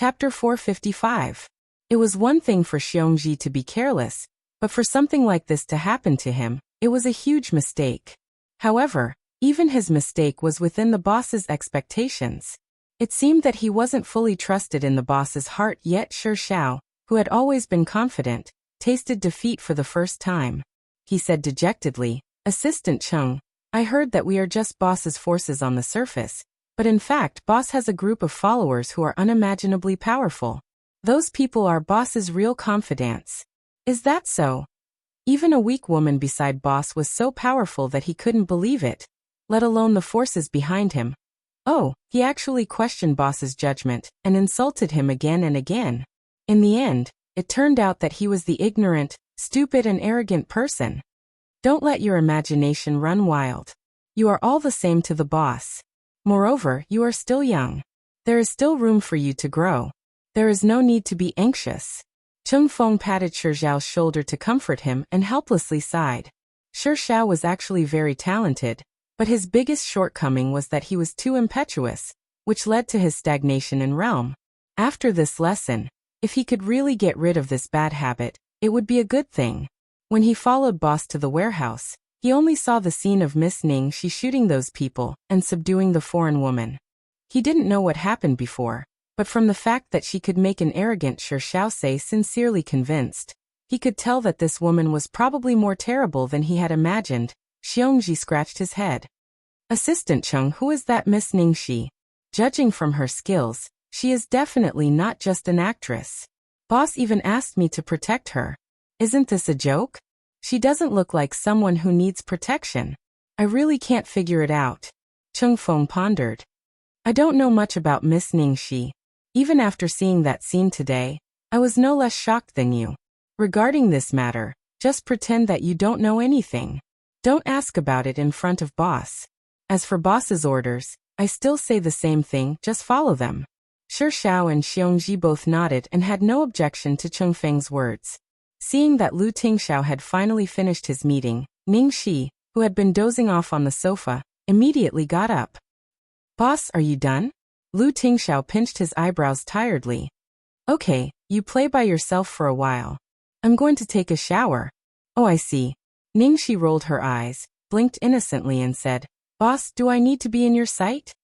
Chapter 455. It was one thing for Xiongji to be careless, but for something like this to happen to him, it was a huge mistake. However, even his mistake was within the boss's expectations. It seemed that he wasn't fully trusted in the boss's heart yet. Shi Xiao, who had always been confident, tasted defeat for the first time. He said dejectedly, "Assistant Chung, I heard that we are just boss's forces on the surface, but in fact boss has a group of followers who are unimaginably powerful. Those people are boss's real confidants. Is that so?" Even a weak woman beside boss was so powerful that he couldn't believe it, let alone the forces behind him. Oh, he actually questioned boss's judgment and insulted him again and again. In the end, it turned out that he was the ignorant, stupid and arrogant person. Don't let your imagination run wild. You are all the same to the boss. Moreover, you are still young. There is still room for you to grow. There is no need to be anxious. Cheng Feng patted Shi Xiao's shoulder to comfort him and helplessly sighed. Shi Xiao was actually very talented, but his biggest shortcoming was that he was too impetuous, which led to his stagnation in realm. After this lesson, if he could really get rid of this bad habit, it would be a good thing. When he followed boss to the warehouse, he only saw the scene of Miss Ning Shi shooting those people and subduing the foreign woman. He didn't know what happened before, but from the fact that she could make an arrogant Shi Xiao say sincerely convinced, he could tell that this woman was probably more terrible than he had imagined. Xiongji scratched his head. "Assistant Chung, who is that Miss Ning Shi? Judging from her skills, she is definitely not just an actress. Boss even asked me to protect her. Isn't this a joke? She doesn't look like someone who needs protection. I really can't figure it out." Cheng Feng pondered. "I don't know much about Miss Ning Shi. Even after seeing that scene today, I was no less shocked than you. Regarding this matter, just pretend that you don't know anything. Don't ask about it in front of boss. As for boss's orders, I still say the same thing, just follow them." Shi Xiao and Xiongji both nodded and had no objection to Cheng Feng's words. Seeing that Lu Tingxiao had finally finished his meeting, Ning Shi, who had been dozing off on the sofa, immediately got up. "Boss, are you done?" Lu Tingxiao pinched his eyebrows tiredly. "Okay, you play by yourself for a while. I'm going to take a shower." "Oh, I see." Ning Shi rolled her eyes, blinked innocently and said, "Boss, do I need to be in your sight?"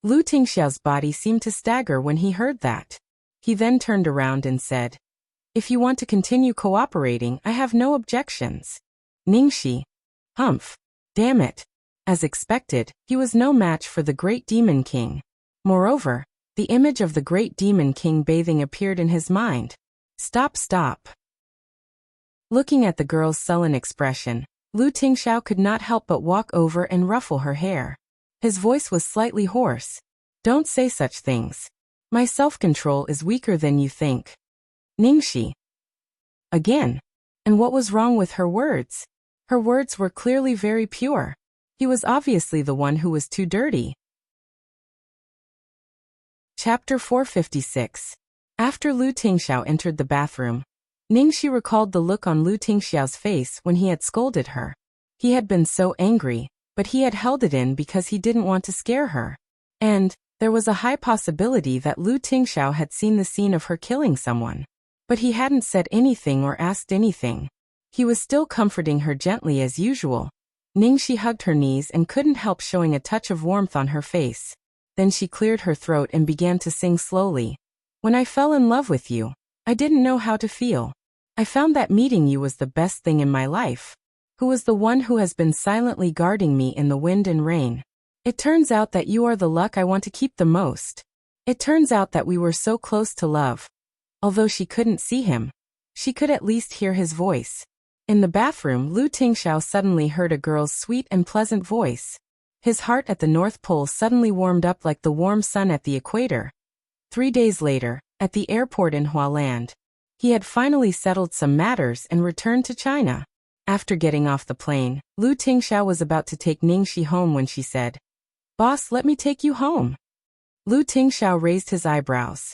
Lu Tingxiao's body seemed to stagger when he heard that. He then turned around and said, "If you want to continue cooperating, I have no objections." Ning Shi. Humph. Damn it. As expected, he was no match for the Great Demon King. Moreover, the image of the Great Demon King bathing appeared in his mind. Stop. Looking at the girl's sullen expression, Lu Tingxiao could not help but walk over and ruffle her hair. His voice was slightly hoarse. "Don't say such things. My self-control is weaker than you think." Ning Shi. Again. And what was wrong with her words? Her words were clearly very pure. He was obviously the one who was too dirty. Chapter 456. After Lu Tingxiao entered the bathroom, Ning Shi recalled the look on Lu Tingxiao's face when he had scolded her. He had been so angry, but he had held it in because he didn't want to scare her. And there was a high possibility that Lu Tingxiao had seen the scene of her killing someone. But he hadn't said anything or asked anything. He was still comforting her gently as usual. Ning Shi hugged her knees and couldn't help showing a touch of warmth on her face. Then she cleared her throat and began to sing slowly. "When I fell in love with you, I didn't know how to feel. I found that meeting you was the best thing in my life. Who was the one who has been silently guarding me in the wind and rain. It turns out that you are the luck I want to keep the most. It turns out that we were so close to love." Although she couldn't see him, she could at least hear his voice. In the bathroom, Lu Tingxiao suddenly heard a girl's sweet and pleasant voice. His heart at the North Pole suddenly warmed up like the warm sun at the equator. 3 days later, at the airport in Hualand, he had finally settled some matters and returned to China. After getting off the plane, Lu Tingxiao was about to take Ning Shi home when she said, "Boss, let me take you home." Lu Tingxiao raised his eyebrows.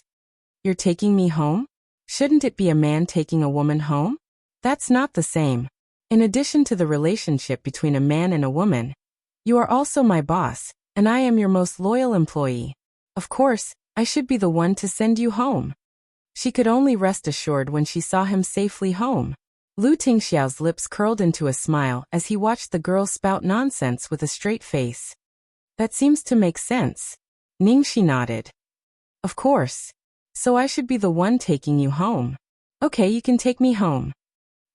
"You're taking me home? Shouldn't it be a man taking a woman home? That's not the same. In addition to the relationship between a man and a woman, you are also my boss, and I am your most loyal employee. Of course, I should be the one to send you home. She could only rest assured when she saw him safely home. Lu Tingxiao's lips curled into a smile as he watched the girl spout nonsense with a straight face. That seems to make sense. Ningxi nodded. Of course. So I should be the one taking you home. Okay, you can take me home.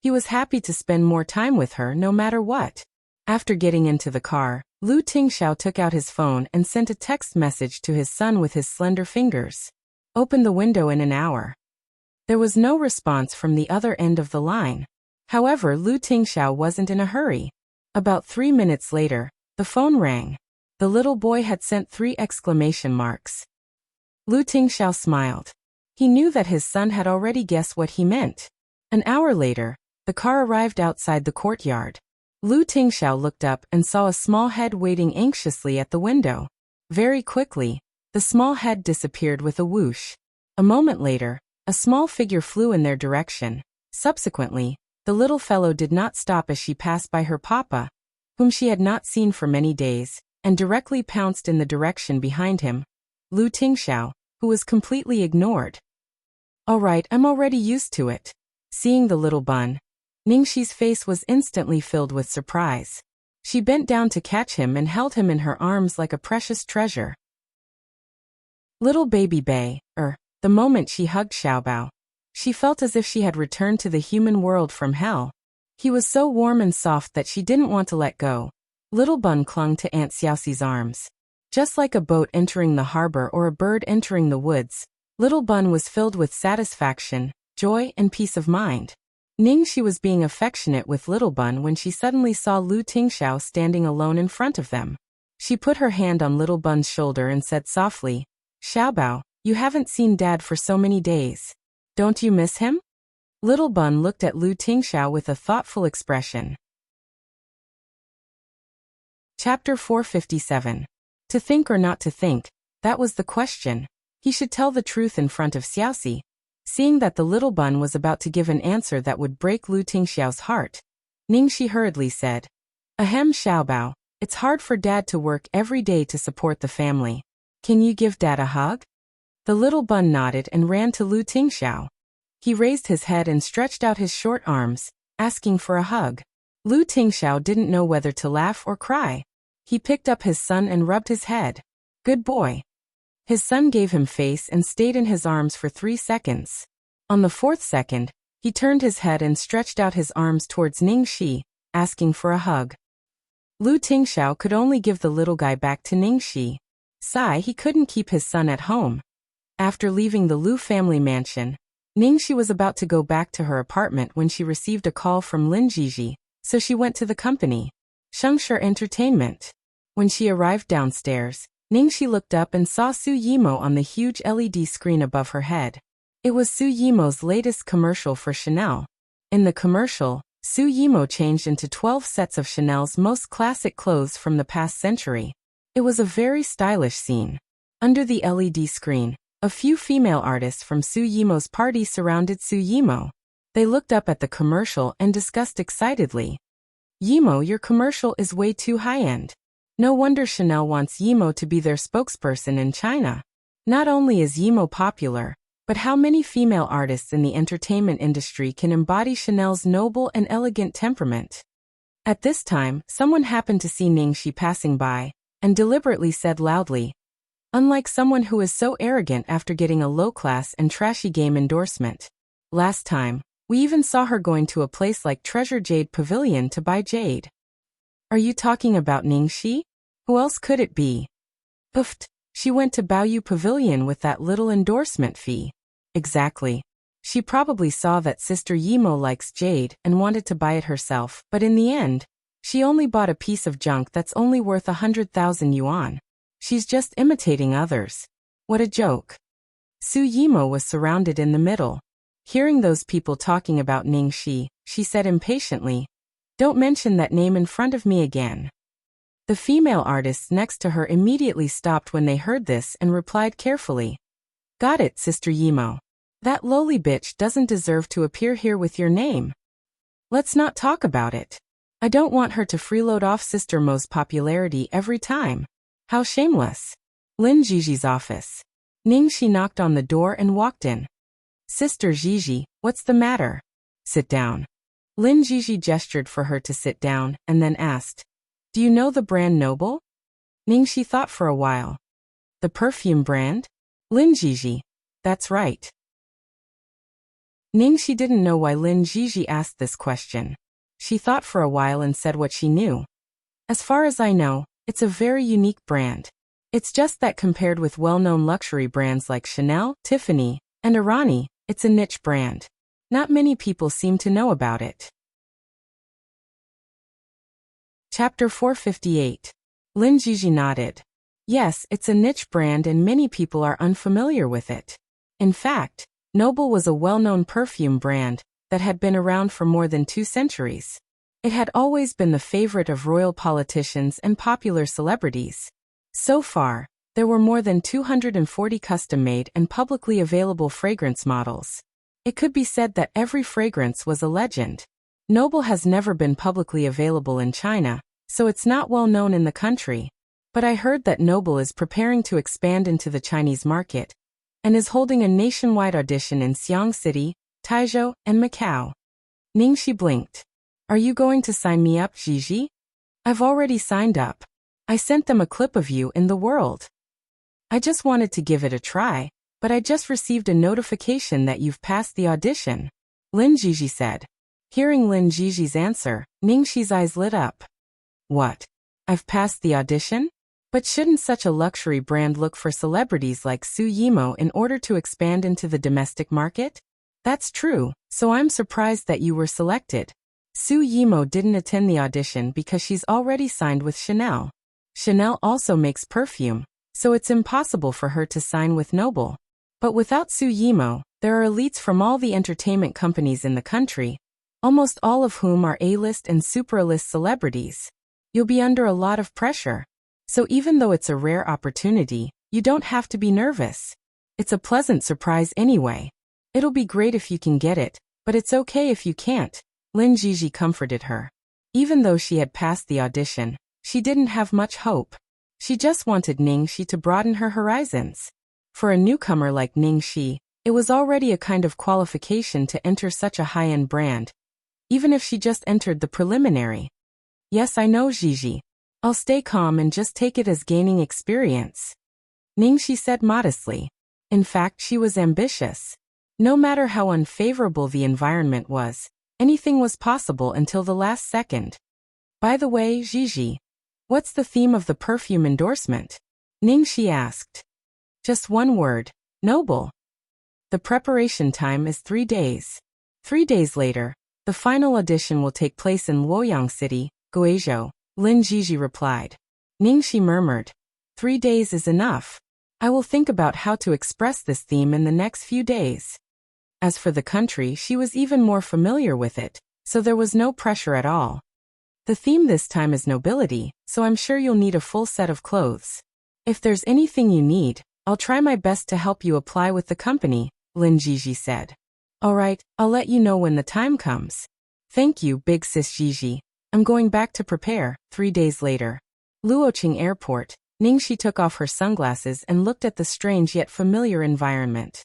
He was happy to spend more time with her no matter what. After getting into the car, Lu Tingxiao took out his phone and sent a text message to his son with his slender fingers. Open the window in an hour. There was no response from the other end of the line. However, Lu Tingxiao wasn't in a hurry. About 3 minutes later, the phone rang. The little boy had sent 3 exclamation marks. Lu Tingxiao smiled. He knew that his son had already guessed what he meant. An hour later, the car arrived outside the courtyard. Lu Tingxiao looked up and saw a small head waiting anxiously at the window. Very quickly, the small head disappeared with a whoosh. A moment later, a small figure flew in their direction. Subsequently, the little fellow did not stop as she passed by her papa, whom she had not seen for many days, and directly pounced in the direction behind him. Lu Tingxiao, who was completely ignored. All right, I'm already used to it. Seeing the little bun, Ningxi's face was instantly filled with surprise. She bent down to catch him and held him in her arms like a precious treasure. Little baby Bei, the moment she hugged Xiaobao, she felt as if she had returned to the human world from hell. He was so warm and soft that she didn't want to let go. Little Bun clung to Aunt Xiaoxi's arms. Just like a boat entering the harbor or a bird entering the woods, Little Bun was filled with satisfaction, joy, and peace of mind. Ningxi was being affectionate with Little Bun when she suddenly saw Lu Tingxiao standing alone in front of them. She put her hand on Little Bun's shoulder and said softly, Xiaobao, you haven't seen Dad for so many days. Don't you miss him? Little Bun looked at Lu Tingxiao with a thoughtful expression. Chapter 457. To think or not to think, that was the question. He should tell the truth in front of Xiaoxi. Seeing that the little bun was about to give an answer that would break Lu Tingxiao's heart, Ningxi hurriedly said, Ahem, Xiaobao, it's hard for Dad to work every day to support the family. Can you give Dad a hug? The little bun nodded and ran to Lu Tingxiao. He raised his head and stretched out his short arms, asking for a hug. Lu Tingxiao didn't know whether to laugh or cry. He picked up his son and rubbed his head. Good boy. His son gave him face and stayed in his arms for 3 seconds. On the 4th second, he turned his head and stretched out his arms towards Ningxi, asking for a hug. Lu Tingxiao could only give the little guy back to Ningxi. Sigh, he couldn't keep his son at home. After leaving the Lu family mansion, Ningxi was about to go back to her apartment when she received a call from Lin Jiji, so she went to the company, Shengshi Entertainment. When she arrived downstairs, Ningxi looked up and saw Su Yimo on the huge LED screen above her head. It was Su Yimo's latest commercial for Chanel. In the commercial, Su Yimo changed into 12 sets of Chanel's most classic clothes from the past century. It was a very stylish scene. Under the LED screen, a few female artists from Su Yimo's party surrounded Su Yimo. They looked up at the commercial and discussed excitedly. Yimo, your commercial is way too high-end. No wonder Chanel wants Yimo to be their spokesperson in China. Not only is Yimo popular, but how many female artists in the entertainment industry can embody Chanel's noble and elegant temperament? At this time, someone happened to see Ningxi passing by, and deliberately said loudly, unlike someone who is so arrogant after getting a low-class and trashy game endorsement. Last time, we even saw her going to a place like Treasure Jade Pavilion to buy jade. Are you talking about Ningxi? Who else could it be? Oofed, she went to Baoyu Pavilion with that little endorsement fee. Exactly. She probably saw that Sister Yimo likes jade and wanted to buy it herself, but in the end, she only bought a piece of junk that's only worth 100,000 yuan. She's just imitating others. What a joke. Su Yimo was surrounded in the middle. Hearing those people talking about Ningxi, she said impatiently, don't mention that name in front of me again. The female artists next to her immediately stopped when they heard this and replied carefully. Got it, Sister Yimo. That lowly bitch doesn't deserve to appear here with your name. Let's not talk about it. I don't want her to freeload off Sister Mo's popularity every time. How shameless. Lin Jiji's office. Ningxi knocked on the door and walked in. Sister Gigi, what's the matter? Sit down. Lin Gigi gestured for her to sit down and then asked, do you know the brand Noble? Ningxi thought for a while. The perfume brand? Lin Gigi. That's right. Ningxi didn't know why Lin Gigi asked this question. She thought for a while and said what she knew. As far as I know, it's a very unique brand. It's just that compared with well-known luxury brands like Chanel, Tiffany, and Armani, it's a niche brand. Not many people seem to know about it. Chapter 458. Lin Gigi nodded. Yes, it's a niche brand and many people are unfamiliar with it. In fact, Noble was a well-known perfume brand that had been around for more than 2 centuries. It had always been the favorite of royal politicians and popular celebrities. So far, there were more than 240 custom-made and publicly available fragrance models. It could be said that every fragrance was a legend. Noble has never been publicly available in China, so it's not well known in the country. But I heard that Noble is preparing to expand into the Chinese market and is holding a nationwide audition in Xi'an City, Taizhou, and Macau. Ningxi blinked. Are you going to sign me up, Gigi? I've already signed up. I sent them a clip of you in the world. I just wanted to give it a try, but I just received a notification that you've passed the audition. Lin Gigi said. Hearing Lin Gigi's answer, Ningxi's eyes lit up. What? I've passed the audition? But shouldn't such a luxury brand look for celebrities like Su Yimo in order to expand into the domestic market? That's true, so I'm surprised that you were selected. Su Yimo didn't attend the audition because she's already signed with Chanel. Chanel also makes perfume, so it's impossible for her to sign with Noble. But without Su Yimo, there are elites from all the entertainment companies in the country, almost all of whom are A-list and super A-list celebrities. You'll be under a lot of pressure. So even though it's a rare opportunity, you don't have to be nervous. It's a pleasant surprise anyway. It'll be great if you can get it, but it's okay if you can't. Lin Gigi comforted her. Even though she had passed the audition, she didn't have much hope. She just wanted Ningxi to broaden her horizons. For a newcomer like Ningxi, it was already a kind of qualification to enter such a high-end brand, even if she just entered the preliminary. Yes, I know, Gigi. I'll stay calm and just take it as gaining experience. Ningxi said modestly. In fact, she was ambitious. No matter how unfavorable the environment was, anything was possible until the last second. By the way, Gigi, what's the theme of the perfume endorsement? Ningxi asked. Just one word, Noble. The preparation time is 3 days. 3 days later, the final audition will take place in Luoyang City, Guizhou, Lin Gigi replied. Ningxi murmured. 3 days is enough. I will think about how to express this theme in the next few days. As for the country, she was even more familiar with it, so there was no pressure at all. The theme this time is nobility, so I'm sure you'll need a full set of clothes. If there's anything you need, I'll try my best to help you apply with the company, Lin Gigi said. Alright, I'll let you know when the time comes. Thank you, big sis Gigi. I'm going back to prepare. 3 days later. Luoqing Airport, Ningxi took off her sunglasses and looked at the strange yet familiar environment.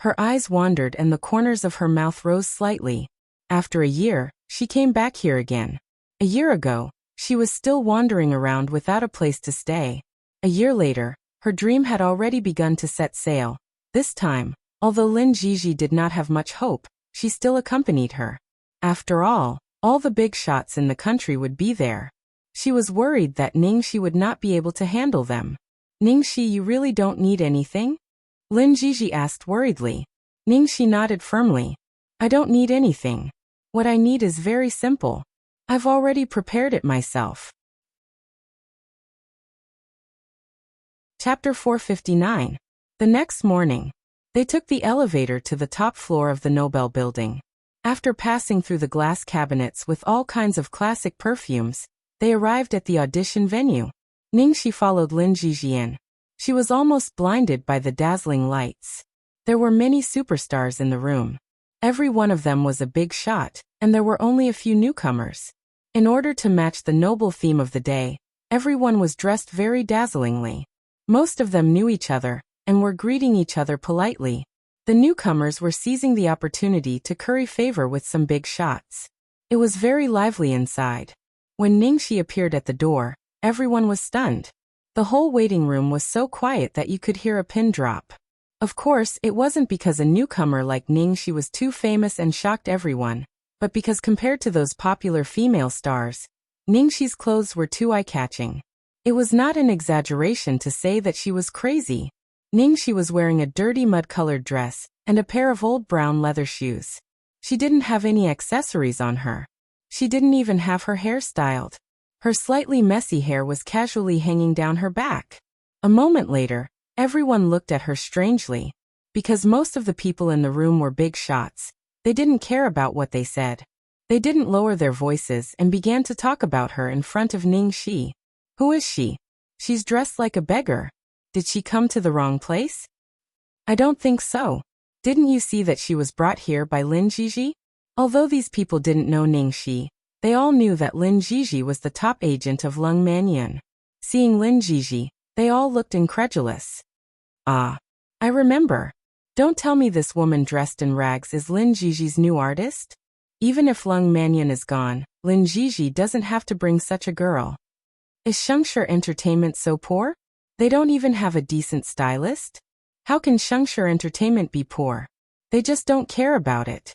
Her eyes wandered and the corners of her mouth rose slightly. After a year, she came back here again. A year ago, she was still wandering around without a place to stay. A year later, her dream had already begun to set sail. This time, although Lin Gigi did not have much hope, she still accompanied her. After all the big shots in the country would be there. She was worried that Ningxi would not be able to handle them. Ningxi, you really don't need anything? Lin Gigi asked worriedly. Ningxi nodded firmly. I don't need anything. What I need is very simple. I've already prepared it myself. Chapter 459. The next morning, they took the elevator to the top floor of the Nobel building. After passing through the glass cabinets with all kinds of classic perfumes, they arrived at the audition venue. Ningxi followed Lin Gigi in. She was almost blinded by the dazzling lights. There were many superstars in the room. Every one of them was a big shot, and there were only a few newcomers. In order to match the noble theme of the day, everyone was dressed very dazzlingly. Most of them knew each other and were greeting each other politely. The newcomers were seizing the opportunity to curry favor with some big shots. It was very lively inside. When Ningxi appeared at the door, everyone was stunned. The whole waiting room was so quiet that you could hear a pin drop. Of course, it wasn't because a newcomer like Ningxi was too famous and shocked everyone, but because compared to those popular female stars, Ningxi's clothes were too eye-catching. It was not an exaggeration to say that she was crazy. Ningxi was wearing a dirty mud-colored dress and a pair of old brown leather shoes. She didn't have any accessories on her. She didn't even have her hair styled. Her slightly messy hair was casually hanging down her back. A moment later, everyone looked at her strangely. Because most of the people in the room were big shots, they didn't care about what they said. They didn't lower their voices and began to talk about her in front of Ningxi. Who is she? She's dressed like a beggar. Did she come to the wrong place? I don't think so. Didn't you see that she was brought here by Lin Jiji? Although these people didn't know Ningxi, they all knew that Lin Jiji was the top agent of Lung Mannion. Seeing Lin Jiji, they all looked incredulous. Ah, I remember. Don't tell me this woman dressed in rags is Lin Jiji's new artist? Even if Lung Mannion is gone, Lin Jiji doesn't have to bring such a girl. Is Shengshi Entertainment so poor? They don't even have a decent stylist? How can Shengshi Entertainment be poor? They just don't care about it.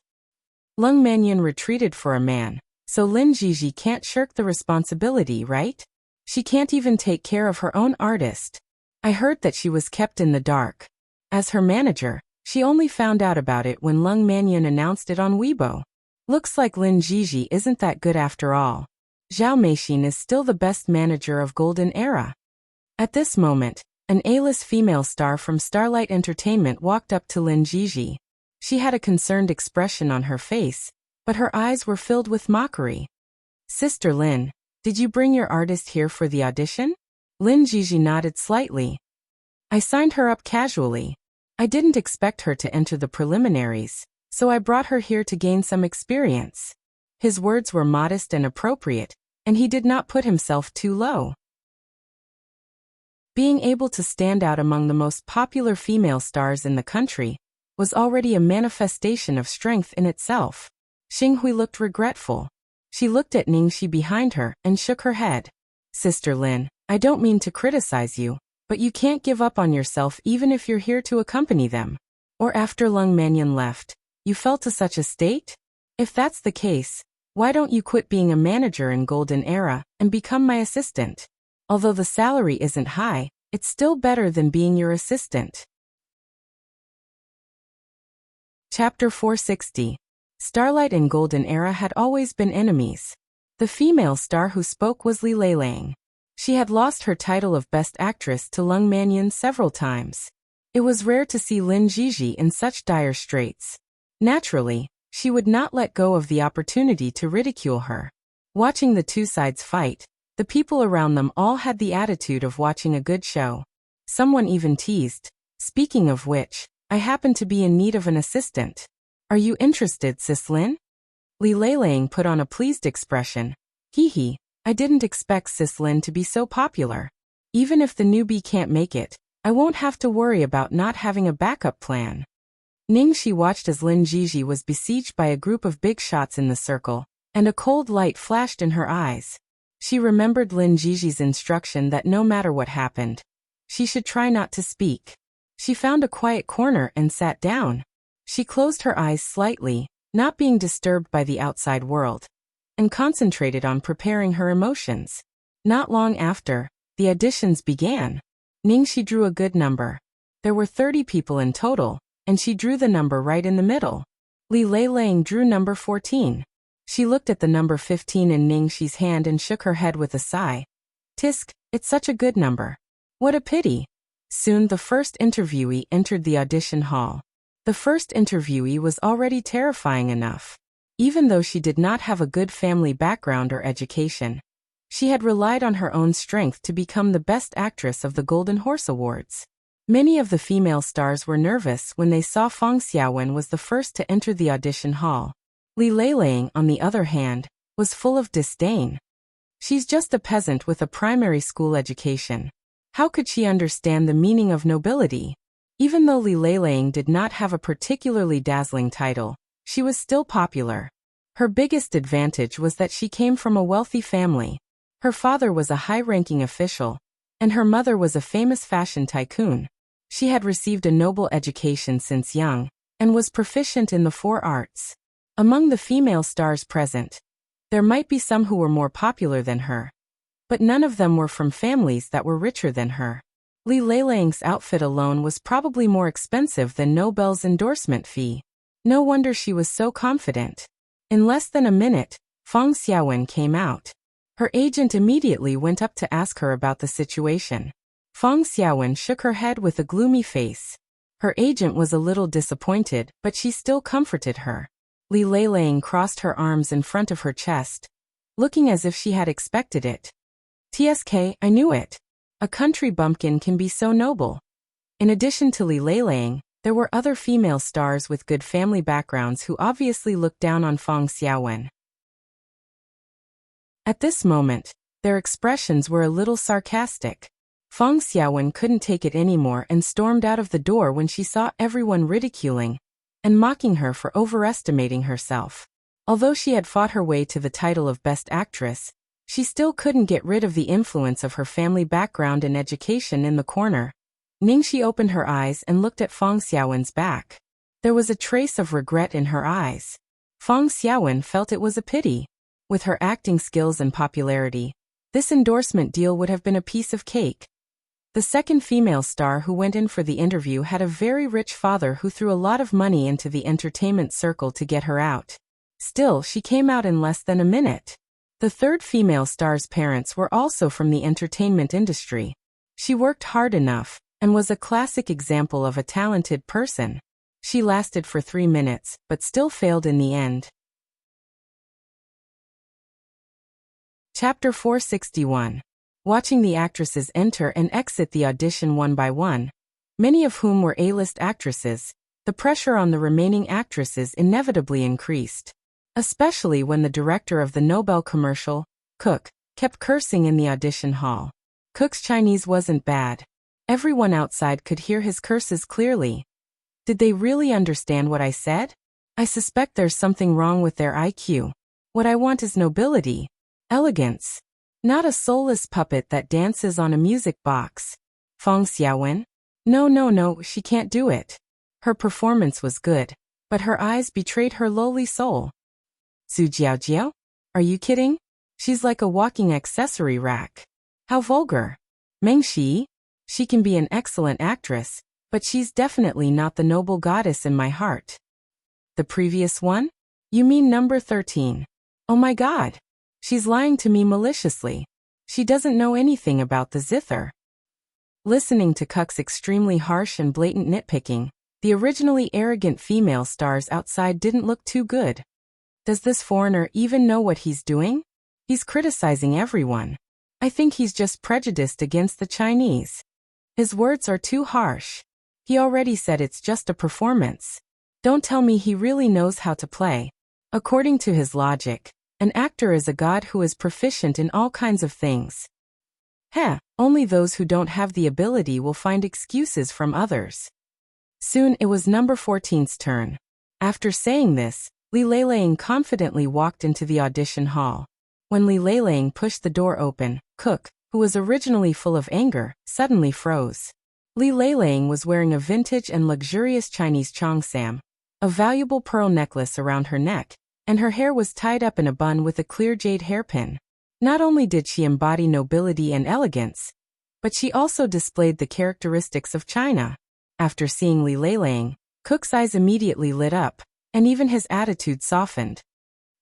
Lung Mannion retreated for a man, so Lin Jiji can't shirk the responsibility, right? She can't even take care of her own artist. I heard that she was kept in the dark. As her manager, she only found out about it when Lung Mannion announced it on Weibo. Looks like Lin Jiji isn't that good after all. Zhao Meixin is still the best manager of Golden Era. At this moment, an A-list female star from Starlight Entertainment walked up to Lin Jiji. She had a concerned expression on her face, but her eyes were filled with mockery. Sister Lin, did you bring your artist here for the audition? Lin Jiji nodded slightly. I signed her up casually. I didn't expect her to enter the preliminaries, so I brought her here to gain some experience. His words were modest and appropriate, and he did not put himself too low. Being able to stand out among the most popular female stars in the country was already a manifestation of strength in itself. Xinghui looked regretful. She looked at Ningxi behind her and shook her head. Sister Lin, I don't mean to criticize you, but you can't give up on yourself even if you're here to accompany them. Or after Lung Mannion left, you fell to such a state? If that's the case, why don't you quit being a manager in Golden Era and become my assistant? Although the salary isn't high, it's still better than being your assistant. Chapter 460. Starlight and Golden Era had always been enemies. The female star who spoke was Li Leilang. She had lost her title of Best Actress to Lung Mannion several times. It was rare to see Lin Jiji in such dire straits. Naturally, she would not let go of the opportunity to ridicule her. Watching the two sides fight, the people around them all had the attitude of watching a good show. Someone even teased, speaking of which, I happen to be in need of an assistant. Are you interested, Sis Lin? Li Leilang put on a pleased expression. Hee, I didn't expect Sis Lin to be so popular. Even if the newbie can't make it, I won't have to worry about not having a backup plan. Ningxi watched as Lin Jiji was besieged by a group of big shots in the circle, and a cold light flashed in her eyes. She remembered Lin Jiji's instruction that no matter what happened, she should try not to speak. She found a quiet corner and sat down. She closed her eyes slightly, not being disturbed by the outside world, and concentrated on preparing her emotions. Not long after, the auditions began. Ningxi drew a good number. There were 30 people in total, and she drew the number right in the middle. Li Leilang drew number 14. She looked at the number 15 in Ningxi's hand and shook her head with a sigh. Tisk, it's such a good number. What a pity. Soon the first interviewee entered the audition hall. The first interviewee was already terrifying enough. Even though she did not have a good family background or education, she had relied on her own strength to become the best actress of the Golden Horse Awards. Many of the female stars were nervous when they saw Feng Xiaowen was the first to enter the audition hall. Li Leilang, on the other hand, was full of disdain. She's just a peasant with a primary school education. How could she understand the meaning of nobility? Even though Li Leiling did not have a particularly dazzling title, she was still popular. Her biggest advantage was that she came from a wealthy family. Her father was a high-ranking official, and her mother was a famous fashion tycoon. She had received a noble education since young, and was proficient in the 4 arts. Among the female stars present, there might be some who were more popular than her, but none of them were from families that were richer than her. Li Leiling's outfit alone was probably more expensive than Nobel's endorsement fee. No wonder she was so confident. In less than a minute, Feng Xiaowen came out. Her agent immediately went up to ask her about the situation. Feng Xiaowen shook her head with a gloomy face. Her agent was a little disappointed, but she still comforted her. Li Leiling crossed her arms in front of her chest, looking as if she had expected it. "TSK, I knew it. A country bumpkin can be so noble." In addition to Li Leiling, there were other female stars with good family backgrounds who obviously looked down on Feng Xiaowen. At this moment, their expressions were a little sarcastic. Feng Xiaowen couldn't take it anymore and stormed out of the door when she saw everyone ridiculing and mocking her for overestimating herself. Although she had fought her way to the title of Best Actress, she still couldn't get rid of the influence of her family background and education in the corner. Ningxi opened her eyes and looked at Feng Xiaowen's back. There was a trace of regret in her eyes. Feng Xiaowen felt it was a pity. With her acting skills and popularity, this endorsement deal would have been a piece of cake. The second female star who went in for the interview had a very rich father who threw a lot of money into the entertainment circle to get her out. Still, she came out in less than a minute. The third female star's parents were also from the entertainment industry. She worked hard enough, and was a classic example of a talented person. She lasted for 3 minutes, but still failed in the end. Chapter 461. Watching the actresses enter and exit the audition one by one, many of whom were A-list actresses, the pressure on the remaining actresses inevitably increased. Especially when the director of the Nobel commercial, Cook, kept cursing in the audition hall. Cook's Chinese wasn't bad. Everyone outside could hear his curses clearly. Did they really understand what I said? I suspect there's something wrong with their IQ. What I want is nobility, elegance, not a soulless puppet that dances on a music box. Feng Xiaowen? No, she can't do it. Her performance was good, but her eyes betrayed her lowly soul. Zhu Jiaojiao? Are you kidding? She's like a walking accessory rack. How vulgar. Meng Shi? She can be an excellent actress, but she's definitely not the noble goddess in my heart. The previous one? You mean number 13. Oh my god. She's lying to me maliciously. She doesn't know anything about the zither. Listening to Cook's extremely harsh and blatant nitpicking, the originally arrogant female stars outside didn't look too good. Does this foreigner even know what he's doing? He's criticizing everyone. I think he's just prejudiced against the Chinese. His words are too harsh. He already said it's just a performance. Don't tell me he really knows how to play. According to his logic, an actor is a god who is proficient in all kinds of things. Only those who don't have the ability will find excuses from others. Soon it was number 14's turn. After saying this, Li Leiling confidently walked into the audition hall. When Li Leiling pushed the door open, Cook, who was originally full of anger, suddenly froze. Li Leiling was wearing a vintage and luxurious Chinese cheongsam, a valuable pearl necklace around her neck, and her hair was tied up in a bun with a clear jade hairpin. Not only did she embody nobility and elegance, but she also displayed the characteristics of China. After seeing Li Leiling, Cook's eyes immediately lit up, and even his attitude softened.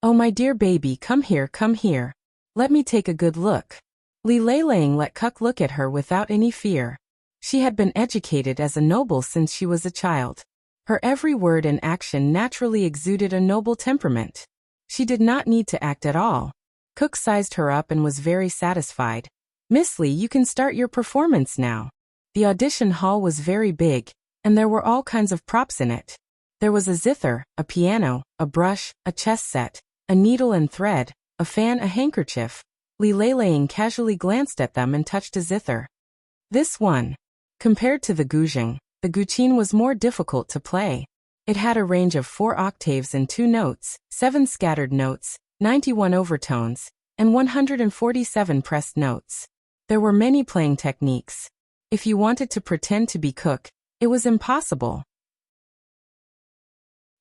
"Oh my dear baby, come here. Let me take a good look." Li Leiling let Cook look at her without any fear. She had been educated as a noble since she was a child. Her every word and action naturally exuded a noble temperament. She did not need to act at all. Cook sized her up and was very satisfied. "Miss Li, you can start your performance now." The audition hall was very big, and there were all kinds of props in it. There was a zither, a piano, a brush, a chess set, a needle and thread, a fan, a handkerchief. Li Leiling casually glanced at them and touched a zither. This one. Compared to the guzheng, the guqin was more difficult to play. It had a range of 4 octaves and 2 notes, 7 scattered notes, 91 overtones, and 147 pressed notes. There were many playing techniques. If you wanted to pretend to be Cook, it was impossible.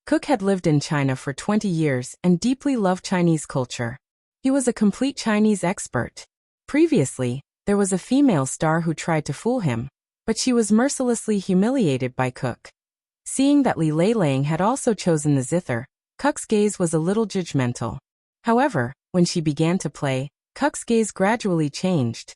Cook had lived in China for 20 years and deeply loved Chinese culture. He was a complete Chinese expert. Previously, there was a female star who tried to fool him, but she was mercilessly humiliated by Cook. Seeing that Li Leilang had also chosen the zither, Cook's gaze was a little judgmental. However, when she began to play, Cook's gaze gradually changed.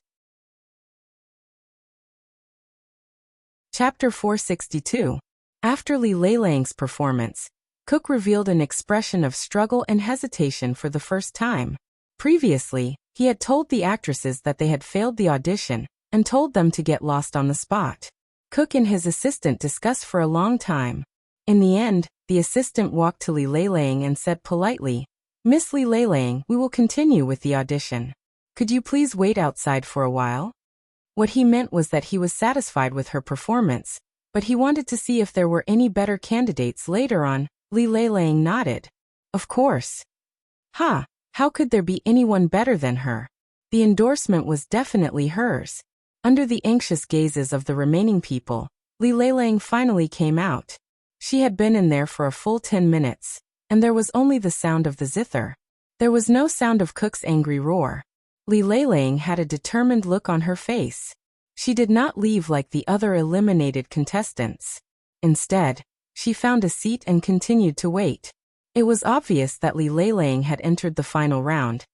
Chapter 462. After Li Leilang's performance, Cook revealed an expression of struggle and hesitation for the first time. Previously, he had told the actresses that they had failed the audition and told them to get lost on the spot. Cook and his assistant discussed for a long time. In the end, the assistant walked to Li Leilang and said politely, "Miss Li Leilang, we will continue with the audition. Could you please wait outside for a while?" What he meant was that he was satisfied with her performance, but he wanted to see if there were any better candidates later on. Li Leilang nodded. Of course. How could there be anyone better than her? The endorsement was definitely hers. Under the anxious gazes of the remaining people, Li Leilang finally came out. She had been in there for a full 10 minutes, and there was only the sound of the zither. There was no sound of Cook's angry roar. Li Leilang had a determined look on her face. She did not leave like the other eliminated contestants. Instead, she found a seat and continued to wait. It was obvious that Li Leilang had entered the final round,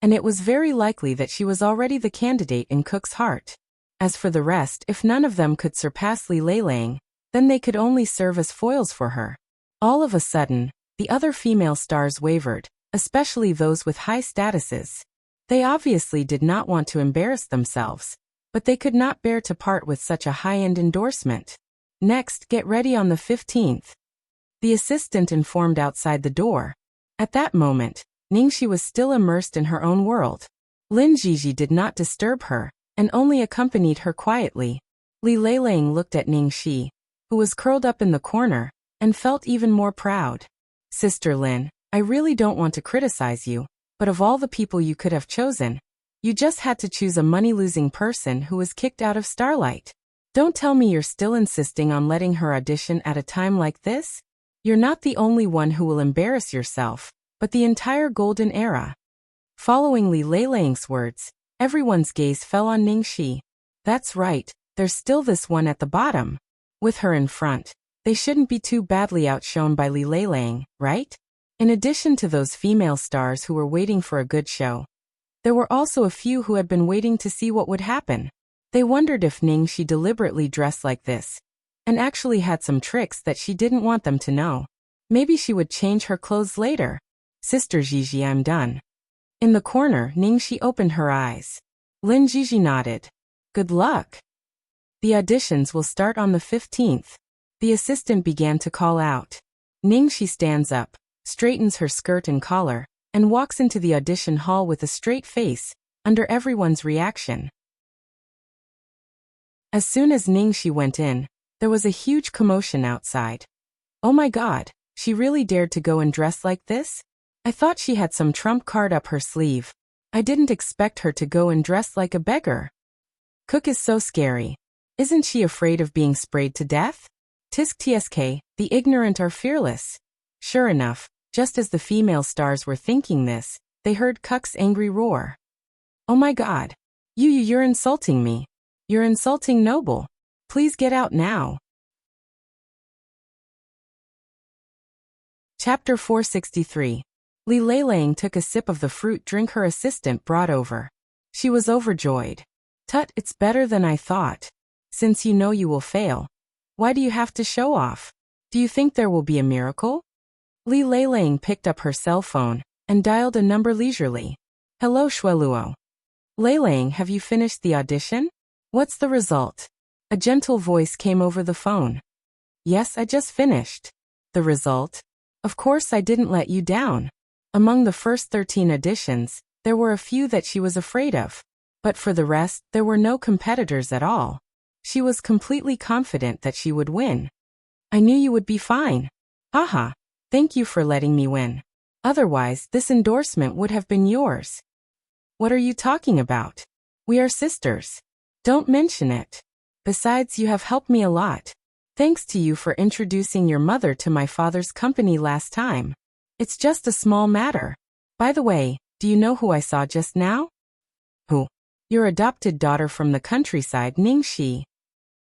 and it was very likely that she was already the candidate in Cook's heart. As for the rest, if none of them could surpass Li Leilang, then they could only serve as foils for her. All of a sudden, the other female stars wavered, especially those with high statuses. They obviously did not want to embarrass themselves, but they could not bear to part with such a high-end endorsement. Next, get ready on the 15th. The assistant informed outside the door. At that moment, Ningxi was still immersed in her own world. Lin Jiji did not disturb her, and only accompanied her quietly. Li Leilang looked at Ningxi, who was curled up in the corner, and felt even more proud. Sister Lin, I really don't want to criticize you, but of all the people you could have chosen, you just had to choose a money-losing person who was kicked out of Starlight. Don't tell me you're still insisting on letting her audition at a time like this? You're not the only one who will embarrass yourself, but the entire golden era. Following Li Leilang's words, everyone's gaze fell on Ningxi. That's right, there's still this one at the bottom. With her in front, they shouldn't be too badly outshone by Li Leilang, right? In addition to those female stars who were waiting for a good show, there were also a few who had been waiting to see what would happen. They wondered if Ningxi deliberately dressed like this, and actually had some tricks that she didn't want them to know. Maybe she would change her clothes later. Sister Jiji, I'm done. In the corner, Ningxi opened her eyes. Lin Jiji nodded. Good luck. The auditions will start on the 15th. The assistant began to call out. Ningxi stands up, straightens her skirt and collar, and walks into the audition hall with a straight face, under everyone's reaction. As soon as Ningxi went in, there was a huge commotion outside. Oh my god, she really dared to go and dress like this? I thought she had some trump card up her sleeve. I didn't expect her to go and dress like a beggar. Cook is so scary. Isn't she afraid of being sprayed to death? Tisk tsk, the ignorant are fearless. Sure enough, just as the female stars were thinking this, they heard Cook's angry roar. Oh my god. You're insulting me. You're insulting Noble. Please get out now. Chapter 463. Li Leilang took a sip of the fruit drink her assistant brought over. She was overjoyed. Tut, it's better than I thought. Since you know you will fail, why do you have to show off? Do you think there will be a miracle? Li Leilang picked up her cell phone and dialed a number leisurely. Hello Shueluo. Leilang, have you finished the audition? What's the result? A gentle voice came over the phone. Yes, I just finished. The result? Of course I didn't let you down. Among the first 13 auditions, there were a few that she was afraid of. But for the rest, there were no competitors at all. She was completely confident that she would win. I knew you would be fine. Haha. Thank you for letting me win. Otherwise, this endorsement would have been yours. What are you talking about? We are sisters. Don't mention it. Besides, you have helped me a lot. Thanks to you for introducing your mother to my father's company last time. It's just a small matter. By the way, do you know who I saw just now? Who? Your adopted daughter from the countryside, Ningxi.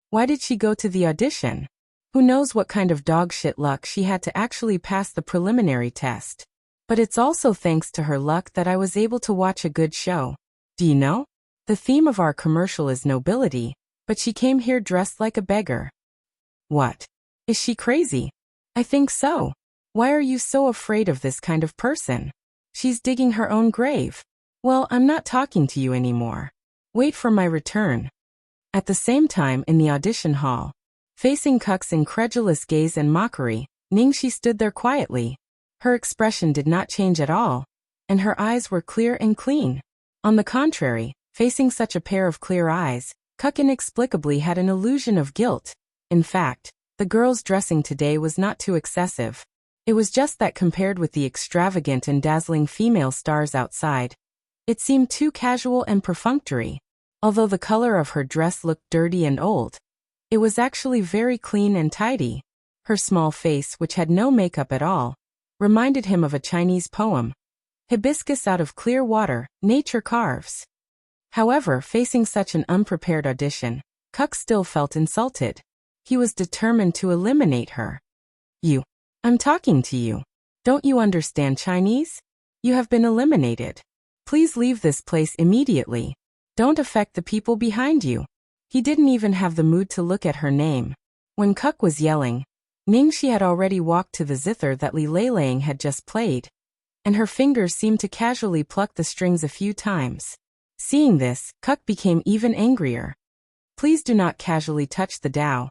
Why did she go to the audition? Who knows what kind of dog shit luck she had to actually pass the preliminary test. But it's also thanks to her luck that I was able to watch a good show. Do you know? The theme of our commercial is nobility, but she came here dressed like a beggar. What? Is she crazy? I think so. Why are you so afraid of this kind of person? She's digging her own grave. Well, I'm not talking to you anymore. Wait for my return. At the same time in the audition hall, facing Kuk's incredulous gaze and mockery, Ningxi stood there quietly. Her expression did not change at all, and her eyes were clear and clean. On the contrary, facing such a pair of clear eyes, Kuk inexplicably had an illusion of guilt. In fact, the girl's dressing today was not too excessive. It was just that compared with the extravagant and dazzling female stars outside, it seemed too casual and perfunctory. Although the color of her dress looked dirty and old, it was actually very clean and tidy. Her small face, which had no makeup at all, reminded him of a Chinese poem. Hibiscus out of clear water, nature carves. However, facing such an unprepared audition, Kuk still felt insulted. He was determined to eliminate her. I'm talking to you. Don't you understand Chinese? You have been eliminated. Please leave this place immediately. Don't affect the people behind you. He didn't even have the mood to look at her name. When Kuk was yelling, Ningxi had already walked to the zither that Li Leilang had just played, and her fingers seemed to casually pluck the strings a few times. Seeing this, Kuk became even angrier. Please do not casually touch the Tao.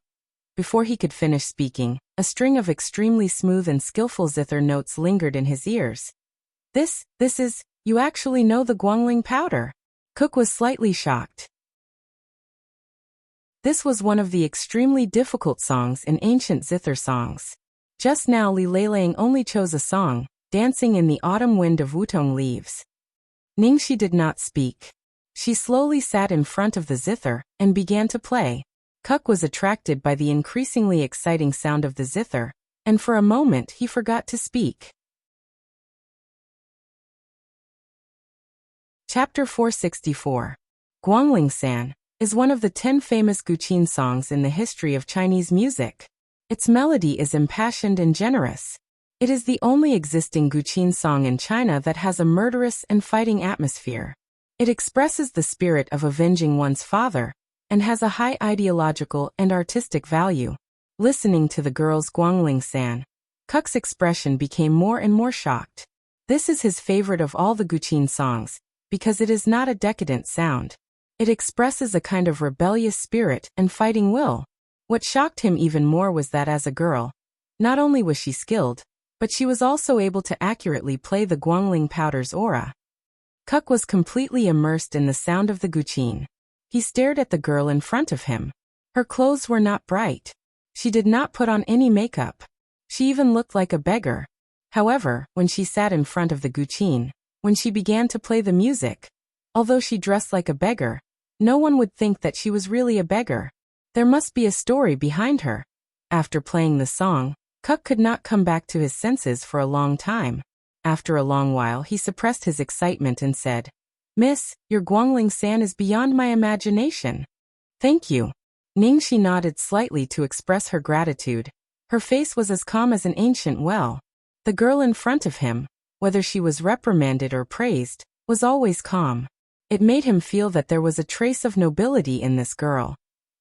Before he could finish speaking, a string of extremely smooth and skillful zither notes lingered in his ears. This is, you actually know the Guangling powder. Kuk was slightly shocked. This was one of the extremely difficult songs in ancient zither songs. Just now Li Leilang only chose a song, Dancing in the Autumn Wind of Wutong Leaves. Ningxi did not speak. She slowly sat in front of the zither and began to play. Kuk was attracted by the increasingly exciting sound of the zither, and for a moment he forgot to speak. Chapter 464. Guanglingsan is one of the 10 famous Guqin songs in the history of Chinese music. Its melody is impassioned and generous. It is the only existing Guqin song in China that has a murderous and fighting atmosphere. It expresses the spirit of avenging one's father, and has a high ideological and artistic value. Listening to the girl's Guanglingsan, Kuk's expression became more and more shocked. This is his favorite of all the Guqin songs, because it is not a decadent sound. It expresses a kind of rebellious spirit and fighting will. What shocked him even more was that as a girl, not only was she skilled, but she was also able to accurately play the Guangling powder's aura. Kuk was completely immersed in the sound of the Guqin. He stared at the girl in front of him. Her clothes were not bright. She did not put on any makeup. She even looked like a beggar. However, when she sat in front of the Guqin, when she began to play the music, although she dressed like a beggar, no one would think that she was really a beggar. There must be a story behind her. After playing the song, Kuk could not come back to his senses for a long time. After a long while he suppressed his excitement and said, "Miss, your Guanglingsan is beyond my imagination." "Thank you." Ningxi nodded slightly to express her gratitude. Her face was as calm as an ancient well. The girl in front of him, whether she was reprimanded or praised, was always calm. It made him feel that there was a trace of nobility in this girl.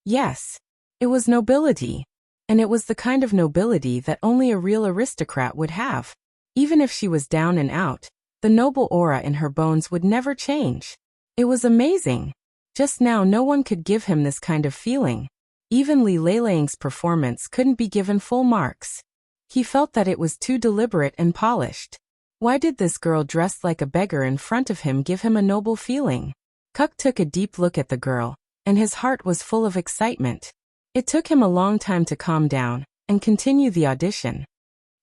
Yes, it was nobility. And it was the kind of nobility that only a real aristocrat would have. Even if she was down and out, the noble aura in her bones would never change. It was amazing. Just now no one could give him this kind of feeling. Even Li Leilang's performance couldn't be given full marks. He felt that it was too deliberate and polished. Why did this girl dressed like a beggar in front of him give him a noble feeling? Kuk took a deep look at the girl, and his heart was full of excitement. It took him a long time to calm down and continue the audition.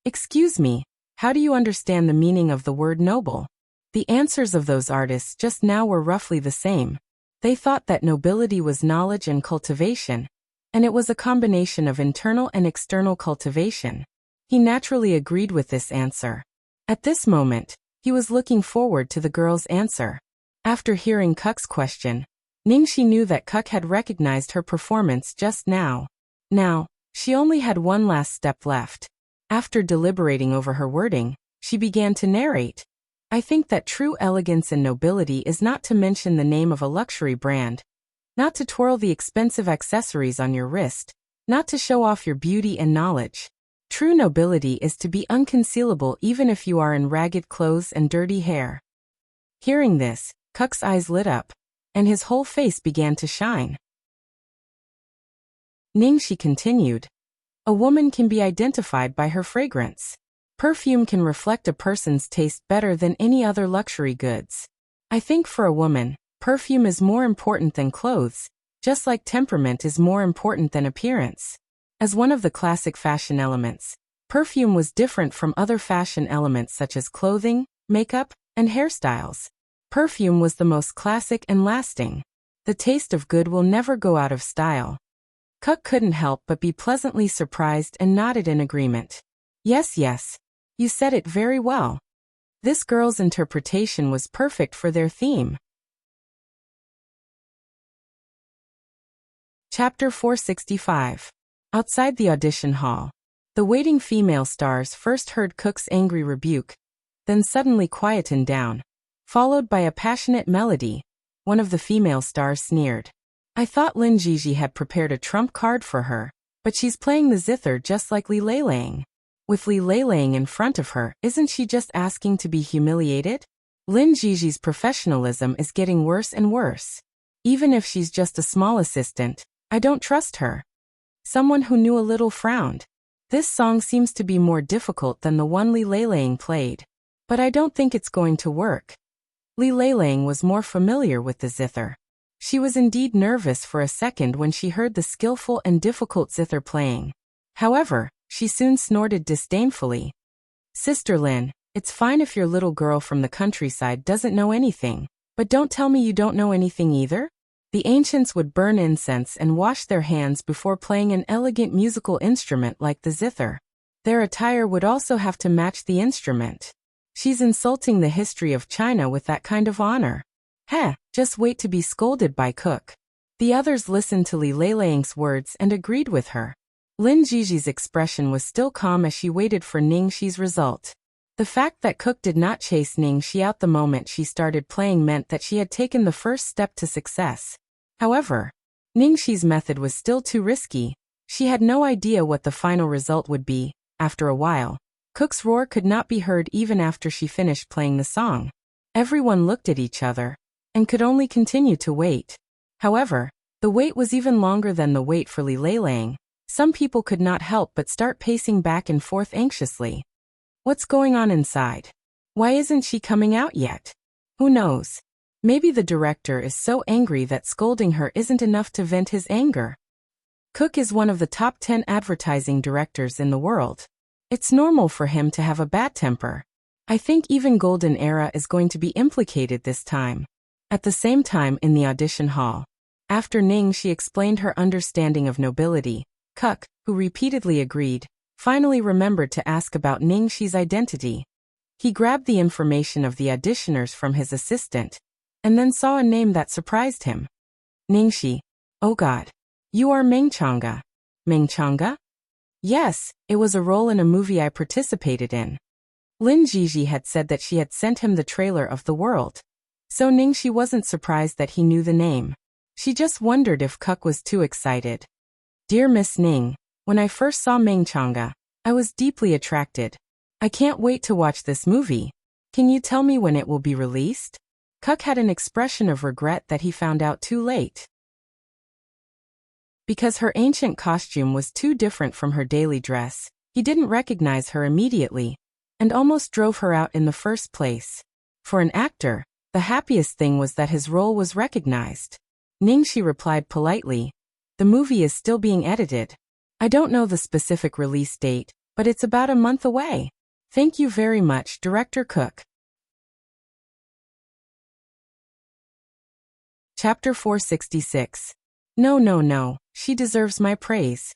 "Excuse me, how do you understand the meaning of the word noble?" The answers of those artists just now were roughly the same. They thought that nobility was knowledge and cultivation, and it was a combination of internal and external cultivation. He naturally agreed with this answer. At this moment, he was looking forward to the girl's answer. After hearing Kuk's question, Ningxi knew that Kuk had recognized her performance just now. Now, she only had one last step left. After deliberating over her wording, she began to narrate. "I think that true elegance and nobility is not to mention the name of a luxury brand, not to twirl the expensive accessories on your wrist, not to show off your beauty and knowledge. True nobility is to be unconcealable even if you are in ragged clothes and dirty hair." Hearing this, Kuk's eyes lit up, and his whole face began to shine. Ningxi continued. "A woman can be identified by her fragrance. Perfume can reflect a person's taste better than any other luxury goods. I think for a woman, perfume is more important than clothes, just like temperament is more important than appearance. As one of the classic fashion elements, perfume was different from other fashion elements such as clothing, makeup, and hairstyles. Perfume was the most classic and lasting. The taste of good will never go out of style." Kuk couldn't help but be pleasantly surprised and nodded in agreement. "Yes, yes. You said it very well." This girl's interpretation was perfect for their theme. Chapter 465. Outside the audition hall. The waiting female stars first heard Kuk's angry rebuke, then suddenly quietened down, followed by a passionate melody. One of the female stars sneered. "I thought Lin Jiji had prepared a trump card for her, but she's playing the zither just like Li Leilang. With Li Leilang in front of her, isn't she just asking to be humiliated? Lin Jiji's professionalism is getting worse and worse. Even if she's just a small assistant, I don't trust her." Someone who knew a little frowned. "This song seems to be more difficult than the one Li Leilang played. But I don't think it's going to work." Li Leilang was more familiar with the zither. She was indeed nervous for a second when she heard the skillful and difficult zither playing. However, she soon snorted disdainfully. "Sister Lin, it's fine if your little girl from the countryside doesn't know anything, but don't tell me you don't know anything either." The ancients would burn incense and wash their hands before playing an elegant musical instrument like the zither. Their attire would also have to match the instrument. She's insulting the history of China with that kind of honor. Heh, just wait to be scolded by Kuk. The others listened to Li Leilang's words and agreed with her. Lin Jiji's expression was still calm as she waited for Ningxi's result. The fact that Kuk did not chase Ningxi out the moment she started playing meant that she had taken the first step to success. However, Ningxi's method was still too risky. She had no idea what the final result would be. After a while, Kuk's roar could not be heard even after she finished playing the song. Everyone looked at each other and could only continue to wait. However, the wait was even longer than the wait for Li Leilang. Some people could not help but start pacing back and forth anxiously. What's going on inside? Why isn't she coming out yet? Who knows? Maybe the director is so angry that scolding her isn't enough to vent his anger. Kuk is one of the top 10 advertising directors in the world. It's normal for him to have a bad temper. I think even Golden Era is going to be implicated this time. At the same time in the audition hall, after Ningxi explained her understanding of nobility, Kuk, who repeatedly agreed, finally remembered to ask about Ningxi's identity. He grabbed the information of the auditioners from his assistant, and then saw a name that surprised him. Ningxi. Oh God. You are Mengchanga. Mengchanga? Yes, it was a role in a movie I participated in. Lin Jiji had said that she had sent him the trailer of The World. So Ningxi wasn't surprised that he knew the name. She just wondered if Kuk was too excited. Dear Miss Ning, when I first saw Mengchanga, I was deeply attracted. I can't wait to watch this movie. Can you tell me when it will be released? Kuk had an expression of regret that he found out too late. Because her ancient costume was too different from her daily dress, he didn't recognize her immediately, and almost drove her out in the first place. For an actor, the happiest thing was that his role was recognized. Ningxi replied politely. The movie is still being edited. I don't know the specific release date, but it's about a month away. Thank you very much, Director Cook. Chapter 466. No, she deserves my praise.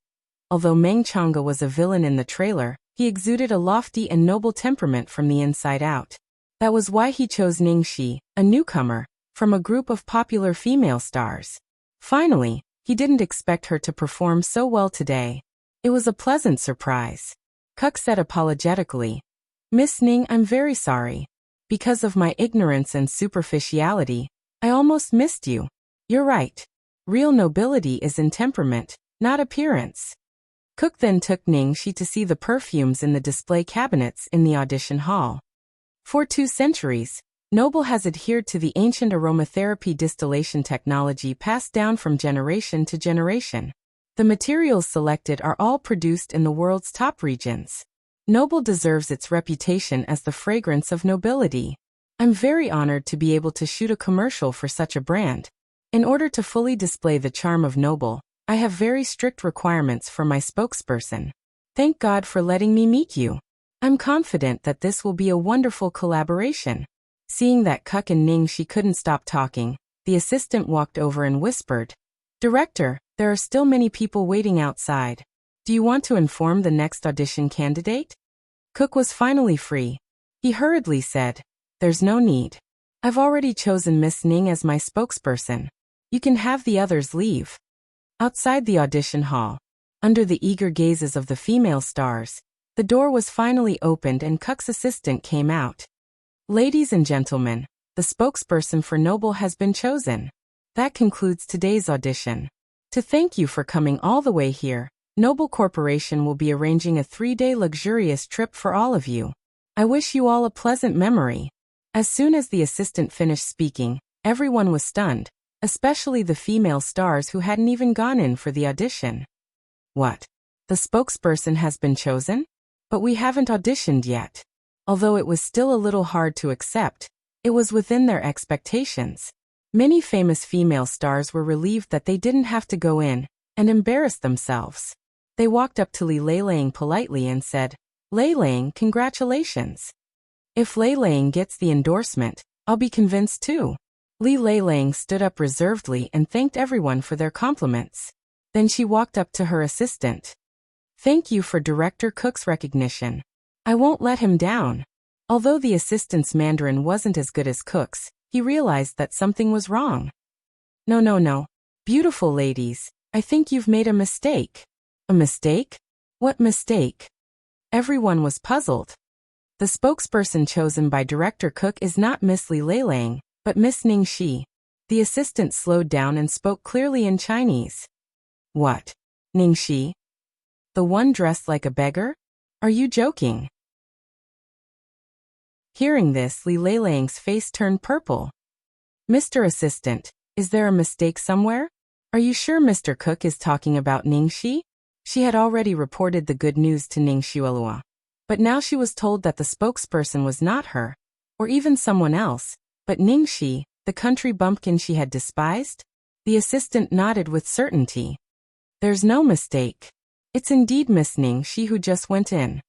Although Meng Chang'e was a villain in the trailer, he exuded a lofty and noble temperament from the inside out. That was why he chose Ningxi, a newcomer, from a group of popular female stars. Finally, he didn't expect her to perform so well today. It was a pleasant surprise. Cook said apologetically, Miss Ning, I'm very sorry. Because of my ignorance and superficiality, I almost missed you. You're right. Real nobility is in temperament, not appearance. Cook then took Ningxi to see the perfumes in the display cabinets in the audition hall. For 2 centuries, Noble has adhered to the ancient aromatherapy distillation technology passed down from generation to generation. The materials selected are all produced in the world's top regions. Noble deserves its reputation as the fragrance of nobility. I'm very honored to be able to shoot a commercial for such a brand. In order to fully display the charm of Noble, I have very strict requirements for my spokesperson. Thank God for letting me meet you. I'm confident that this will be a wonderful collaboration. Seeing that Cook and Ningxi couldn't stop talking, the assistant walked over and whispered, Director, there are still many people waiting outside. Do you want to inform the next audition candidate? Cook was finally free. He hurriedly said, There's no need. I've already chosen Miss Ning as my spokesperson. You can have the others leave. Outside the audition hall, under the eager gazes of the female stars, the door was finally opened and Cook's assistant came out. Ladies and gentlemen, the spokesperson for Noble has been chosen. That concludes today's audition. To thank you for coming all the way here, Noble Corporation will be arranging a 3-day luxurious trip for all of you. I wish you all a pleasant memory. As soon as the assistant finished speaking, everyone was stunned, especially the female stars who hadn't even gone in for the audition. What? The spokesperson has been chosen? But we haven't auditioned yet. Although it was still a little hard to accept, it was within their expectations. Many famous female stars were relieved that they didn't have to go in and embarrass themselves. They walked up to Li Leilang politely and said, Leilang, congratulations. If Leilang gets the endorsement, I'll be convinced too. Li Leilang stood up reservedly and thanked everyone for their compliments. Then she walked up to her assistant. Thank you for Director Cook's recognition. I won't let him down. Although the assistant's Mandarin wasn't as good as Cook's, he realized that something was wrong. No. Beautiful ladies, I think you've made a mistake. A mistake? What mistake? Everyone was puzzled. The spokesperson chosen by Director Cook is not Miss Li Leilang, but Miss Ningxi. The assistant slowed down and spoke clearly in Chinese. What? Ningxi? The one dressed like a beggar? Are you joking? Hearing this, Li Leilang's face turned purple. Mr. Assistant, is there a mistake somewhere? Are you sure Mr. Cook is talking about Ningxi? She had already reported the good news to Ning Xuelua. But now she was told that the spokesperson was not her, or even someone else, but Ningxi, the country bumpkin she had despised? The assistant nodded with certainty. There's no mistake. It's indeed Miss Ningxi who just went in.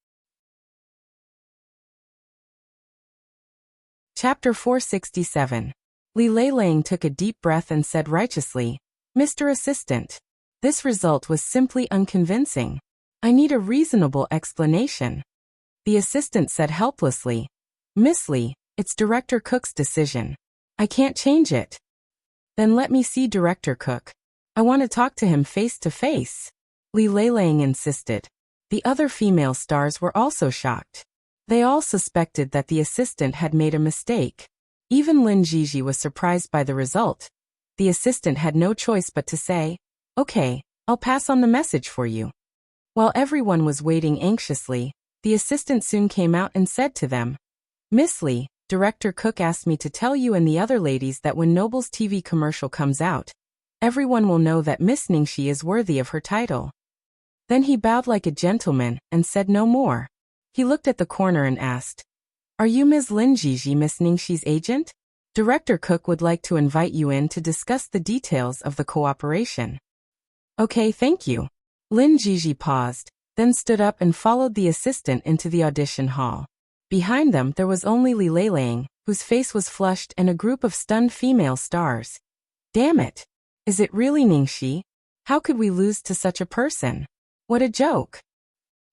Chapter 467. Li Leilang took a deep breath and said righteously, Mr. Assistant, this result was simply unconvincing. I need a reasonable explanation. The assistant said helplessly, Miss Li, it's Director Cook's decision. I can't change it. Then let me see Director Cook. I want to talk to him face to face. Li Leilang insisted. The other female stars were also shocked. They all suspected that the assistant had made a mistake. Even Lin Jiji was surprised by the result. The assistant had no choice but to say, Okay, I'll pass on the message for you. While everyone was waiting anxiously, the assistant soon came out and said to them, Miss Li, Director Cook asked me to tell you and the other ladies that when Noble's TV commercial comes out, everyone will know that Miss Ningxi is worthy of her title. Then he bowed like a gentleman and said no more. He looked at the corner and asked, Are you Ms. Lin Jiji, Miss Ningxi's agent? Director Cook would like to invite you in to discuss the details of the cooperation. Okay, thank you. Lin Jiji paused, then stood up and followed the assistant into the audition hall. Behind them there was only Li Leilang, whose face was flushed, and a group of stunned female stars. Damn it! Is it really Ningxi? How could we lose to such a person? What a joke!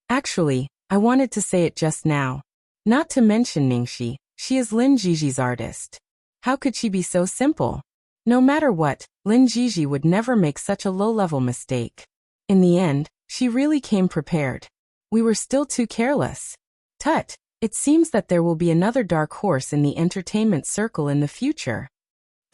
Actually, I wanted to say it just now. Not to mention Ningxi, she is Lin Jiji's artist. How could she be so simple? No matter what, Lin Jiji would never make such a low-level mistake. In the end, she really came prepared. We were still too careless. Tut, it seems that there will be another dark horse in the entertainment circle in the future.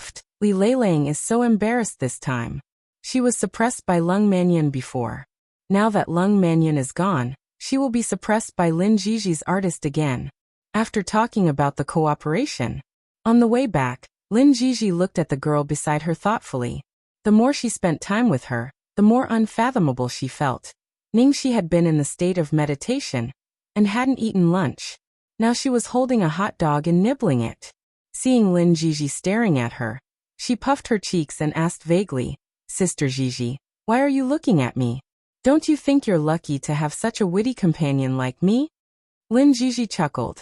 Pfft, Li Leilang is so embarrassed this time. She was suppressed by Lung Manyan before. Now that Lung Manyan is gone, she will be suppressed by Lin Jiji's artist again. After talking about the cooperation. On the way back, Lin Jiji looked at the girl beside her thoughtfully. The more she spent time with her, the more unfathomable she felt. Ningxi had been in the state of meditation and hadn't eaten lunch. Now she was holding a hot dog and nibbling it. Seeing Lin Jiji staring at her, she puffed her cheeks and asked vaguely, "Sister Jiji, why are you looking at me? Don't you think you're lucky to have such a witty companion like me?" Lin Jiji chuckled.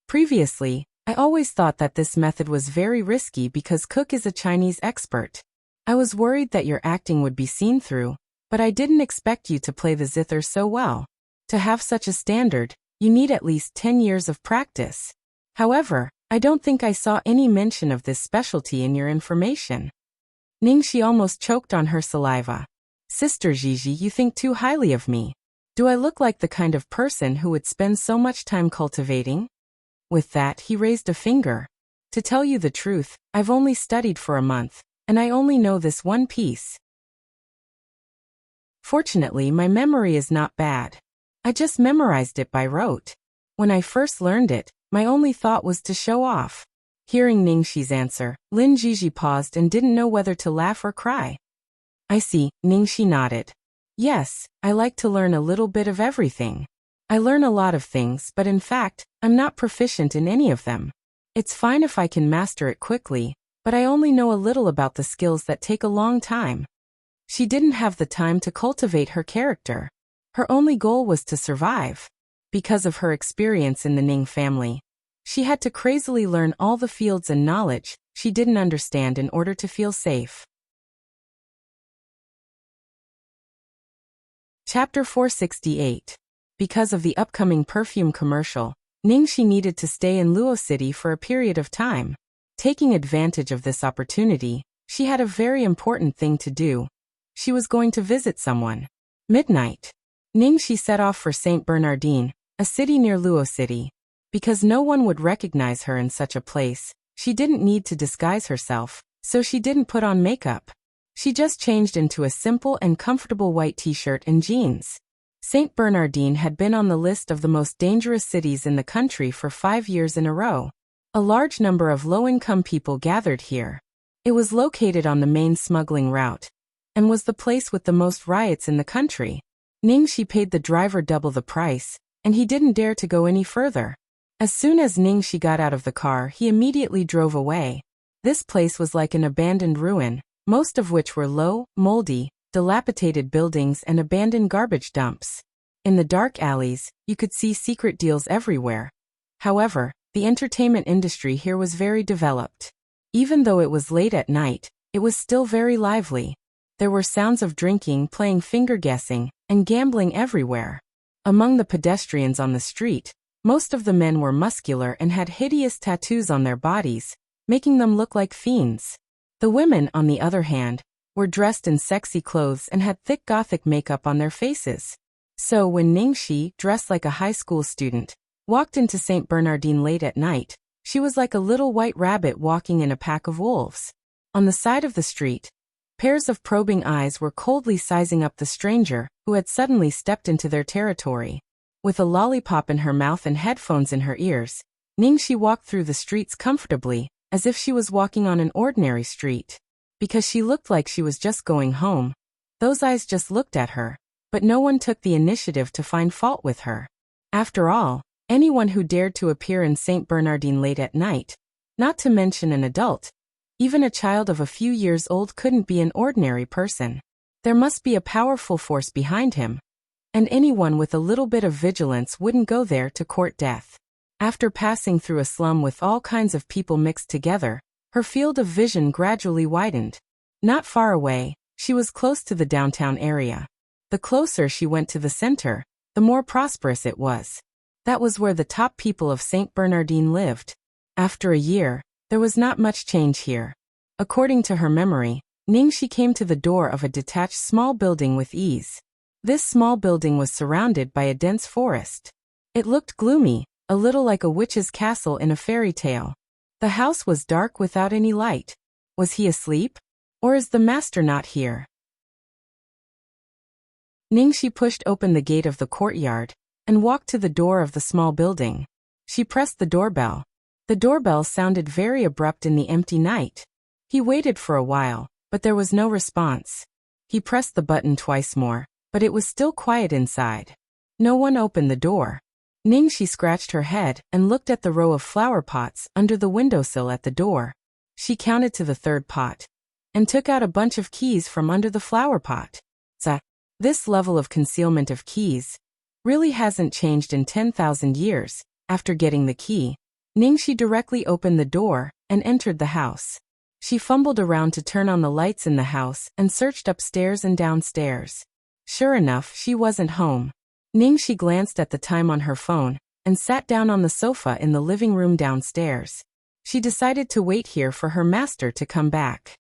Previously, I always thought that this method was very risky because Cook is a Chinese expert. I was worried that your acting would be seen through, but I didn't expect you to play the zither so well. To have such a standard, you need at least 10 years of practice. However, I don't think I saw any mention of this specialty in your information. Ningxi almost choked on her saliva. Sister Jiji, you think too highly of me. Do I look like the kind of person who would spend so much time cultivating? With that, he raised a finger. To tell you the truth, I've only studied for a month, and I only know this one piece. Fortunately, my memory is not bad. I just memorized it by rote. When I first learned it, my only thought was to show off. Hearing Ningxi's answer, Lin Jiji paused and didn't know whether to laugh or cry. I see, Ningxi nodded. Yes, I like to learn a little bit of everything. I learn a lot of things, but in fact, I'm not proficient in any of them. It's fine if I can master it quickly, but I only know a little about the skills that take a long time. She didn't have the time to cultivate her character. Her only goal was to survive. Because of her experience in the Ning family, she had to crazily learn all the fields and knowledge she didn't understand in order to feel safe. Chapter 468. Because of the upcoming perfume commercial, Ningxi needed to stay in Luo City for a period of time. Taking advantage of this opportunity, she had a very important thing to do. She was going to visit someone. Midnight. Ningxi set off for St. Bernardine, a city near Luo City. Because no one would recognize her in such a place, she didn't need to disguise herself, so she didn't put on makeup. She just changed into a simple and comfortable white t-shirt and jeans. St. Bernardine had been on the list of the most dangerous cities in the country for 5 years in a row. A large number of low-income people gathered here. It was located on the main smuggling route, and was the place with the most riots in the country. Ningxi paid the driver double the price, and he didn't dare to go any further. As soon as Ningxi got out of the car, he immediately drove away. This place was like an abandoned ruin, most of which were low, moldy, dilapidated buildings and abandoned garbage dumps. In the dark alleys, you could see secret deals everywhere. However, the entertainment industry here was very developed. Even though it was late at night, it was still very lively. There were sounds of drinking, playing finger guessing, and gambling everywhere. Among the pedestrians on the street, most of the men were muscular and had hideous tattoos on their bodies, making them look like fiends. The women, on the other hand, were dressed in sexy clothes and had thick gothic makeup on their faces. So when Ningxi, dressed like a high school student, walked into St. Bernardine late at night, she was like a little white rabbit walking in a pack of wolves. On the side of the street, pairs of probing eyes were coldly sizing up the stranger who had suddenly stepped into their territory. With a lollipop in her mouth and headphones in her ears, Ningxi walked through the streets comfortably, as if she was walking on an ordinary street. Because she looked like she was just going home, those eyes just looked at her, but no one took the initiative to find fault with her. After all, anyone who dared to appear in St. Bernardine late at night Not to mention an adult. Even a child of a few years old couldn't be an ordinary person. There must be a powerful force behind him. And anyone with a little bit of vigilance wouldn't go there to court death. After passing through a slum with all kinds of people mixed together, her field of vision gradually widened. Not far away, she was close to the downtown area. The closer she went to the center, the more prosperous it was. That was where the top people of St. Bernardine lived. After a year, there was not much change here. According to her memory, Ningxi came to the door of a detached small building with ease. This small building was surrounded by a dense forest. It looked gloomy, a little like a witch's castle in a fairy tale. The house was dark without any light. Was he asleep? Or is the master not here? Ningxi pushed open the gate of the courtyard and walked to the door of the small building. She pressed the doorbell. The doorbell sounded very abrupt in the empty night. He waited for a while, but there was no response. He pressed the button twice more, but it was still quiet inside. No one opened the door. Ningxi scratched her head and looked at the row of flower pots under the windowsill at the door. She counted to the third pot and took out a bunch of keys from under the flower pot. This level of concealment of keys really hasn't changed in 10,000 years. After getting the key, Ningxi directly opened the door and entered the house. She fumbled around to turn on the lights in the house and searched upstairs and downstairs. Sure enough, she wasn't home. Ningxi glanced at the time on her phone and sat down on the sofa in the living room downstairs. She decided to wait here for her master to come back.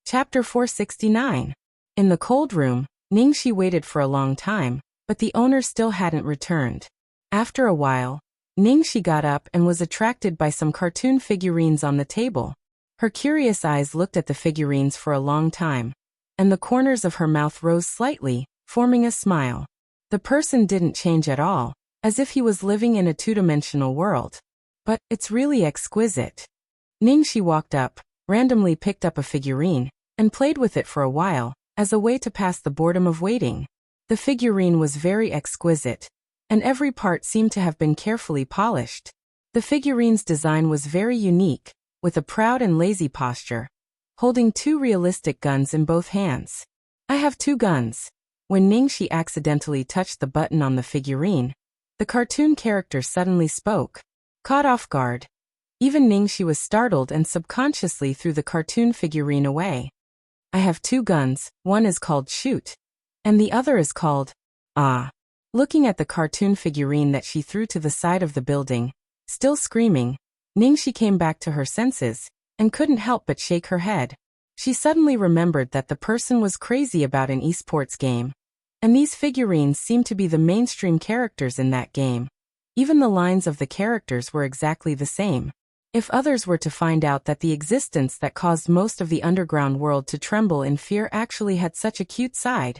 Chapter 469. In the cold room, Ningxi waited for a long time, but the owner still hadn't returned. After a while, Ningxi got up and was attracted by some cartoon figurines on the table. Her curious eyes looked at the figurines for a long time, and the corners of her mouth rose slightly, forming a smile. The person didn't change at all, as if he was living in a two-dimensional world. But it's really exquisite. Ningxi walked up, randomly picked up a figurine, and played with it for a while, as a way to pass the boredom of waiting. The figurine was very exquisite, and every part seemed to have been carefully polished. The figurine's design was very unique, with a proud and lazy posture, holding two realistic guns in both hands. I have two guns. When Ningxi accidentally touched the button on the figurine, the cartoon character suddenly spoke. Caught off guard, even Ningxi was startled and subconsciously threw the cartoon figurine away. I have two guns, one is called Shoot, and the other is called Ah. Looking at the cartoon figurine that she threw to the side of the building, still screaming, Ningxi came back to her senses and couldn't help but shake her head. She suddenly remembered that the person was crazy about an esports game, and these figurines seemed to be the mainstream characters in that game. Even the lines of the characters were exactly the same. If others were to find out that the existence that caused most of the underground world to tremble in fear actually had such a cute side,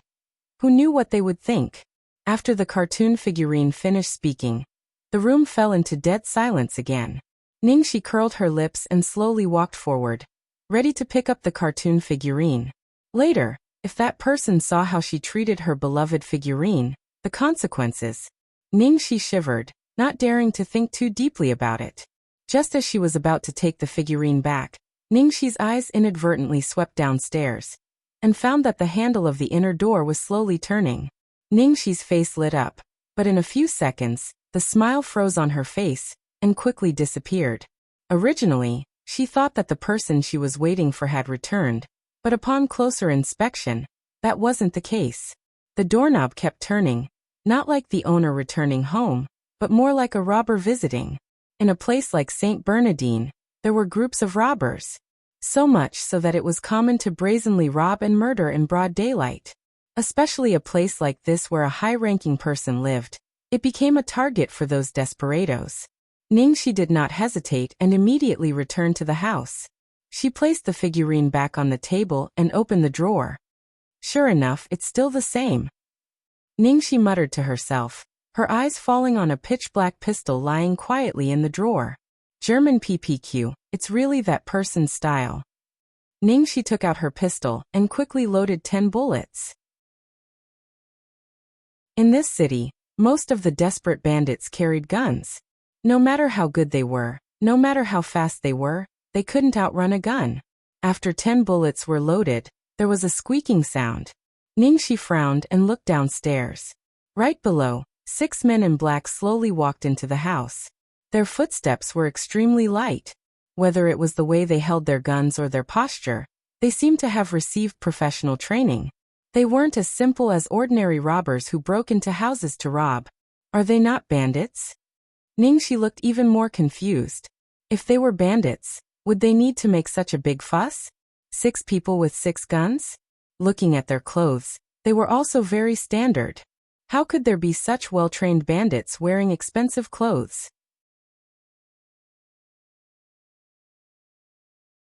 who knew what they would think? After the cartoon figurine finished speaking, the room fell into dead silence again. Ningxi curled her lips and slowly walked forward, ready to pick up the cartoon figurine. Later, if that person saw how she treated her beloved figurine, the consequences. Ningxi shivered, not daring to think too deeply about it. Just as she was about to take the figurine back, Ningxi's eyes inadvertently swept downstairs and found that the handle of the inner door was slowly turning. Ningxi's face lit up, but in a few seconds, the smile froze on her face and quickly disappeared. Originally, she thought that the person she was waiting for had returned, but upon closer inspection, that wasn't the case. The doorknob kept turning, not like the owner returning home, but more like a robber visiting. In a place like St. Bernardine, there were groups of robbers. So much so that it was common to brazenly rob and murder in broad daylight. Especially a place like this where a high-ranking person lived, it became a target for those desperados. Ningxi did not hesitate and immediately returned to the house. She placed the figurine back on the table and opened the drawer. Sure enough, it's still the same. Ningxi muttered to herself, her eyes falling on a pitch-black pistol lying quietly in the drawer. German PPQ, it's really that person's style. Ningxi took out her pistol and quickly loaded 10 bullets. In this city, Most of the desperate bandits carried guns. No matter how good they were, no matter how fast they couldn't outrun a gun. After 10 bullets were loaded, there was a squeaking sound. Ningxi frowned and looked downstairs. Right below, 6 men in black slowly walked into the house. Their footsteps were extremely light. Whether it was the way they held their guns or their posture, they seemed to have received professional training. They weren't as simple as ordinary robbers who broke into houses to rob. Are they not bandits? Ningxi looked even more confused. If they were bandits, would they need to make such a big fuss? 6 people with 6 guns? Looking at their clothes, they were also very standard. How could there be such well-trained bandits wearing expensive clothes?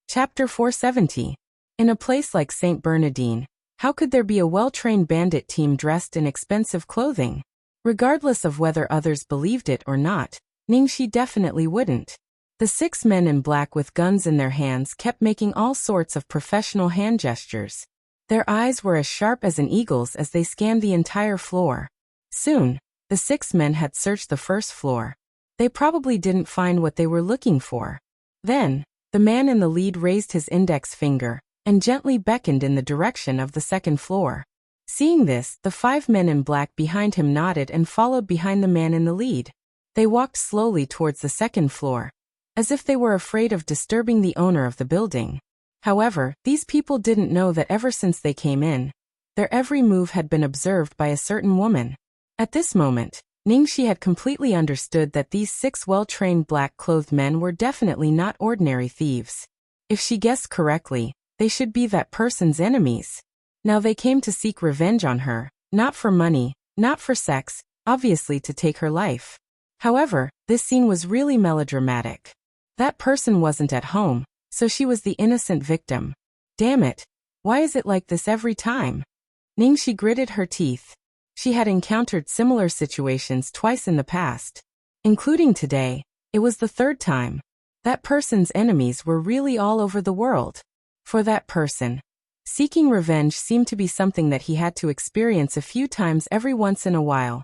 Chapter 470. In a place like St. Bernardine, how could there be a well-trained bandit team dressed in expensive clothing? Regardless of whether others believed it or not, Ningxi definitely wouldn't. The 6 men in black with guns in their hands kept making all sorts of professional hand gestures. Their eyes were as sharp as an eagle's as they scanned the entire floor. Soon, the 6 men had searched the first floor. They probably didn't find what they were looking for. Then, the man in the lead raised his index finger and gently beckoned in the direction of the second floor. Seeing this, the 5 men in black behind him nodded and followed behind the man in the lead. They walked slowly towards the second floor, as if they were afraid of disturbing the owner of the building. However, these people didn't know that ever since they came in, their every move had been observed by a certain woman. At this moment, Ningxi had completely understood that these 6 well-trained black-clothed men were definitely not ordinary thieves. If she guessed correctly, they should be that person's enemies. Now they came to seek revenge on her, not for money, not for sex, obviously to take her life. However, this scene was really melodramatic. That person wasn't at home, so she was the innocent victim. Damn it, why is it like this every time? Ningxi gritted her teeth. She had encountered similar situations twice in the past. Including today, it was the 3rd time. That person's enemies were really all over the world. For that person, seeking revenge seemed to be something that he had to experience a few times every once in a while.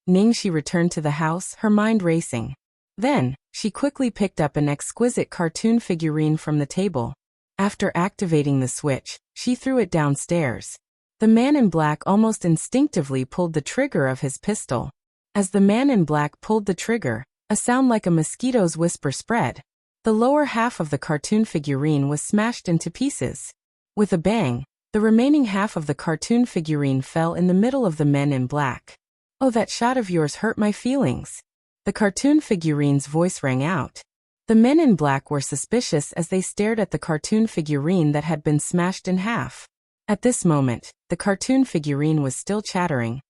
Ningxi returned to the house, her mind racing. Then, she quickly picked up an exquisite cartoon figurine from the table. After activating the switch, she threw it downstairs. The man in black almost instinctively pulled the trigger of his pistol. As the man in black pulled the trigger, a sound like a mosquito's whisper spread. The lower half of the cartoon figurine was smashed into pieces. With a bang, the remaining half of the cartoon figurine fell in the middle of the men in black. "Oh, that shot of yours hurt my feelings." The cartoon figurine's voice rang out. The men in black were suspicious as they stared at the cartoon figurine that had been smashed in half. At this moment, the cartoon figurine was still chattering.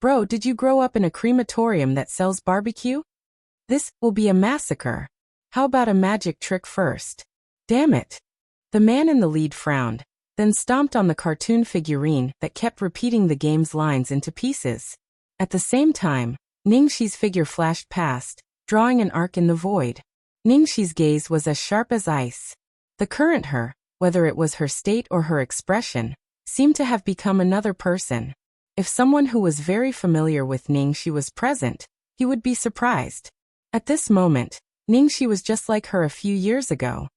"Bro, did you grow up in a crematorium that sells barbecue? This will be a massacre. How about a magic trick first?" Damn it. The man in the lead frowned, then stomped on the cartoon figurine that kept repeating the game's lines into pieces. At the same time, Ningxi's figure flashed past, drawing an arc in the void. Ningxi's gaze was as sharp as ice. The current her, whether it was her state or her expression, seemed to have become another person. If someone who was very familiar with Ningxi was present, he would be surprised. At this moment, Ningxi was just like her a few years ago.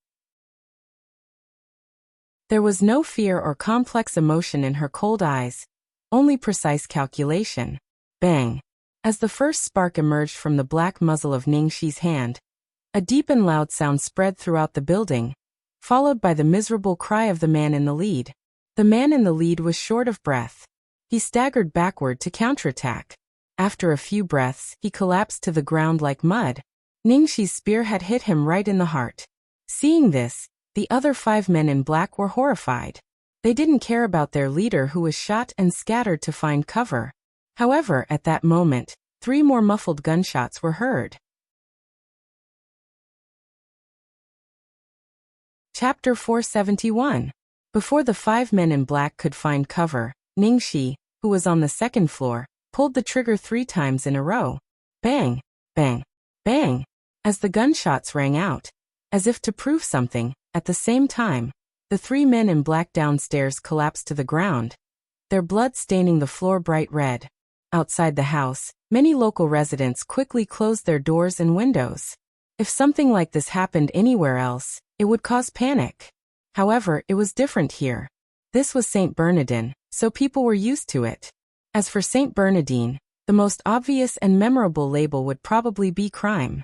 There was no fear or complex emotion in her cold eyes, only precise calculation. Bang! As the first spark emerged from the black muzzle of Ningxi's hand, a deep and loud sound spread throughout the building, followed by the miserable cry of the man in the lead. The man in the lead was short of breath. He staggered backward to counterattack. After a few breaths, he collapsed to the ground like mud. Ningxi's spear had hit him right in the heart. Seeing this, the other 5 men in black were horrified. They didn't care about their leader who was shot and scattered to find cover. However, at that moment, 3 more muffled gunshots were heard. Chapter 471. Before the 5 men in black could find cover, Ningxi, who was on the second floor, pulled the trigger 3 times in a row. Bang! Bang! Bang! As the gunshots rang out, as if to prove something, at the same time, the 3 men in black downstairs collapsed to the ground, their blood staining the floor bright red. Outside the house, many local residents quickly closed their doors and windows. If something like this happened anywhere else, it would cause panic. However, it was different here. This was St. Bernardine, so people were used to it. As for St. Bernardine, the most obvious and memorable label would probably be crime.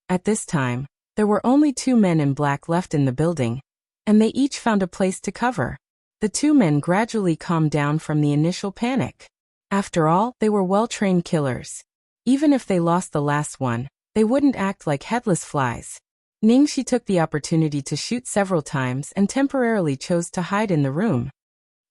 At this time, there were only 2 men in black left in the building, and they each found a place to cover. The 2 men gradually calmed down from the initial panic. After all, they were well-trained killers. Even if they lost the last one, they wouldn't act like headless flies. Ningxi took the opportunity to shoot several times and temporarily chose to hide in the room.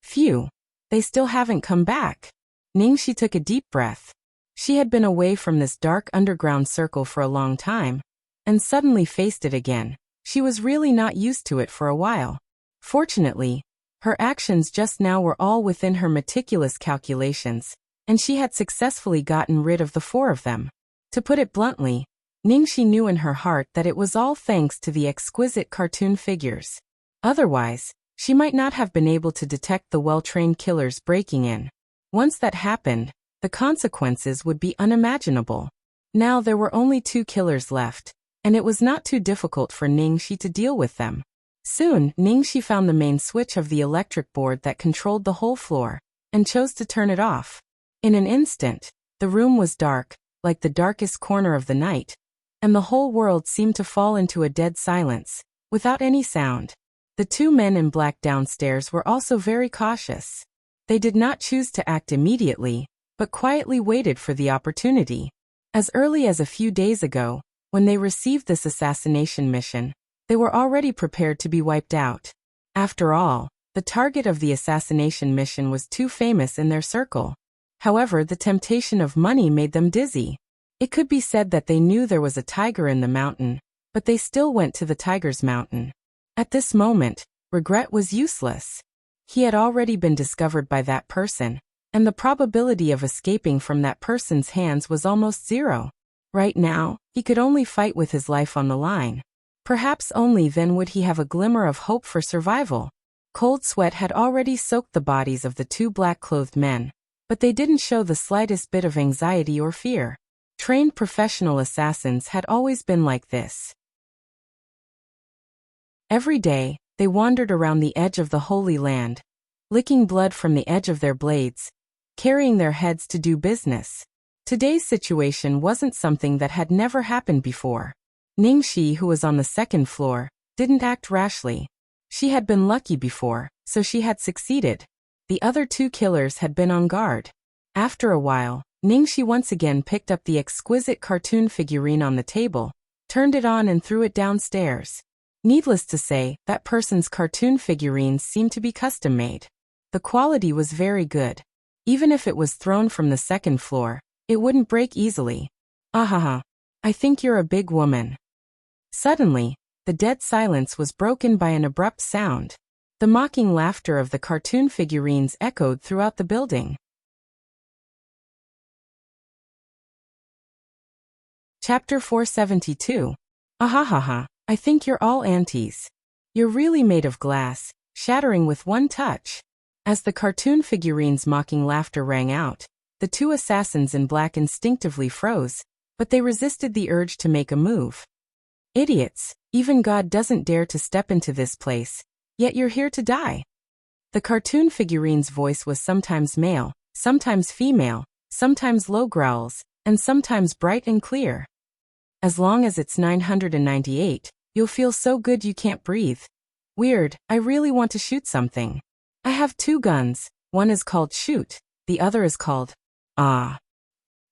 Phew, they still haven't come back. Ningxi took a deep breath. She had been away from this dark underground circle for a long time, and suddenly faced it again. She was really not used to it for a while. Fortunately, her actions just now were all within her meticulous calculations, and she had successfully gotten rid of the 4 of them. To put it bluntly, Ningxi knew in her heart that it was all thanks to the exquisite cartoon figures. Otherwise, she might not have been able to detect the well-trained killers breaking in. Once that happened, the consequences would be unimaginable. Now there were only 2 killers left, and it was not too difficult for Ningxi to deal with them. Soon, Ningxi found the main switch of the electric board that controlled the whole floor, and chose to turn it off. In an instant, the room was dark, like the darkest corner of the night, and the whole world seemed to fall into a dead silence, without any sound. The 2 men in black downstairs were also very cautious. They did not choose to act immediately, but quietly waited for the opportunity. As early as a few days ago, when they received this assassination mission, they were already prepared to be wiped out. After all, the target of the assassination mission was too famous in their circle. However, the temptation of money made them dizzy. It could be said that they knew there was a tiger in the mountain, but they still went to the tiger's mountain. At this moment, regret was useless. He had already been discovered by that person, and the probability of escaping from that person's hands was almost 0. Right now, he could only fight with his life on the line. Perhaps only then would he have a glimmer of hope for survival. Cold sweat had already soaked the bodies of the 2 black-clothed men, but they didn't show the slightest bit of anxiety or fear. Trained professional assassins had always been like this. Every day, they wandered around the edge of the Holy Land, licking blood from the edge of their blades, carrying their heads to do business. Today's situation wasn't something that had never happened before. Ningxi, who was on the 2nd floor, didn't act rashly. She had been lucky before, so she had succeeded. The other 2 killers had been on guard. After a while, Ningxi once again picked up the exquisite cartoon figurine on the table, turned it on and threw it downstairs. Needless to say, that person's cartoon figurines seemed to be custom-made. The quality was very good. Even if it was thrown from the 2nd floor, it wouldn't break easily. Ahaha. I think you're a big woman. Suddenly, the dead silence was broken by an abrupt sound. The mocking laughter of the cartoon figurines echoed throughout the building. Chapter 472. Ahahaha, I think you're all aunties. You're really made of glass, shattering with one touch. As the cartoon figurines' mocking laughter rang out, the 2 assassins in black instinctively froze, but they resisted the urge to make a move. Idiots, even God doesn't dare to step into this place, yet you're here to die. The cartoon figurine's voice was sometimes male, sometimes female, sometimes low growls, and sometimes bright and clear. As long as it's 998, you'll feel so good you can't breathe. Weird, I really want to shoot something. I have 2 guns, one is called shoot, the other is called ah.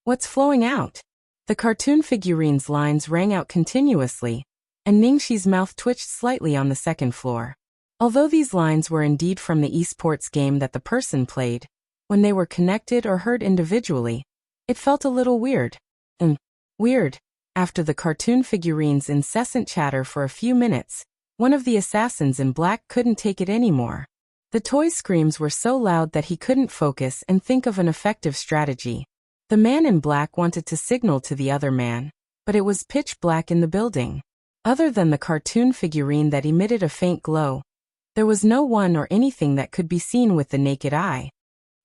What's flowing out? The cartoon figurine's lines rang out continuously, and Ningxi's mouth twitched slightly on the 2nd floor. Although these lines were indeed from the esports game that the person played, when they were connected or heard individually, it felt a little weird. Weird. After the cartoon figurine's incessant chatter for a few minutes, one of the assassins in black couldn't take it anymore. The toy's screams were so loud that he couldn't focus and think of an effective strategy. The man in black wanted to signal to the other man, but it was pitch black in the building. Other than the cartoon figurine that emitted a faint glow, there was no one or anything that could be seen with the naked eye.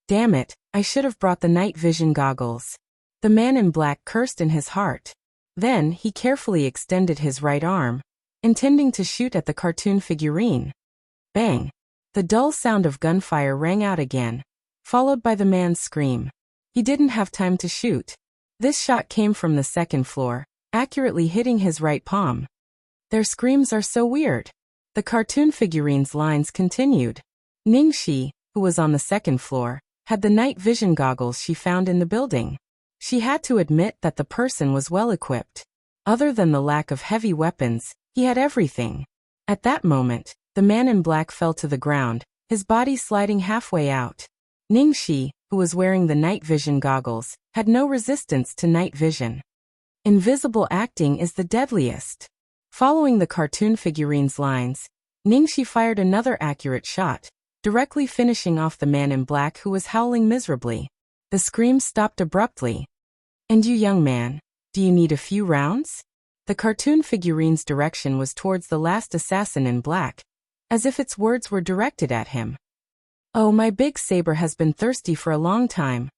Damn it, I should have brought the night vision goggles. The man in black cursed in his heart. Then, he carefully extended his right arm, intending to shoot at the cartoon figurine. Bang! The dull sound of gunfire rang out again, followed by the man's scream. He didn't have time to shoot. This shot came from the second floor, accurately hitting his right palm. Their screams are so weird. The cartoon figurine's lines continued. Ningxi, who was on the second floor, had the night vision goggles she found in the building. She had to admit that the person was well equipped. Other than the lack of heavy weapons, he had everything. At that moment, the man in black fell to the ground, his body sliding halfway out. Ningxi, who was wearing the night vision goggles, had no resistance to night vision. Invisible acting is the deadliest. Following the cartoon figurine's lines, Ningxi fired another accurate shot, directly finishing off the man in black who was howling miserably. The scream stopped abruptly. And you, young man, do you need a few rounds? The cartoon figurine's direction was towards the last assassin in black, as if its words were directed at him. Oh, my big saber has been thirsty for a long time.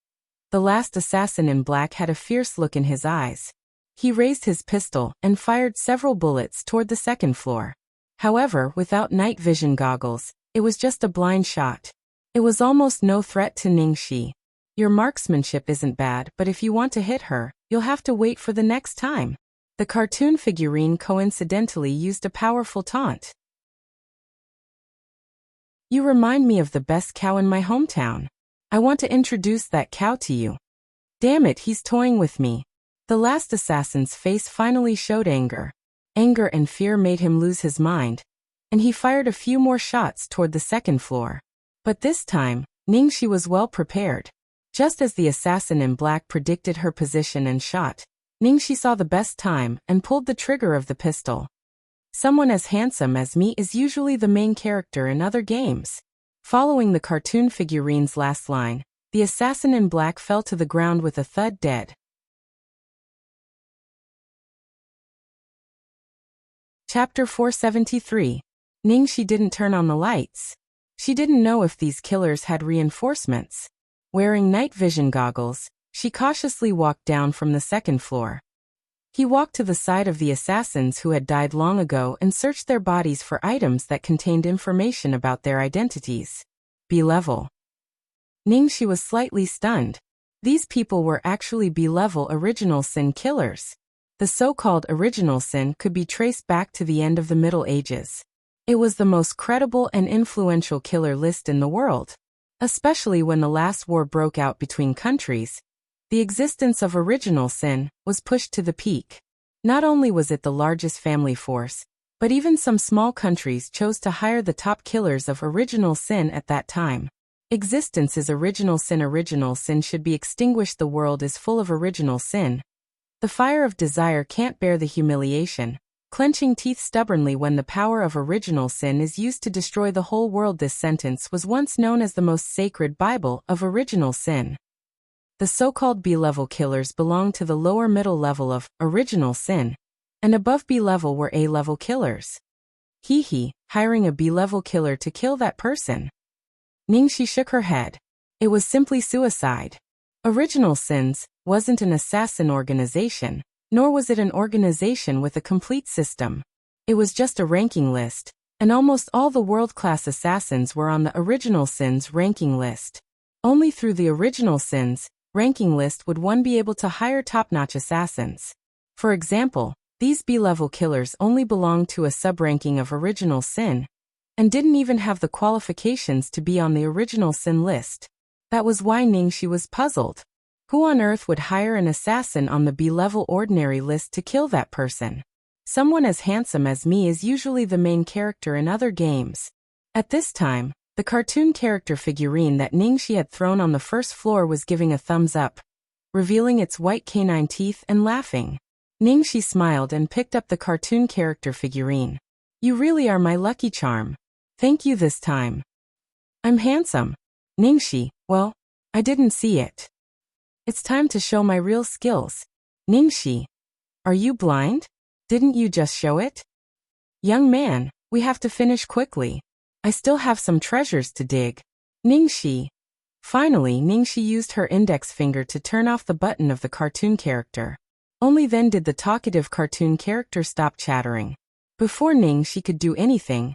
The last assassin in black had a fierce look in his eyes. He raised his pistol and fired several bullets toward the second floor. However, without night vision goggles, it was just a blind shot. It was almost no threat to Ningxi. Your marksmanship isn't bad, but if you want to hit her, you'll have to wait for the next time. The cartoon figurine coincidentally used a powerful taunt. You remind me of the best cow in my hometown. I want to introduce that cow to you. Damn it, he's toying with me. The last assassin's face finally showed anger. Anger and fear made him lose his mind, and he fired a few more shots toward the second floor. But this time, Ningxi was well prepared. Just as the assassin in black predicted her position and shot, Ningxi saw the best time and pulled the trigger of the pistol. Someone as handsome as me is usually the main character in other games. Following the cartoon figurine's last line, the assassin in black fell to the ground with a thud, dead. Chapter 473. Ningxi didn't turn on the lights. She didn't know if these killers had reinforcements. Wearing night vision goggles, she cautiously walked down from the second floor. He walked to the side of the assassins who had died long ago and searched their bodies for items that contained information about their identities. B-level. Ningxi was slightly stunned. These people were actually B-level original sin killers. The so-called original sin could be traced back to the end of the Middle Ages. It was the most credible and influential killer list in the world. Especially when the last war broke out between countries, the existence of original sin was pushed to the peak. Not only was it the largest family force, but even some small countries chose to hire the top killers of original sin at that time. Existence is original sin. Original sin should be extinguished. The world is full of original sin. The fire of desire can't bear the humiliation, clenching teeth stubbornly when the power of original sin is used to destroy the whole world. This sentence was once known as the most sacred Bible of original sin. The so-called B-level killers belonged to the lower middle level of original sin, and above B-level were A-level killers. Hiring a B-level killer to kill that person. Ningxi shook her head. It was simply suicide. Original Sins wasn't an assassin organization, nor was it an organization with a complete system. It was just a ranking list, and almost all the world-class assassins were on the Original Sins ranking list. Only through the Original Sins ranking list would one be able to hire top-notch assassins. For example, these B-level killers only belonged to a sub-ranking of Original Sin, and didn't even have the qualifications to be on the Original Sin list. That was why Ningxi was puzzled. Who on earth would hire an assassin on the B-level ordinary list to kill that person? Someone as handsome as me is usually the main character in other games. At this time, the cartoon character figurine that Ningxi had thrown on the first floor was giving a thumbs up, revealing its white canine teeth and laughing. Ningxi smiled and picked up the cartoon character figurine. You really are my lucky charm. Thank you this time. I'm handsome. Ningxi, well, I didn't see it. It's time to show my real skills. Ningxi, are you blind? Didn't you just show it? Young man, we have to finish quickly. I still have some treasures to dig. Ningxi, Finally, Ningxi used her index finger to turn off the button of the cartoon character. Only then did the talkative cartoon character stop chattering. Before Ningxi could do anything,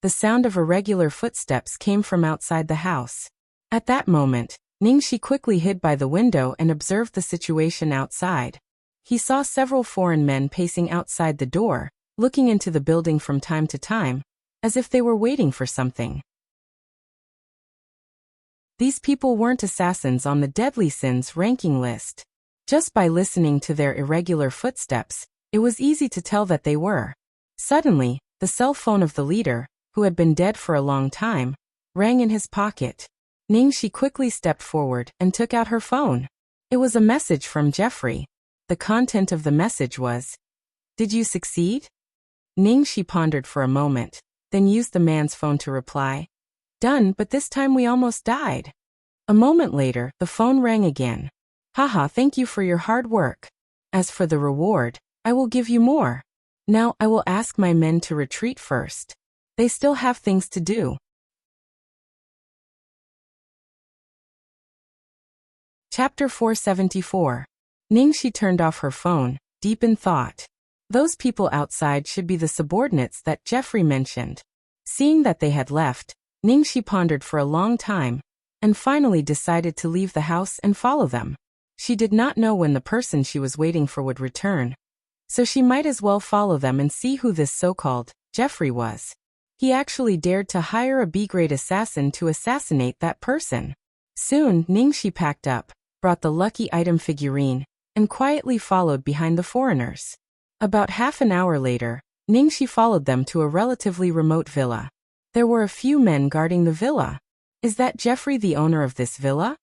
the sound of irregular footsteps came from outside the house. At that moment, Ningxi quickly hid by the window and observed the situation outside. He saw several foreign men pacing outside the door, looking into the building from time to time, as if they were waiting for something. These people weren't assassins on the deadly sins ranking list. Just by listening to their irregular footsteps, it was easy to tell that they were. Suddenly, the cell phone of the leader, who had been dead for a long time, rang in his pocket. Ningxi quickly stepped forward and took out her phone. It was a message from Jeffrey. The content of the message was, "Did you succeed?" Ningxi pondered for a moment, then used the man's phone to reply, "Done, but this time we almost died." A moment later, the phone rang again. "Haha, thank you for your hard work. As for the reward, I will give you more. Now I will ask my men to retreat first. They still have things to do." Chapter 474. Ningxi turned off her phone, deep in thought. Those people outside should be the subordinates that Jeffrey mentioned. Seeing that they had left, Ningxi pondered for a long time, and finally decided to leave the house and follow them. She did not know when the person she was waiting for would return, so she might as well follow them and see who this so-called Jeffrey was. He actually dared to hire a B-grade assassin to assassinate that person. Soon, Ningxi packed up, brought the lucky item figurine, and quietly followed behind the foreigners. About half an hour later, Ningxi followed them to a relatively remote villa. There were a few men guarding the villa. Is that Jeffrey the owner of this villa?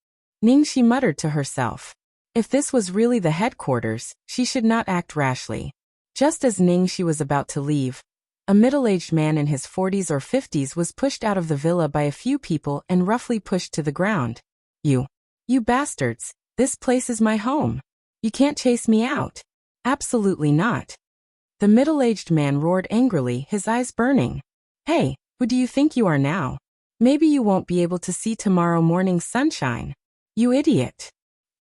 Ningxi muttered to herself. If this was really the headquarters, she should not act rashly. Just as Ningxi was about to leave, a middle-aged man in his 40s or 50s was pushed out of the villa by a few people and roughly pushed to the ground. You bastards, this place is my home. You can't chase me out." "Absolutely not." The middle-aged man roared angrily, his eyes burning. "Hey, who do you think you are now? Maybe you won't be able to see tomorrow morning's sunshine. You idiot."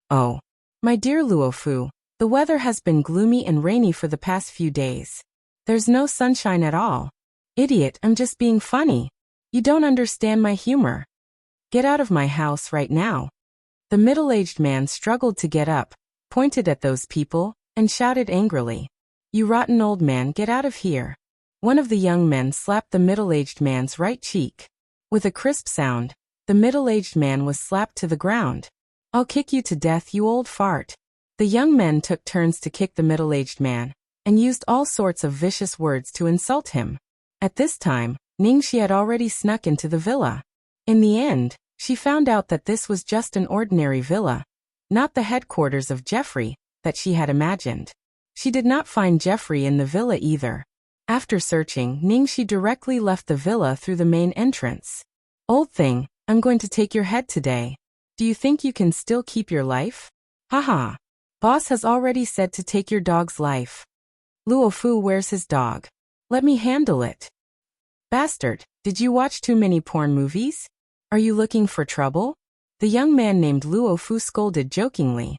"Oh, my dear Luofu, the weather has been gloomy and rainy for the past few days. There's no sunshine at all." "Idiot, I'm just being funny. You don't understand my humor. Get out of my house right now." The middle-aged man struggled to get up, pointed at those people, and shouted angrily, "You rotten old man, get out of here." One of the young men slapped the middle-aged man's right cheek. With a crisp sound, the middle-aged man was slapped to the ground. "I'll kick you to death, you old fart." The young men took turns to kick the middle-aged man, and used all sorts of vicious words to insult him. At this time, Ningxi had already snuck into the villa. In the end, she found out that this was just an ordinary villa, not the headquarters of Jeffrey that she had imagined. She did not find Jeffrey in the villa either. After searching, Ningxi directly left the villa through the main entrance. "Old thing, I'm going to take your head today. Do you think you can still keep your life?" "Haha. Boss has already said to take your dog's life." "Luofu, where's his dog? Let me handle it." "Bastard, did you watch too many porn movies? Are you looking for trouble?" The young man named Luofu scolded jokingly.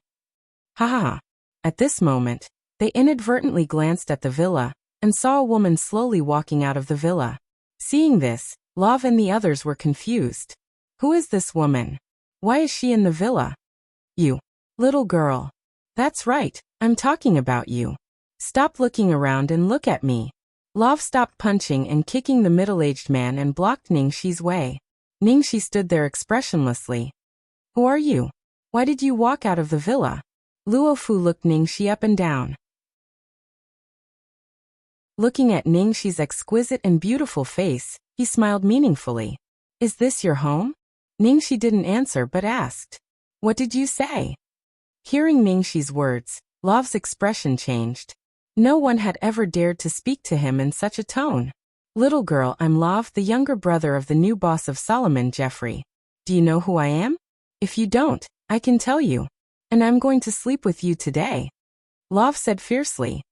"Haha." At this moment, they inadvertently glanced at the villa, and saw a woman slowly walking out of the villa. Seeing this, Love and the others were confused. "Who is this woman? Why is she in the villa?" "You, little girl. That's right, I'm talking about you. Stop looking around and look at me." Love stopped punching and kicking the middle-aged man and blocked Ningxi's way. Ningxi stood there expressionlessly. "Who are you? Why did you walk out of the villa?" Luofu looked Ningxi up and down. Looking at Ningxi's exquisite and beautiful face, he smiled meaningfully. "Is this your home?" Ningxi didn't answer but asked, "What did you say?" Hearing Ningxi's words, Love's expression changed. No one had ever dared to speak to him in such a tone. "Little girl, I'm Love, the younger brother of the new boss of Solomon, Jeffrey. Do you know who I am? If you don't, I can tell you. And I'm going to sleep with you today," Love said fiercely.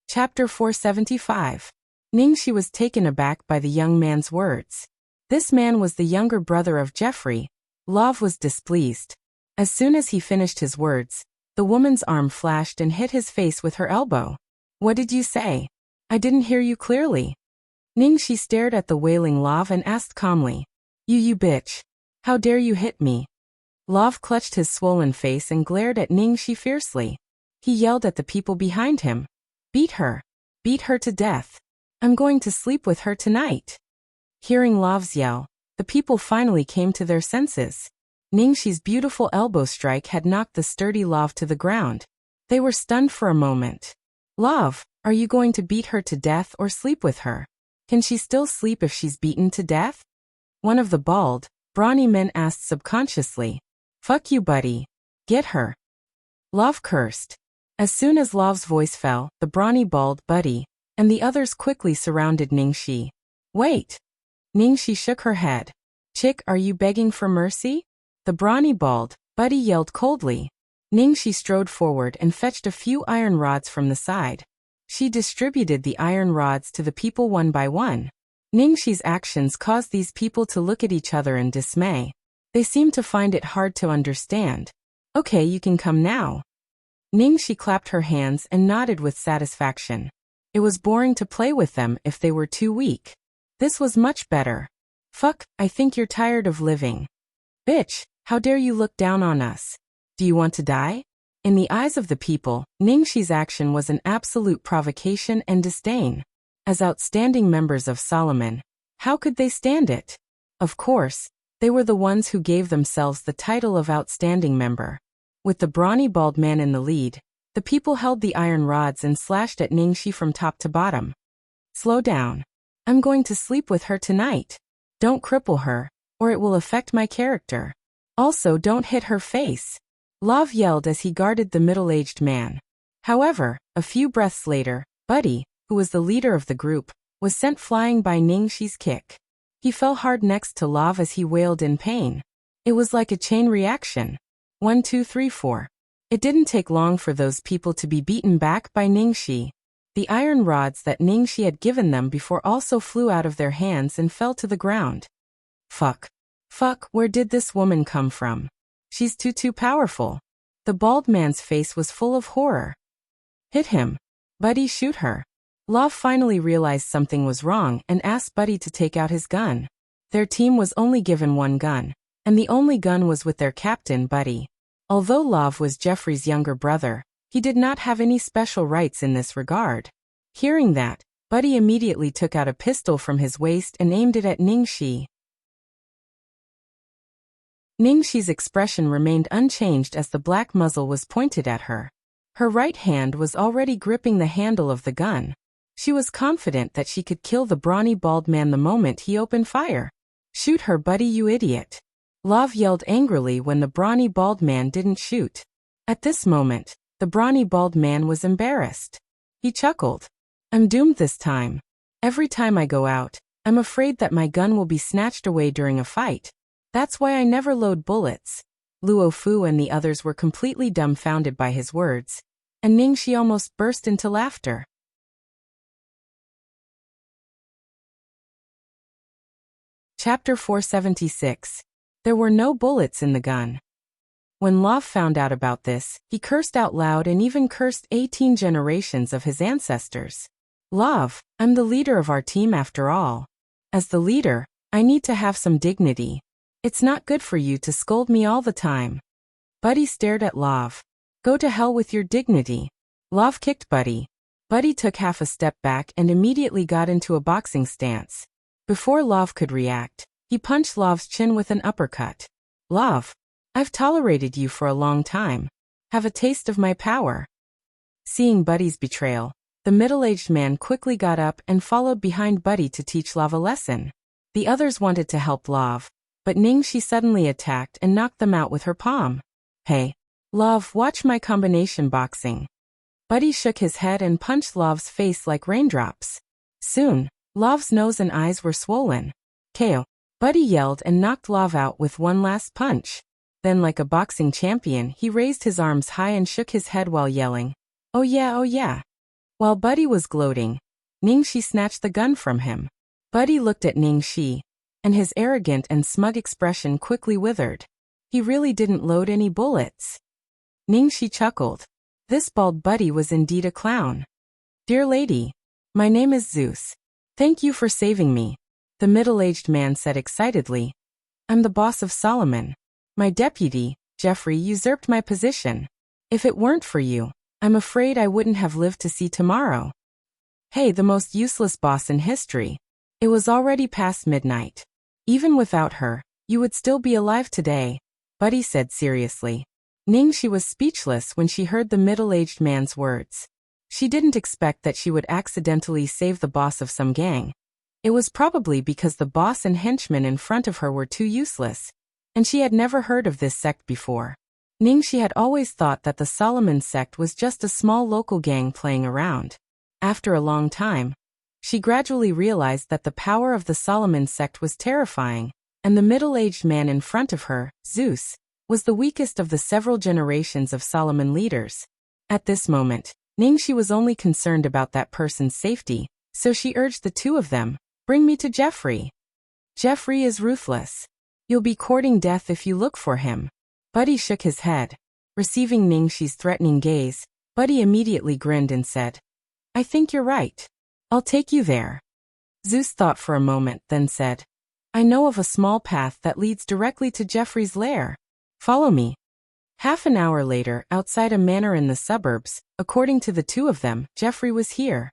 Chapter 475. Ningxi was taken aback by the young man's words. This man was the younger brother of Jeffrey. Love was displeased. As soon as he finished his words, the woman's arm flashed and hit his face with her elbow. What did you say? I didn't hear you clearly. Ningxi stared at the wailing Love and asked calmly. You bitch. How dare you hit me? Love clutched his swollen face and glared at Ningxi fiercely. He yelled at the people behind him. Beat her. Beat her to death. I'm going to sleep with her tonight. Hearing Love's yell, the people finally came to their senses. Ningxi's beautiful elbow strike had knocked the sturdy Love to the ground. They were stunned for a moment. Love, are you going to beat her to death or sleep with her? Can she still sleep if she's beaten to death? One of the bald, brawny men asked subconsciously. Fuck you, buddy. Get her. Love cursed. As soon as Love's voice fell, the brawny bald buddy and the others quickly surrounded Ningxi. Wait. Ningxi shook her head. Chick, are you begging for mercy? The brawny bald buddy yelled coldly. Ningxi strode forward and fetched a few iron rods from the side. She distributed the iron rods to the people one by one. Ningxi's actions caused these people to look at each other in dismay. They seemed to find it hard to understand. Okay, you can come now. Ningxi clapped her hands and nodded with satisfaction. It was boring to play with them if they were too weak. This was much better. Fuck, I think you're tired of living. Bitch, how dare you look down on us? Do you want to die? In the eyes of the people, Ningxi's action was an absolute provocation and disdain. As outstanding members of Solomon, how could they stand it? Of course, they were the ones who gave themselves the title of outstanding member. With the brawny bald man in the lead, the people held the iron rods and slashed at Ningxi from top to bottom. Slow down. I'm going to sleep with her tonight. Don't cripple her, or it will affect my character. Also, don't hit her face. Love yelled as he guarded the middle-aged man. However, a few breaths later, Buddy, who was the leader of the group, was sent flying by Ningxi's kick. He fell hard next to Love as he wailed in pain. It was like a chain reaction. 1, 2, 3, 4. It didn't take long for those people to be beaten back by Ningxi. The iron rods that Ningxi had given them before also flew out of their hands and fell to the ground. Fuck. Fuck, where did this woman come from? She's too powerful. The bald man's face was full of horror. Hit him. Buddy, shoot her. Love finally realized something was wrong and asked Buddy to take out his gun. Their team was only given one gun, and the only gun was with their captain, Buddy. Although Love was Jeffrey's younger brother, he did not have any special rights in this regard. Hearing that, Buddy immediately took out a pistol from his waist and aimed it at Ningxi. Ningxi's expression remained unchanged as the black muzzle was pointed at her. Her right hand was already gripping the handle of the gun. She was confident that she could kill the brawny bald man the moment he opened fire. Shoot her, Buddy, you idiot. Love yelled angrily when the brawny bald man didn't shoot. At this moment, the brawny bald man was embarrassed. He chuckled. I'm doomed this time. Every time I go out, I'm afraid that my gun will be snatched away during a fight. That's why I never load bullets. Luo Fu and the others were completely dumbfounded by his words, and Ningxi almost burst into laughter. Chapter 476. There were no bullets in the gun. When Love found out about this, he cursed out loud and even cursed 18 generations of his ancestors. Love, I'm the leader of our team after all. As the leader, I need to have some dignity. It's not good for you to scold me all the time. Buddy stared at Love. Go to hell with your dignity. Love kicked Buddy. Buddy took half a step back and immediately got into a boxing stance. Before Love could react, he punched Love's chin with an uppercut. Love, I've tolerated you for a long time. Have a taste of my power. Seeing Buddy's betrayal, the middle-aged man quickly got up and followed behind Buddy to teach Love a lesson. The others wanted to help Love, but Ningxi suddenly attacked and knocked them out with her palm. Hey, Love, watch my combination boxing. Buddy shook his head and punched Love's face like raindrops. Soon, Love's nose and eyes were swollen. KO. Buddy yelled and knocked Love out with one last punch. Then, like a boxing champion, he raised his arms high and shook his head while yelling, "Oh yeah, oh yeah." While Buddy was gloating, Ningxi snatched the gun from him. Buddy looked at Ningxi, and his arrogant and smug expression quickly withered. He really didn't load any bullets. Ningxi chuckled. This bald Buddy was indeed a clown. Dear lady, my name is Zeus. Thank you for saving me, the middle-aged man said excitedly. I'm the boss of Solomon. My deputy, Jeffrey, usurped my position. If it weren't for you, I'm afraid I wouldn't have lived to see tomorrow. Hey, the most useless boss in history. It was already past midnight. Even without her, you would still be alive today, Buddy said seriously. Ningxi was speechless when she heard the middle-aged man's words. She didn't expect that she would accidentally save the boss of some gang. It was probably because the boss and henchmen in front of her were too useless, and she had never heard of this sect before. Ningxi had always thought that the Solomon sect was just a small local gang playing around. After a long time, she gradually realized that the power of the Solomon sect was terrifying, and the middle-aged man in front of her, Zeus, was the weakest of the several generations of Solomon leaders. At this moment, Ningxi was only concerned about that person's safety, so she urged the two of them, bring me to Jeffrey. Jeffrey is ruthless. You'll be courting death if you look for him. Buddy shook his head. Receiving Ningxi's threatening gaze, Buddy immediately grinned and said, I think you're right. I'll take you there. Zeus thought for a moment, then said, I know of a small path that leads directly to Jeffrey's lair. Follow me. Half an hour later, outside a manor in the suburbs, according to the two of them, Jeffrey was here.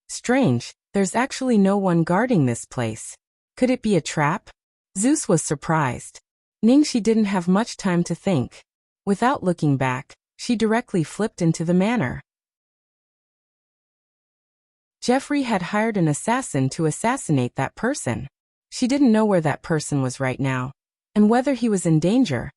Strange, there's actually no one guarding this place. Could it be a trap? Zeus was surprised. Ningxi didn't have much time to think. Without looking back, she directly flipped into the manor. Jeffrey had hired an assassin to assassinate that person. She didn't know where that person was right now, and whether he was in danger.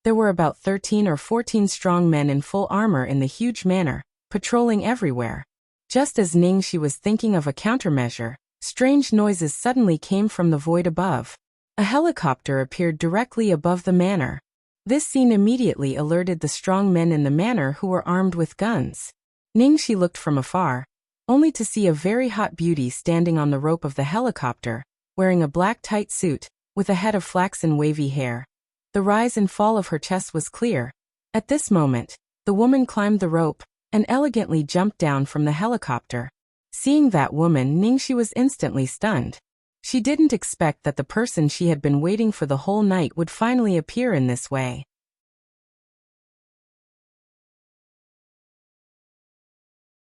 There were about 13 or 14 strong men in full armor in the huge manor, patrolling everywhere. Just as Ningxi was thinking of a countermeasure, strange noises suddenly came from the void above. A helicopter appeared directly above the manor. This scene immediately alerted the strong men in the manor who were armed with guns. Ningxi looked from afar, only to see a very hot beauty standing on the rope of the helicopter, wearing a black tight suit, with a head of flaxen wavy hair. The rise and fall of her chest was clear. At this moment, the woman climbed the rope, and elegantly jumped down from the helicopter. Seeing that woman, Ningxi was instantly stunned. She didn't expect that the person she had been waiting for the whole night would finally appear in this way.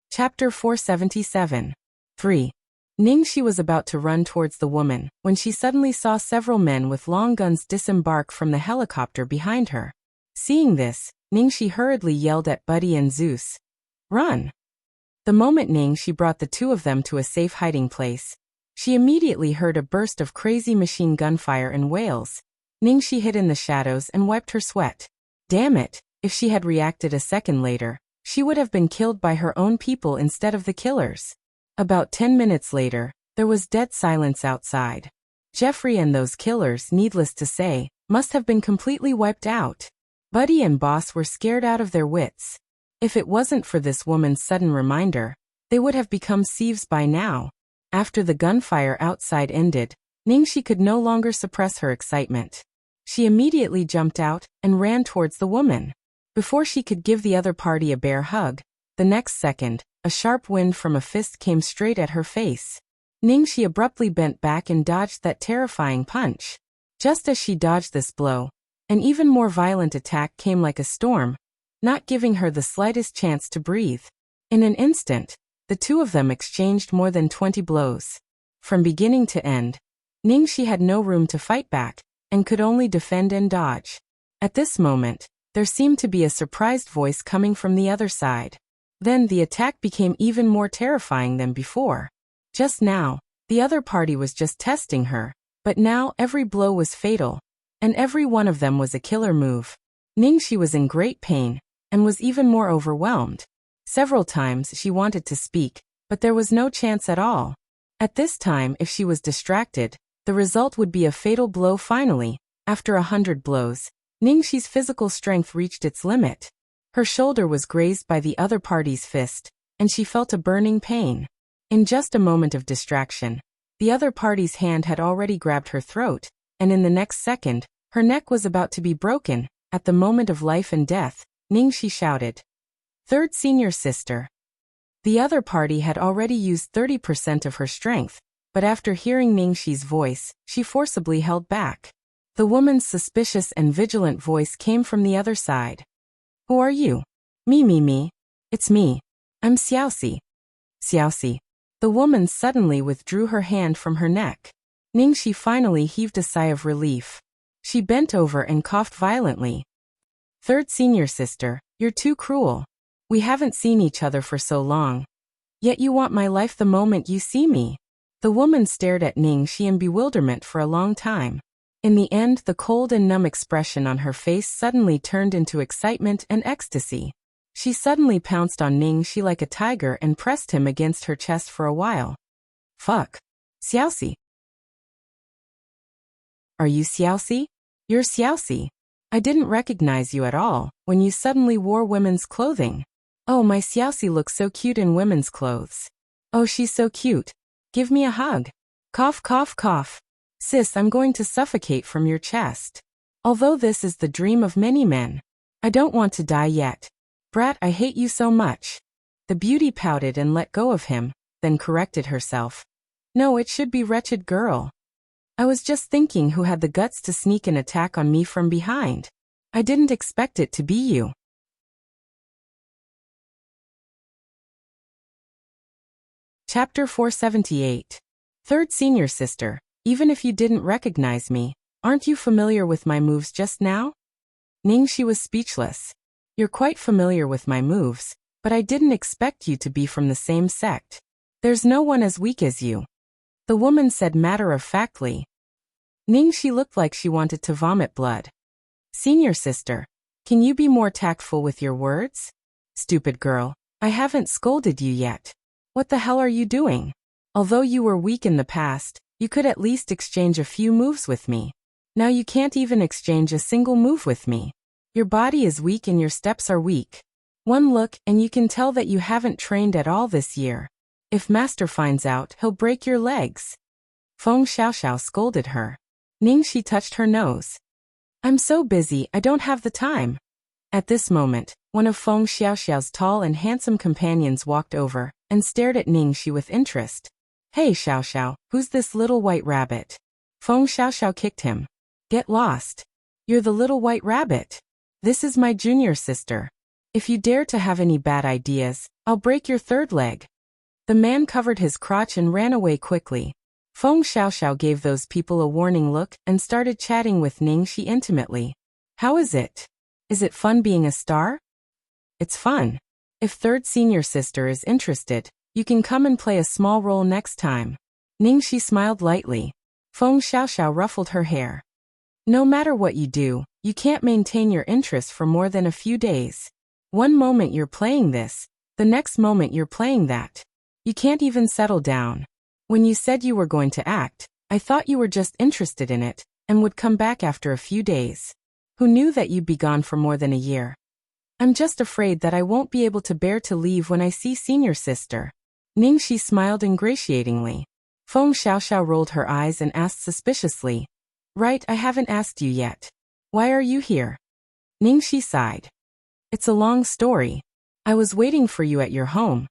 Chapter 477. 3. Ningxi was about to run towards the woman, when she suddenly saw several men with long guns disembark from the helicopter behind her. Seeing this, Ningxi hurriedly yelled at Buddy and Zeus, Run! The moment Ningxi brought the two of them to a safe hiding place, she immediately heard a burst of crazy machine gunfire and wails. Ningxi hid in the shadows and wiped her sweat. Damn it, if she had reacted a second later, she would have been killed by her own people instead of the killers. About 10 minutes later, there was dead silence outside. Jeffrey and those killers, needless to say, must have been completely wiped out. Buddy and Boss were scared out of their wits. If it wasn't for this woman's sudden reminder, they would have become thieves by now. After the gunfire outside ended, Ningxi could no longer suppress her excitement. She immediately jumped out and ran towards the woman. Before she could give the other party a bear hug, the next second, a sharp wind from a fist came straight at her face. Ningxi abruptly bent back and dodged that terrifying punch. Just as she dodged this blow, an even more violent attack came like a storm, not giving her the slightest chance to breathe. In an instant, the two of them exchanged more than 20 blows. From beginning to end, Ningxi had no room to fight back, and could only defend and dodge. At this moment, there seemed to be a surprised voice coming from the other side. Then the attack became even more terrifying than before. Just now, the other party was just testing her, but now every blow was fatal, and every one of them was a killer move. Ningxi was in great pain, and was even more overwhelmed. Several times she wanted to speak, but there was no chance at all. At this time, if she was distracted, the result would be a fatal blow finally. After 100 blows, Ningxi's physical strength reached its limit. Her shoulder was grazed by the other party's fist, and she felt a burning pain. In just a moment of distraction, the other party's hand had already grabbed her throat, and in the next second, her neck was about to be broken. At the moment of life and death, Ningxi shouted, "Third senior sister." The other party had already used 30% of her strength, but after hearing Ningxi's voice, she forcibly held back. The woman's suspicious and vigilant voice came from the other side. "Who are you?" Me. It's me. I'm Xiaoxi." Xiaoxi. The woman suddenly withdrew her hand from her neck. Ningxi finally heaved a sigh of relief. She bent over and coughed violently. "Third senior sister, you're too cruel. We haven't seen each other for so long. Yet you want my life the moment you see me." The woman stared at Ningxi in bewilderment for a long time. In the end, the cold and numb expression on her face suddenly turned into excitement and ecstasy. She suddenly pounced on Ningxi like a tiger and pressed him against her chest for a while. "Fuck. Xiaoxi. Are you Xiaoxi? You're Xiaoxi. I didn't recognize you at all when you suddenly wore women's clothing. Oh, my Xiaoxi looks so cute in women's clothes. Oh, she's so cute. Give me a hug. Cough, cough, cough. Sis, I'm going to suffocate from your chest. Although this is the dream of many men, I don't want to die yet. Brat, I hate you so much." The beauty pouted and let go of him, then corrected herself. "No, it should be wretched girl. I was just thinking who had the guts to sneak an attack on me from behind. I didn't expect it to be you." Chapter 478. Third senior sister, even if you didn't recognize me, aren't you familiar with my moves just now? Ningxi was speechless. "You're quite familiar with my moves, but I didn't expect you to be from the same sect. There's no one as weak as you," the woman said matter-of-factly. Ningxi looked like she wanted to vomit blood. "Senior sister, can you be more tactful with your words? Stupid girl, I haven't scolded you yet. What the hell are you doing? Although you were weak in the past, you could at least exchange a few moves with me. Now you can't even exchange a single move with me. Your body is weak and your steps are weak. One look and you can tell that you haven't trained at all this year. If master finds out, he'll break your legs." Feng Xiaoxiao scolded her. Ningxi touched her nose. "I'm so busy, I don't have the time." At this moment, one of Feng Xiaoxiao's tall and handsome companions walked over and stared at Ningxi with interest. "Hey Xiaoxiao, who's this little white rabbit?" Feng Xiaoxiao kicked him. "Get lost. You're the little white rabbit. This is my junior sister. If you dare to have any bad ideas, I'll break your third leg." The man covered his crotch and ran away quickly. Feng Xiaoxiao gave those people a warning look and started chatting with Ningxi intimately. "How is it? Is it fun being a star?" "It's fun. If third senior sister is interested, you can come and play a small role next time." Ningxi smiled lightly. Feng Xiaoxiao ruffled her hair. "No matter what you do, you can't maintain your interest for more than a few days. One moment you're playing this, the next moment you're playing that. You can't even settle down. When you said you were going to act, I thought you were just interested in it, and would come back after a few days. Who knew that you'd be gone for more than a year? I'm just afraid that I won't be able to bear to leave when I see senior sister." Ningxi smiled ingratiatingly. Feng Xiaoxiao rolled her eyes and asked suspiciously, "Right, I haven't asked you yet. Why are you here?" Ningxi sighed. "It's a long story. I was waiting for you at your home.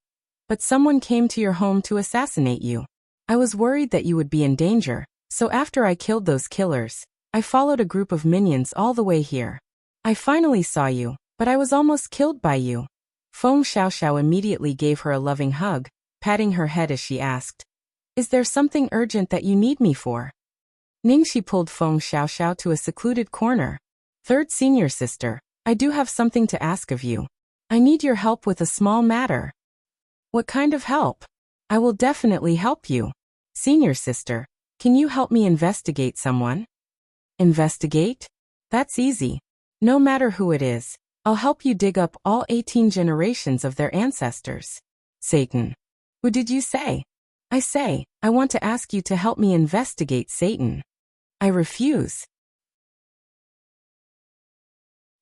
But someone came to your home to assassinate you. I was worried that you would be in danger, so after I killed those killers, I followed a group of minions all the way here. I finally saw you, but I was almost killed by you." Feng Xiaoxiao immediately gave her a loving hug, patting her head as she asked, "Is there something urgent that you need me for?" Ningxi pulled Feng Xiaoxiao to a secluded corner. "Third senior sister, I do have something to ask of you. I need your help with a small matter." "What kind of help?" "I will definitely help you. Senior sister, can you help me investigate someone?" "Investigate? That's easy. No matter who it is, I'll help you dig up all 18 generations of their ancestors." "Satan. Who did you say?" I want to ask you to help me investigate Satan." "I refuse."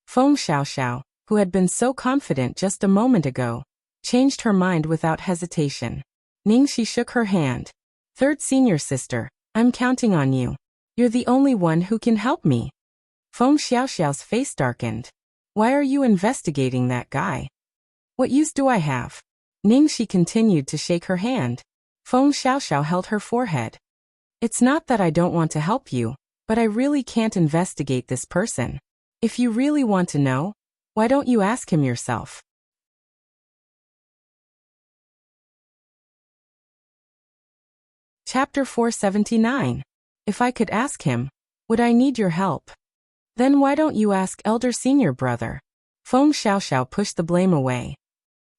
Feng Xiaoxiao, who had been so confident just a moment ago, changed her mind without hesitation. Ningxi shook her hand. Third senior sister, I'm counting on you. You're the only one who can help me. Feng Xiaoxiao's face darkened. Why are you investigating that guy? What use do I have? Ningxi continued to shake her hand. Feng Xiaoxiao held her forehead. It's not that I don't want to help you, but I really can't investigate this person. If you really want to know, why don't you ask him yourself? Chapter 479. If I could ask him, would I need your help? Then why don't you ask elder senior brother? Feng Xiaoxiao pushed the blame away.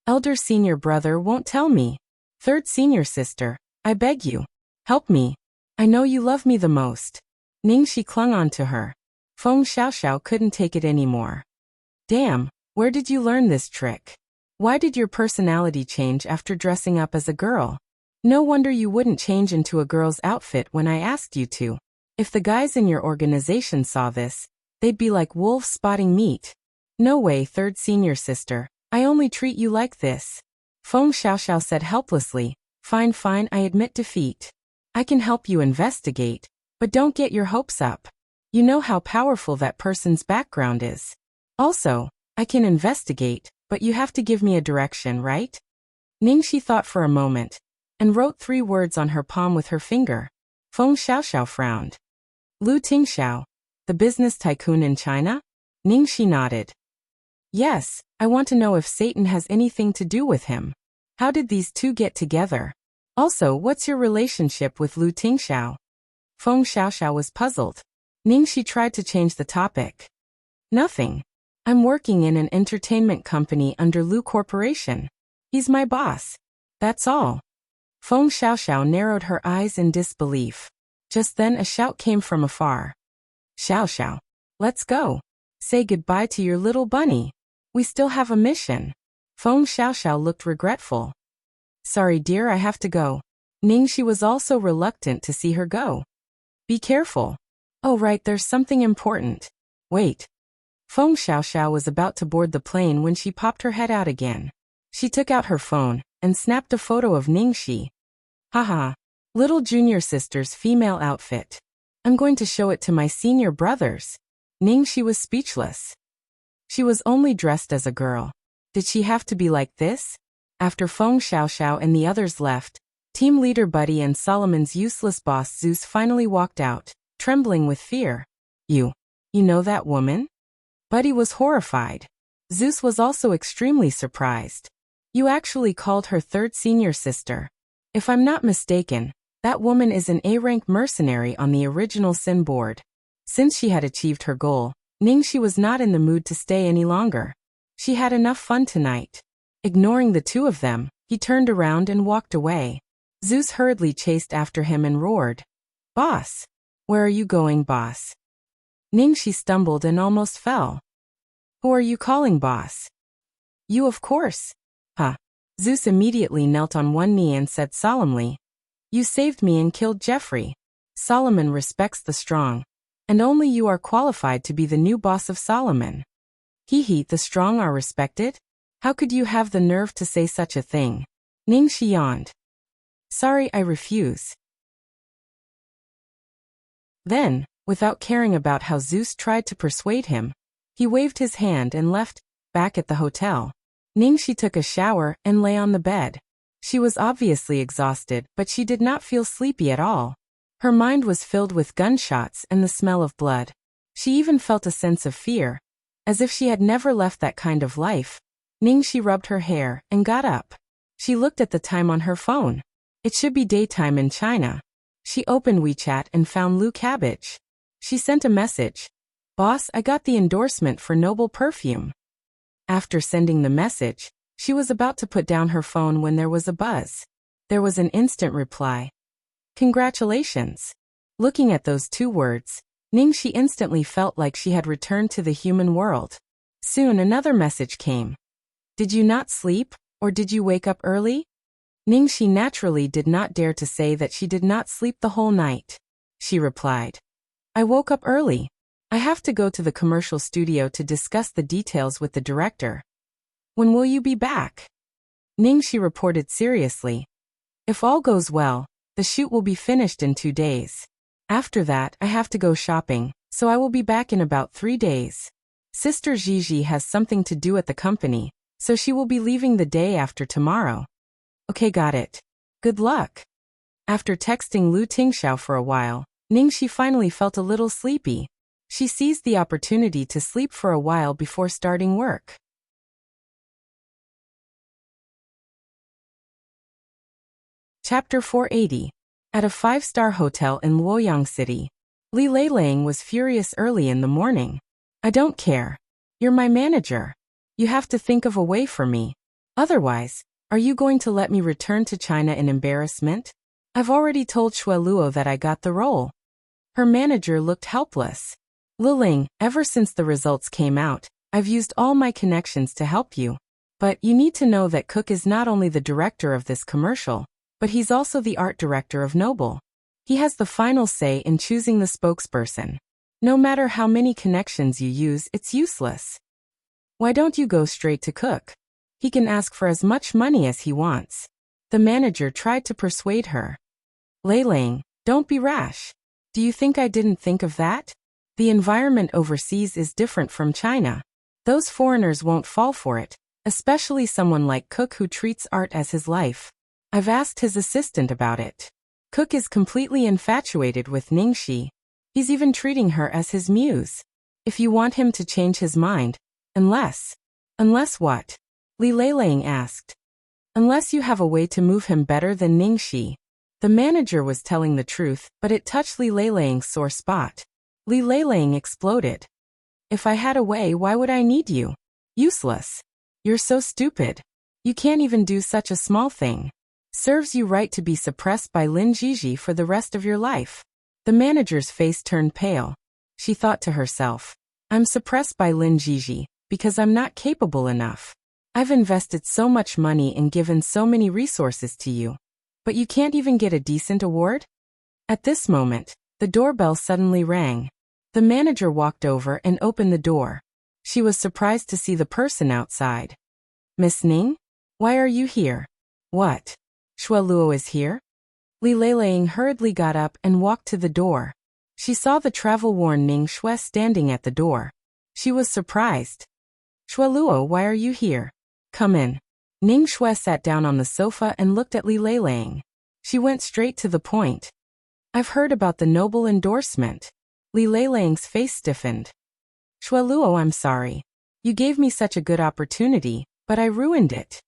Elder senior brother won't tell me. Third senior sister, I beg you. Help me. I know you love me the most. Ningxi clung on to her. Feng Xiaoxiao couldn't take it anymore. Damn, where did you learn this trick? Why did your personality change after dressing up as a girl? No wonder you wouldn't change into a girl's outfit when I asked you to. If the guys in your organization saw this, they'd be like wolves spotting meat. No way, third senior sister. I only treat you like this. Feng Xiaoxiao said helplessly. Fine, I admit defeat. I can help you investigate, but don't get your hopes up. You know how powerful that person's background is. Also, I can investigate, but you have to give me a direction, right? Ningxi thought for a moment, and wrote 3 words on her palm with her finger. Feng Xiaoxiao frowned. Lu Tingxiao, the business tycoon in China? Ningxi nodded. Yes, I want to know if Satan has anything to do with him. How did these two get together? Also, what's your relationship with Lu Tingxiao? Feng Xiaoxiao was puzzled. Ningxi tried to change the topic. Nothing. I'm working in an entertainment company under Lu Corporation. He's my boss. That's all. Feng Xiaoxiao narrowed her eyes in disbelief. Just then a shout came from afar. Xiaoxiao, let's go. Say goodbye to your little bunny. We still have a mission. Feng Xiaoxiao looked regretful. Sorry dear, I have to go. Ningxi was also reluctant to see her go. Be careful. Oh right, there's something important. Wait. Feng Xiaoxiao was about to board the plane when she popped her head out again. She took out her phone and snapped a photo of Ningxi. Haha. Little junior sister's female outfit. I'm going to show it to my senior brothers. Ningxi was speechless. She was only dressed as a girl. Did she have to be like this? After Feng Xiaoxiao and the others left, team leader Buddy and Solomon's useless boss Zeus finally walked out, trembling with fear. You know that woman? Buddy was horrified. Zeus was also extremely surprised. You actually called her third senior sister. If I'm not mistaken, that woman is an A-rank mercenary on the original Sin board. Since she had achieved her goal, Ningxi was not in the mood to stay any longer. She had enough fun tonight. Ignoring the two of them, he turned around and walked away. Zeus hurriedly chased after him and roared. Boss! Where are you going, boss? Ningxi stumbled and almost fell. Who are you calling boss? You, of course. Huh. Zeus immediately knelt on one knee and said solemnly, You saved me and killed Jeffrey. Solomon respects the strong. And only you are qualified to be the new boss of Solomon. The strong are respected? How could you have the nerve to say such a thing? Ningxi yawned. Sorry, I refuse. Then, without caring about how Zeus tried to persuade him, he waved his hand and left. Back at the hotel, Ningxi took a shower and lay on the bed. She was obviously exhausted, but she did not feel sleepy at all. Her mind was filled with gunshots and the smell of blood. She even felt a sense of fear, as if she had never left that kind of life. Ningxi rubbed her hair and got up. She looked at the time on her phone. It should be daytime in China. She opened WeChat and found Lu Cabbage. She sent a message. Boss, I got the endorsement for Noble Perfume. After sending the message, she was about to put down her phone when there was a buzz. There was an instant reply. Congratulations. Looking at those 2 words, Ningxi instantly felt like she had returned to the human world. Soon another message came. Did you not sleep, or did you wake up early? Ningxi naturally did not dare to say that she did not sleep the whole night. She replied. I woke up early. I have to go to the commercial studio to discuss the details with the director. When will you be back? Ningxi reported seriously. If all goes well, the shoot will be finished in 2 days. After that, I have to go shopping, so I will be back in about 3 days. Sister Gigi has something to do at the company, so she will be leaving the day after tomorrow. Okay, got it. Good luck. After texting Lu Tingxiao for a while, Ningxi finally felt a little sleepy. She seized the opportunity to sleep for a while before starting work. Chapter 480. At a 5-star hotel in Luoyang City. Li Leilang was furious early in the morning. I don't care. You're my manager. You have to think of a way for me. Otherwise, are you going to let me return to China in embarrassment? I've already told Xue Luo that I got the role. Her manager looked helpless. Liling, ever since the results came out, I've used all my connections to help you. But you need to know that Cook is not only the director of this commercial, but he's also the art director of Noble. He has the final say in choosing the spokesperson. No matter how many connections you use, it's useless. Why don't you go straight to Cook? He can ask for as much money as he wants. The manager tried to persuade her. Leilang, don't be rash. Do you think I didn't think of that? The environment overseas is different from China. Those foreigners won't fall for it, especially someone like Cook who treats art as his life. I've asked his assistant about it. Cook is completely infatuated with Ningxi. He's even treating her as his muse. If you want him to change his mind, unless what? Li Leilang asked. Unless you have a way to move him better than Ningxi. The manager was telling the truth, but it touched Li Leilang's sore spot. Li Leilang exploded. If I had a way, why would I need you? Useless. You're so stupid. You can't even do such a small thing. Serves you right to be suppressed by Lin Gigi for the rest of your life. The manager's face turned pale. She thought to herself, I'm suppressed by Lin Gigi because I'm not capable enough. I've invested so much money and given so many resources to you. But you can't even get a decent award? At this moment, the doorbell suddenly rang. The manager walked over and opened the door. She was surprised to see the person outside. Miss Ning? Why are you here? What? Xue Luo is here? Li Leilang hurriedly got up and walked to the door. She saw the travel-worn Ning Xue standing at the door. She was surprised. Xue Luo, why are you here? Come in. Ning Xue sat down on the sofa and looked at Li Leilang. She went straight to the point. I've heard about the Noble endorsement. Li Leilang's face stiffened. Xue Luo, I'm sorry. You gave me such a good opportunity, but I ruined it.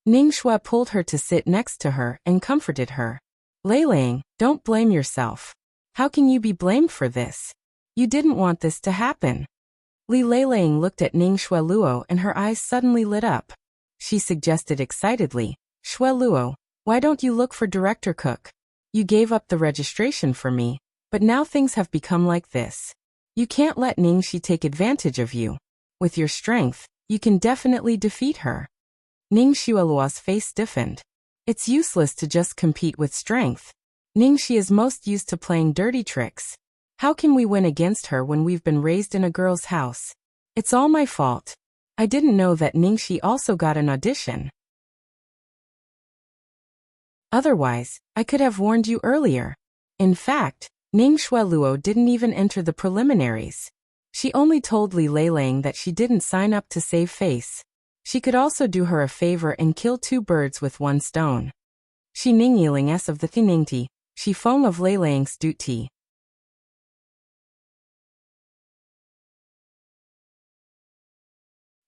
Ning Xue pulled her to sit next to her and comforted her. Leilang, don't blame yourself. How can you be blamed for this? You didn't want this to happen. Li Leilang looked at Ning Xue Luo and her eyes suddenly lit up. She suggested excitedly, Xue Luo, why don't you look for Director Cook? You gave up the registration for me, but now things have become like this. You can't let Ningxi take advantage of you. With your strength, you can definitely defeat her. Ning Xueluo's face stiffened. It's useless to just compete with strength. Ningxi is most used to playing dirty tricks. How can we win against her when we've been raised in a girl's house? It's all my fault. I didn't know that Ningxi also got an audition. Otherwise, I could have warned you earlier. In fact, Ning Xueluo didn't even enter the preliminaries. She only told Li Leilang that she didn't sign up to save face. She could also do her a favor and kill 2 birds with 1 stone. She Ning Yiling S of the Thiningti, she Fong of Leilang's duty.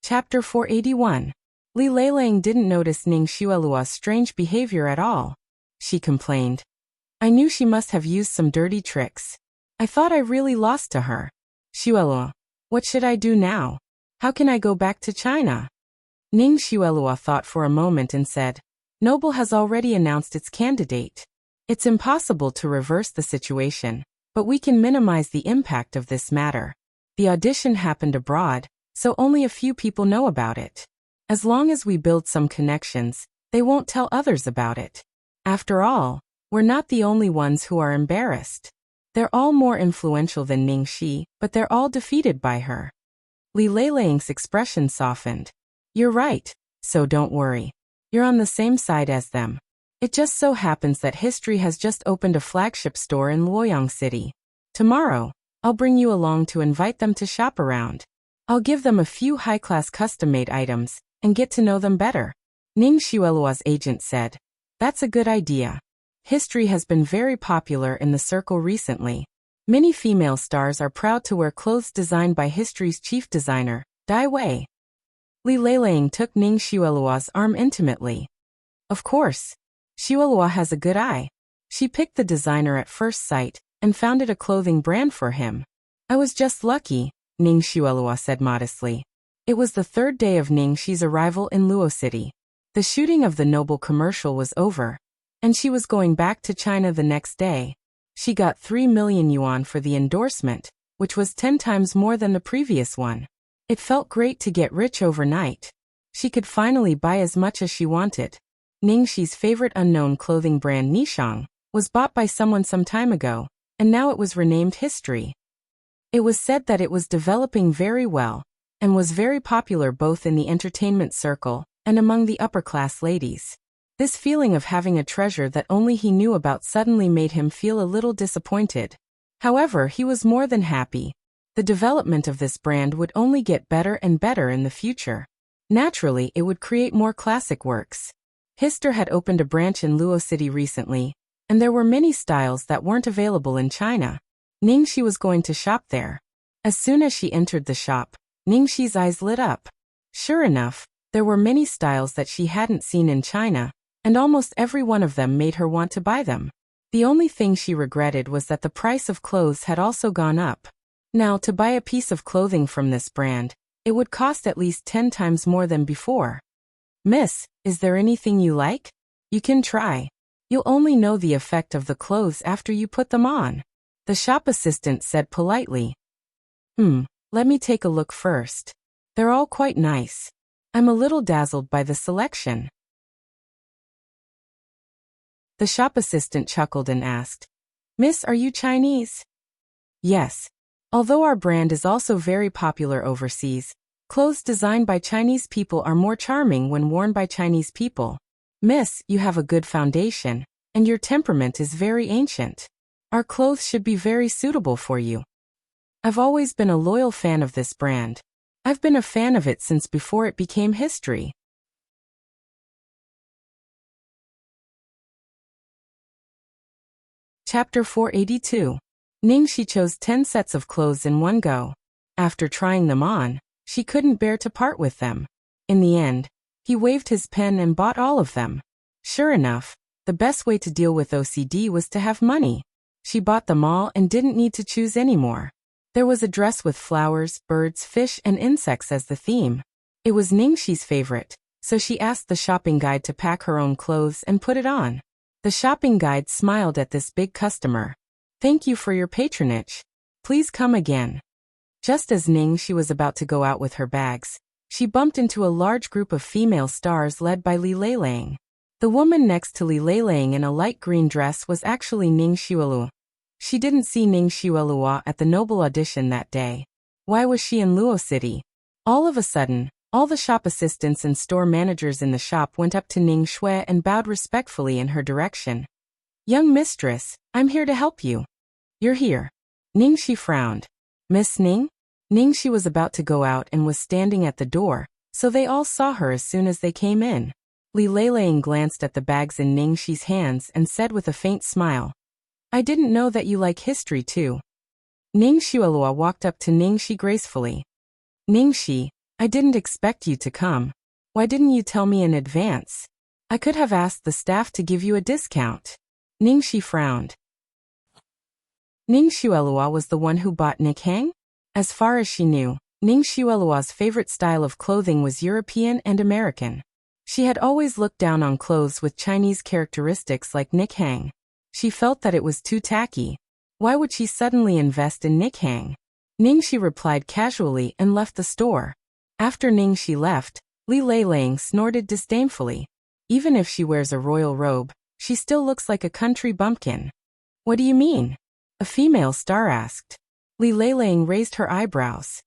Chapter 481. Li Leilang didn't notice Ning Xueluo's strange behavior at all. She complained. I knew she must have used some dirty tricks. I thought I really lost to her. Xueluo, what should I do now? How can I go back to China? Ning Xueluo thought for a moment and said, Noble has already announced its candidate. It's impossible to reverse the situation, but we can minimize the impact of this matter. The audition happened abroad, so only a few people know about it. As long as we build some connections, they won't tell others about it. After all, we're not the only ones who are embarrassed. They're all more influential than Ningxi, but they're all defeated by her. Li Leilang's expression softened. You're right, so don't worry. You're on the same side as them. It just so happens that History has just opened a flagship store in Luoyang City. Tomorrow, I'll bring you along to invite them to shop around. I'll give them a few high-class custom-made items and get to know them better. Ning Xuelua's agent said. That's a good idea. History has been very popular in the circle recently. Many female stars are proud to wear clothes designed by History's chief designer, Dai Wei. Li Leiling took Ning Xuelua's arm intimately. Of course. Xuelua has a good eye. She picked the designer at first sight and founded a clothing brand for him. I was just lucky, Ning Xuelua said modestly. It was the third day of Ning Xi's arrival in Luo City. The shooting of the Noble commercial was over, and she was going back to China the next day. She got 3 million yuan for the endorsement, which was 10 times more than the previous one. It felt great to get rich overnight. She could finally buy as much as she wanted. Ning Xi's favorite unknown clothing brand Nishang was bought by someone some time ago, and now it was renamed History. It was said that it was developing very well, and was very popular both in the entertainment circle and among the upper-class ladies. This feeling of having a treasure that only he knew about suddenly made him feel a little disappointed. However, he was more than happy. The development of this brand would only get better and better in the future. Naturally, it would create more classic works. Hister had opened a branch in Luo City recently, and there were many styles that weren't available in China. Ning Xi was going to shop there. As soon as she entered the shop, Ning Xi's eyes lit up. Sure enough, there were many styles that she hadn't seen in China, and almost every one of them made her want to buy them. The only thing she regretted was that the price of clothes had also gone up. Now, to buy a piece of clothing from this brand, it would cost at least 10 times more than before. Miss, is there anything you like? You can try. You'll only know the effect of the clothes after you put them on. The shop assistant said politely. Let me take a look first. They're all quite nice. I'm a little dazzled by the selection. The shop assistant chuckled and asked, Miss, are you Chinese? Yes. Although our brand is also very popular overseas, clothes designed by Chinese people are more charming when worn by Chinese people. Miss, you have a good foundation, and your temperament is very ancient. Our clothes should be very suitable for you. I've always been a loyal fan of this brand. I've been a fan of it since before it became History. Chapter 482. Ning Xi chose 10 sets of clothes in one go. After trying them on, she couldn't bear to part with them. In the end, he waved his pen and bought all of them. Sure enough, the best way to deal with OCD was to have money. She bought them all and didn't need to choose anymore. There was a dress with flowers, birds, fish, and insects as the theme. It was Ning Xi's favorite, so she asked the shopping guide to pack her own clothes and put it on. The shopping guide smiled at this big customer. Thank you for your patronage. Please come again. Just as Ning Xi was about to go out with her bags, she bumped into a large group of female stars led by Li Leiling. The woman next to Li Leiling in a light green dress was actually Ning Xuelua. She didn't see Ning Xuelua at the Noble audition that day. Why was she in Luo City? All of a sudden, all the shop assistants and store managers in the shop went up to Ning Xue and bowed respectfully in her direction. Young mistress, I'm here to help you. You're here. Ning Xi frowned. Miss Ning? Ning Xi was about to go out and was standing at the door, so they all saw her as soon as they came in. Li Leiling glanced at the bags in Ning Xi's hands and said with a faint smile, I didn't know that you like history too. Ning Xuelua walked up to Ning Xi gracefully. Ning Xi, I didn't expect you to come. Why didn't you tell me in advance? I could have asked the staff to give you a discount. Ning Xi frowned. Ning Xuelua was the one who bought Nick Hang? As far as she knew, Ning Xuelua's favorite style of clothing was European and American. She had always looked down on clothes with Chinese characteristics like Nick Hang. She felt that it was too tacky. Why would she suddenly invest in Nick Hang? Ning Xi replied casually and left the store. After Ning Xi left, Li Leiling snorted disdainfully. Even if she wears a royal robe, she still looks like a country bumpkin. What do you mean? A female star asked. Li Leiling raised her eyebrows.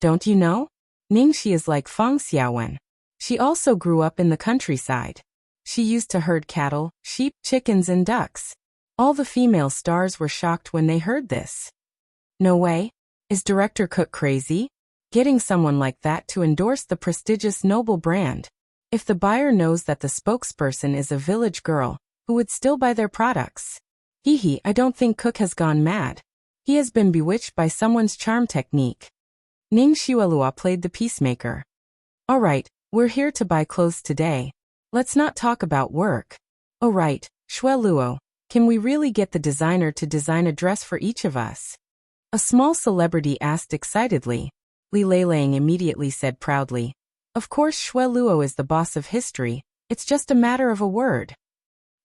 Don't you know? Ning Xi is like Feng Xiaowen. She also grew up in the countryside. She used to herd cattle, sheep, chickens and ducks. All the female stars were shocked when they heard this. No way. Is Director Cook crazy? Getting someone like that to endorse the prestigious Noble brand. If the buyer knows that the spokesperson is a village girl, who would still buy their products? Hee, I don't think Cook has gone mad. He has been bewitched by someone's charm technique. Ning Xuelua played the peacemaker. All right, we're here to buy clothes today. Let's not talk about work. Oh right, Xueluo, can we really get the designer to design a dress for each of us? A small celebrity asked excitedly. Li Leilang immediately said proudly. Of course Xueluo is the boss of history, it's just a matter of a word.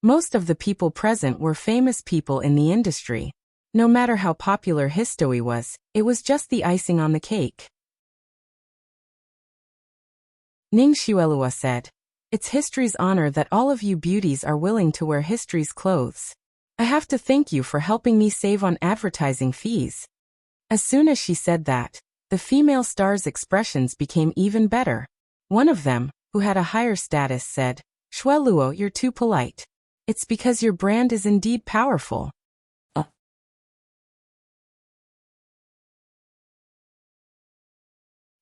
Most of the people present were famous people in the industry. No matter how popular history was, it was just the icing on the cake. Ning Xuelua said. It's history's honor that all of you beauties are willing to wear history's clothes. I have to thank you for helping me save on advertising fees. As soon as she said that, the female stars' expressions became even better. One of them, who had a higher status, said, Xueluo, you're too polite. It's because your brand is indeed powerful.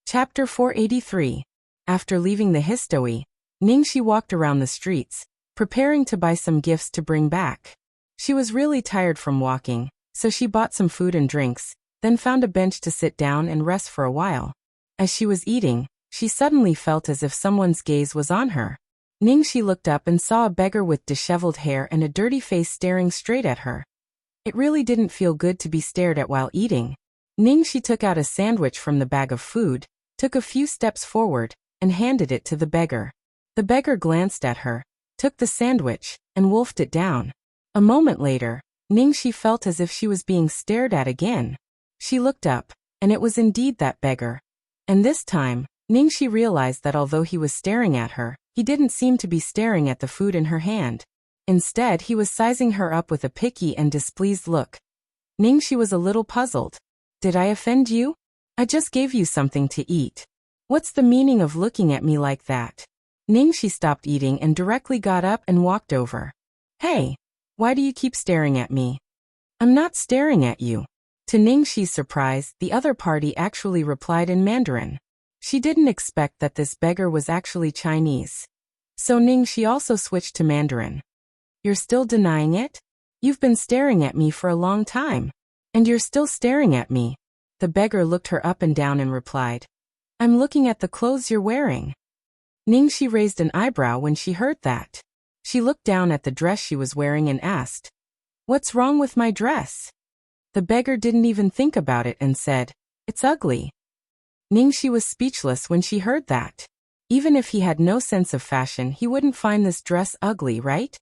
Chapter 483. After leaving the history, Ningxi walked around the streets, preparing to buy some gifts to bring back. She was really tired from walking, so she bought some food and drinks, then found a bench to sit down and rest for a while. As she was eating, she suddenly felt as if someone's gaze was on her. Ningxi looked up and saw a beggar with disheveled hair and a dirty face staring straight at her. It really didn't feel good to be stared at while eating. Ningxi took out a sandwich from the bag of food, took a few steps forward, and handed it to the beggar. The beggar glanced at her, took the sandwich, and wolfed it down. A moment later, Ningxi felt as if she was being stared at again. She looked up, and it was indeed that beggar. And this time, Ningxi realized that although he was staring at her, he didn't seem to be staring at the food in her hand. Instead, he was sizing her up with a picky and displeased look. Ningxi was a little puzzled. Did I offend you? I just gave you something to eat. What's the meaning of looking at me like that? Ningxi stopped eating and directly got up and walked over. Hey, why do you keep staring at me? I'm not staring at you. To Ningxi's surprise, the other party actually replied in Mandarin. She didn't expect that this beggar was actually Chinese. So Ningxi also switched to Mandarin. You're still denying it? You've been staring at me for a long time. And you're still staring at me. The beggar looked her up and down and replied. I'm looking at the clothes you're wearing. Ningxi raised an eyebrow when she heard that. She looked down at the dress she was wearing and asked, What's wrong with my dress? The beggar didn't even think about it and said, It's ugly. Ningxi was speechless when she heard that. Even if he had no sense of fashion, he wouldn't find this dress ugly, right?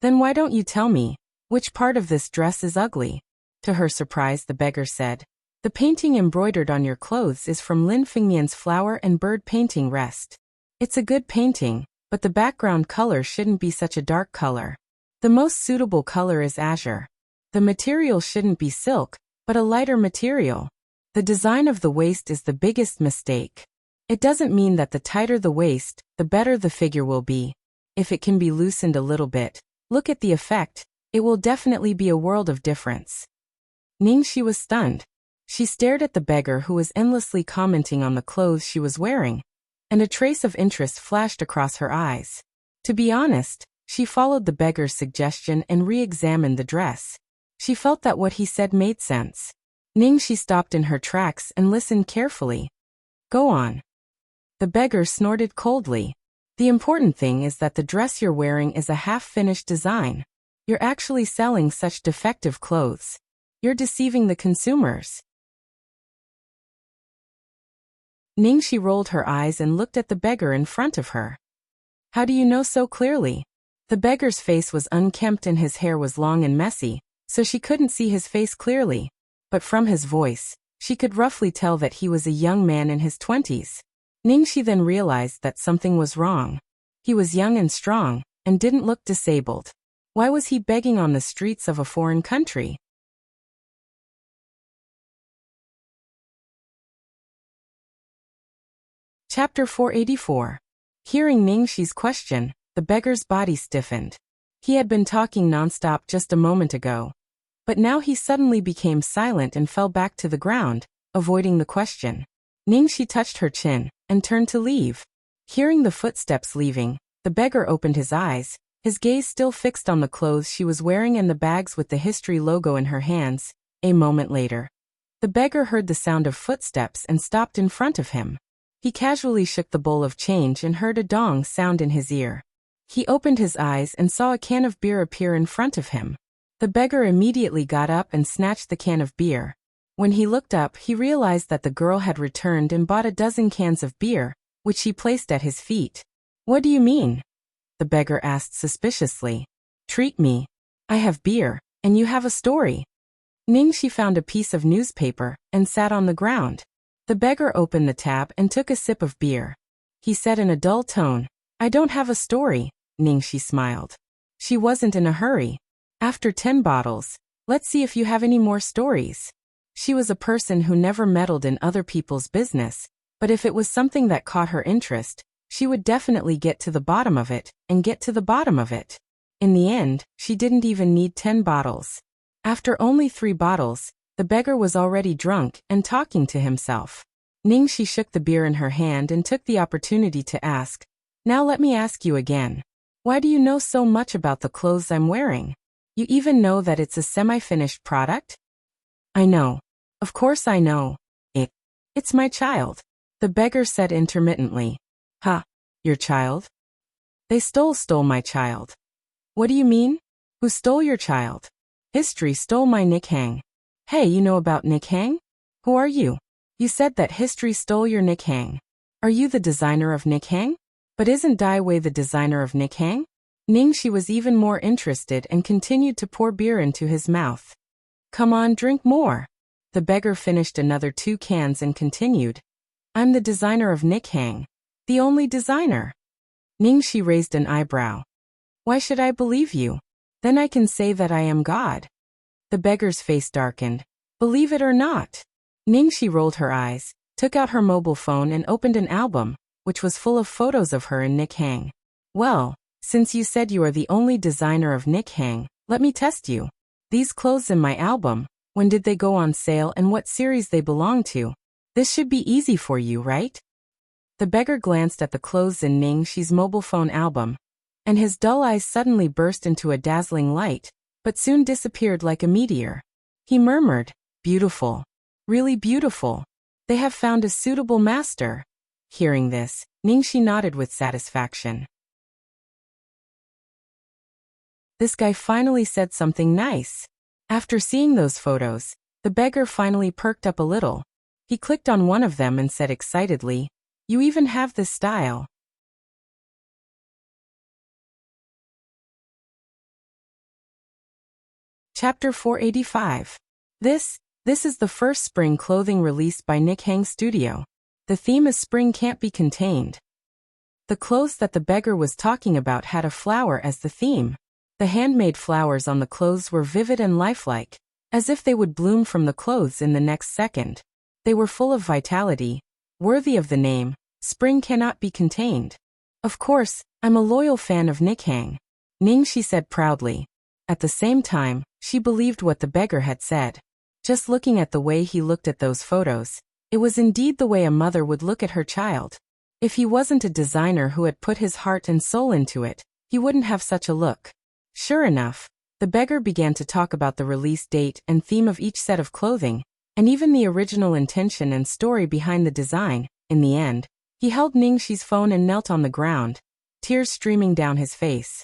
Then why don't you tell me, which part of this dress is ugly? To her surprise, the beggar said, The painting embroidered on your clothes is from Lin Fengmian's flower and bird painting rest. It's a good painting, but the background color shouldn't be such a dark color. The most suitable color is azure. The material shouldn't be silk, but a lighter material. The design of the waist is the biggest mistake. It doesn't mean that the tighter the waist, the better the figure will be. If it can be loosened a little bit, look at the effect, it will definitely be a world of difference. Ningxi was stunned. She stared at the beggar who was endlessly commenting on the clothes she was wearing, and a trace of interest flashed across her eyes. To be honest, she followed the beggar's suggestion and re-examined the dress. She felt that what he said made sense. Ningxi stopped in her tracks and listened carefully. Go on. The beggar snorted coldly. The important thing is that the dress you're wearing is a half-finished design. You're actually selling such defective clothes. You're deceiving the consumers. Ningxi rolled her eyes and looked at the beggar in front of her. How do you know so clearly? The beggar's face was unkempt and his hair was long and messy, so she couldn't see his face clearly. But from his voice, she could roughly tell that he was a young man in his 20s. Ningxi then realized that something was wrong. He was young and strong, and didn't look disabled. Why was he begging on the streets of a foreign country? Chapter 484. Hearing Ningxi's question, The beggar's body stiffened. He had been talking nonstop just a moment ago. But now he suddenly became silent and fell back to the ground, avoiding the question. Ningxi touched her chin and turned to leave. Hearing the footsteps leaving, the beggar opened his eyes, his gaze still fixed on the clothes she was wearing and the bags with the history logo in her hands. A moment later, the beggar heard the sound of footsteps and stopped in front of him. He casually shook the bowl of change and heard a dong sound in his ear. He opened his eyes and saw a can of beer appear in front of him. The beggar immediately got up and snatched the can of beer. When he looked up, he realized that the girl had returned and bought a dozen cans of beer, which she placed at his feet. "What do you mean?" the beggar asked suspiciously. "Treat me. I have beer, and you have a story." Ningxi found a piece of newspaper and sat on the ground. The beggar opened the tap and took a sip of beer. He said in a dull tone, "I don't have a story." Ningxi smiled. She wasn't in a hurry. "After 10 bottles, let's see if you have any more stories." She was a person who never meddled in other people's business, but if it was something that caught her interest, she would definitely get to the bottom of it, and get to the bottom of it. In the end, she didn't even need 10 bottles. After only 3 bottles, the beggar was already drunk and talking to himself. Ningxi shook the beer in her hand and took the opportunity to ask, "Now let me ask you again. Why do you know so much about the clothes I'm wearing? You even know that it's a semi-finished product?" "I know. Of course I know. It's my child," the beggar said intermittently. "Ha, your child? They stole my child." "What do you mean? Who stole your child?" "History stole my Nikhang." "Hey, you know about Nikhang? Who are you? You said that history stole your Nikhang. Are you the designer of Nikhang? But isn't Dai Wei the designer of Nikhang?" Ningxi was even more interested and continued to pour beer into his mouth. "Come on, drink more." The beggar finished another 2 cans and continued, "I'm the designer of Nikhang. The only designer." Ningxi raised an eyebrow. "Why should I believe you? Then I can say that I am God." The beggar's face darkened. "Believe it or not." Ningxi rolled her eyes, took out her mobile phone and opened an album, which was full of photos of her and Nikhang. "Well, since you said you are the only designer of Nikhang, let me test you. These clothes in my album, when did they go on sale and what series they belong to? This should be easy for you, right?" The beggar glanced at the clothes in Ningxi's mobile phone album, and his dull eyes suddenly burst into a dazzling light, but soon disappeared like a meteor. He murmured, "Beautiful. Really beautiful. They have found a suitable master." Hearing this, Ningxi nodded with satisfaction. This guy finally said something nice. After seeing those photos, the beggar finally perked up a little. He clicked on one of them and said excitedly, "You even have this style." Chapter 485. This is the first spring clothing released by Nikhang Studio. The theme is Spring Can't Be Contained. The clothes that the beggar was talking about had a flower as the theme. The handmade flowers on the clothes were vivid and lifelike, as if they would bloom from the clothes in the next second. They were full of vitality, worthy of the name, Spring Cannot Be Contained. "Of course, I'm a loyal fan of Nikhang," Ningxi said proudly. At the same time, she believed what the beggar had said. Just looking at the way he looked at those photos, it was indeed the way a mother would look at her child. If he wasn't a designer who had put his heart and soul into it, he wouldn't have such a look. Sure enough, the beggar began to talk about the release date and theme of each set of clothing, and even the original intention and story behind the design. In the end, he held Ningxi's phone and knelt on the ground, tears streaming down his face.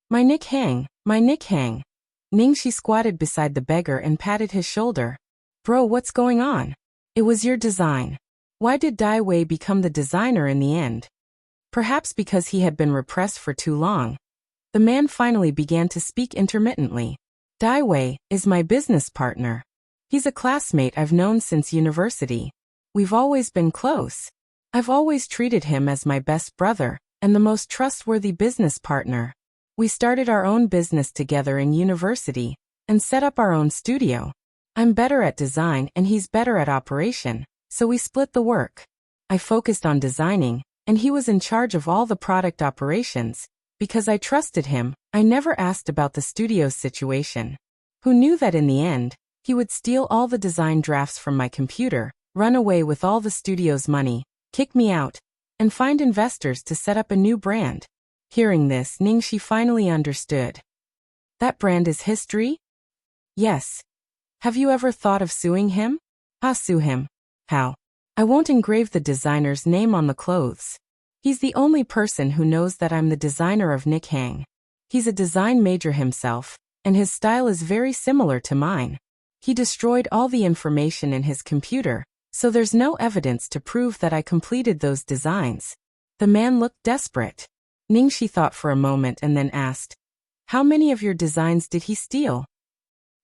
My Nikhang, my Nikhang." Ningxi squatted beside the beggar and patted his shoulder. "Bro, what's going on? It was your design. Why did Dai Wei become the designer in the end?" Perhaps because he had been repressed for too long. The man finally began to speak intermittently. "Dai Wei is my business partner. He's a classmate I've known since university. We've always been close. I've always treated him as my best brother and the most trustworthy business partner. We started our own business together in university and set up our own studio. I'm better at design and he's better at operation, so we split the work. I focused on designing, and he was in charge of all the product operations, Because I trusted him, I never asked about the studio's situation. Who knew that in the end, he would steal all the design drafts from my computer, run away with all the studio's money, kick me out, and find investors to set up a new brand. Hearing this, Ningxi finally understood. That brand is history? Yes. Have you ever thought of suing him? Sue him. How? I won't engrave the designer's name on the clothes. He's the only person who knows that I'm the designer of Nick Hang. He's a design major himself, and his style is very similar to mine. He destroyed all the information in his computer, so there's no evidence to prove that I completed those designs. The man looked desperate. Ningxi thought for a moment and then asked, how many of your designs did he steal?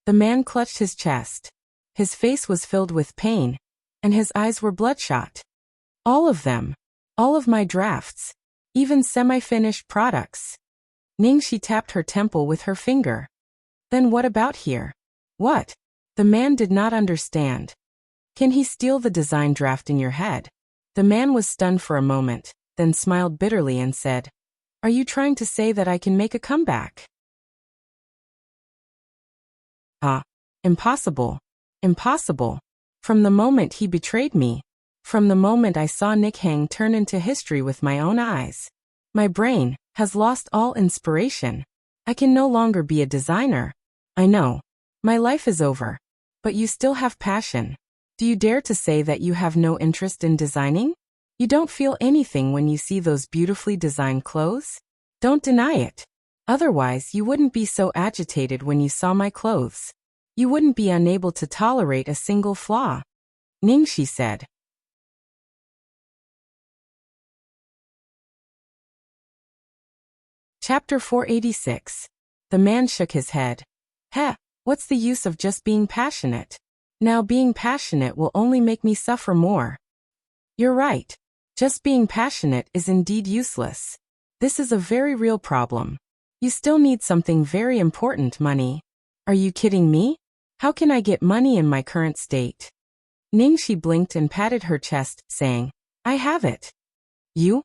The man clutched his chest. His face was filled with pain, and his eyes were bloodshot. All of them. All of my drafts. Even semi-finished products. Ningxi tapped her temple with her finger. Then what about here? What? The man did not understand. Can he steal the design draft in your head? The man was stunned for a moment, then smiled bitterly and said, are you trying to say that I can make a comeback? Impossible. Impossible. From the moment he betrayed me. From the moment I saw Nick Hang turn into history with my own eyes. My brain has lost all inspiration. I can no longer be a designer. I know. My life is over. But you still have passion. Do you dare to say that you have no interest in designing? You don't feel anything when you see those beautifully designed clothes? Don't deny it. Otherwise, you wouldn't be so agitated when you saw my clothes. You wouldn't be unable to tolerate a single flaw. Ningxi said. Chapter 486. The man shook his head. What's the use of just being passionate? Now being passionate will only make me suffer more. You're right. Just being passionate is indeed useless. This is a very real problem. You still need something very important, money. Are you kidding me? How can I get money in my current state? Ningxi blinked and patted her chest, saying, I have it. You?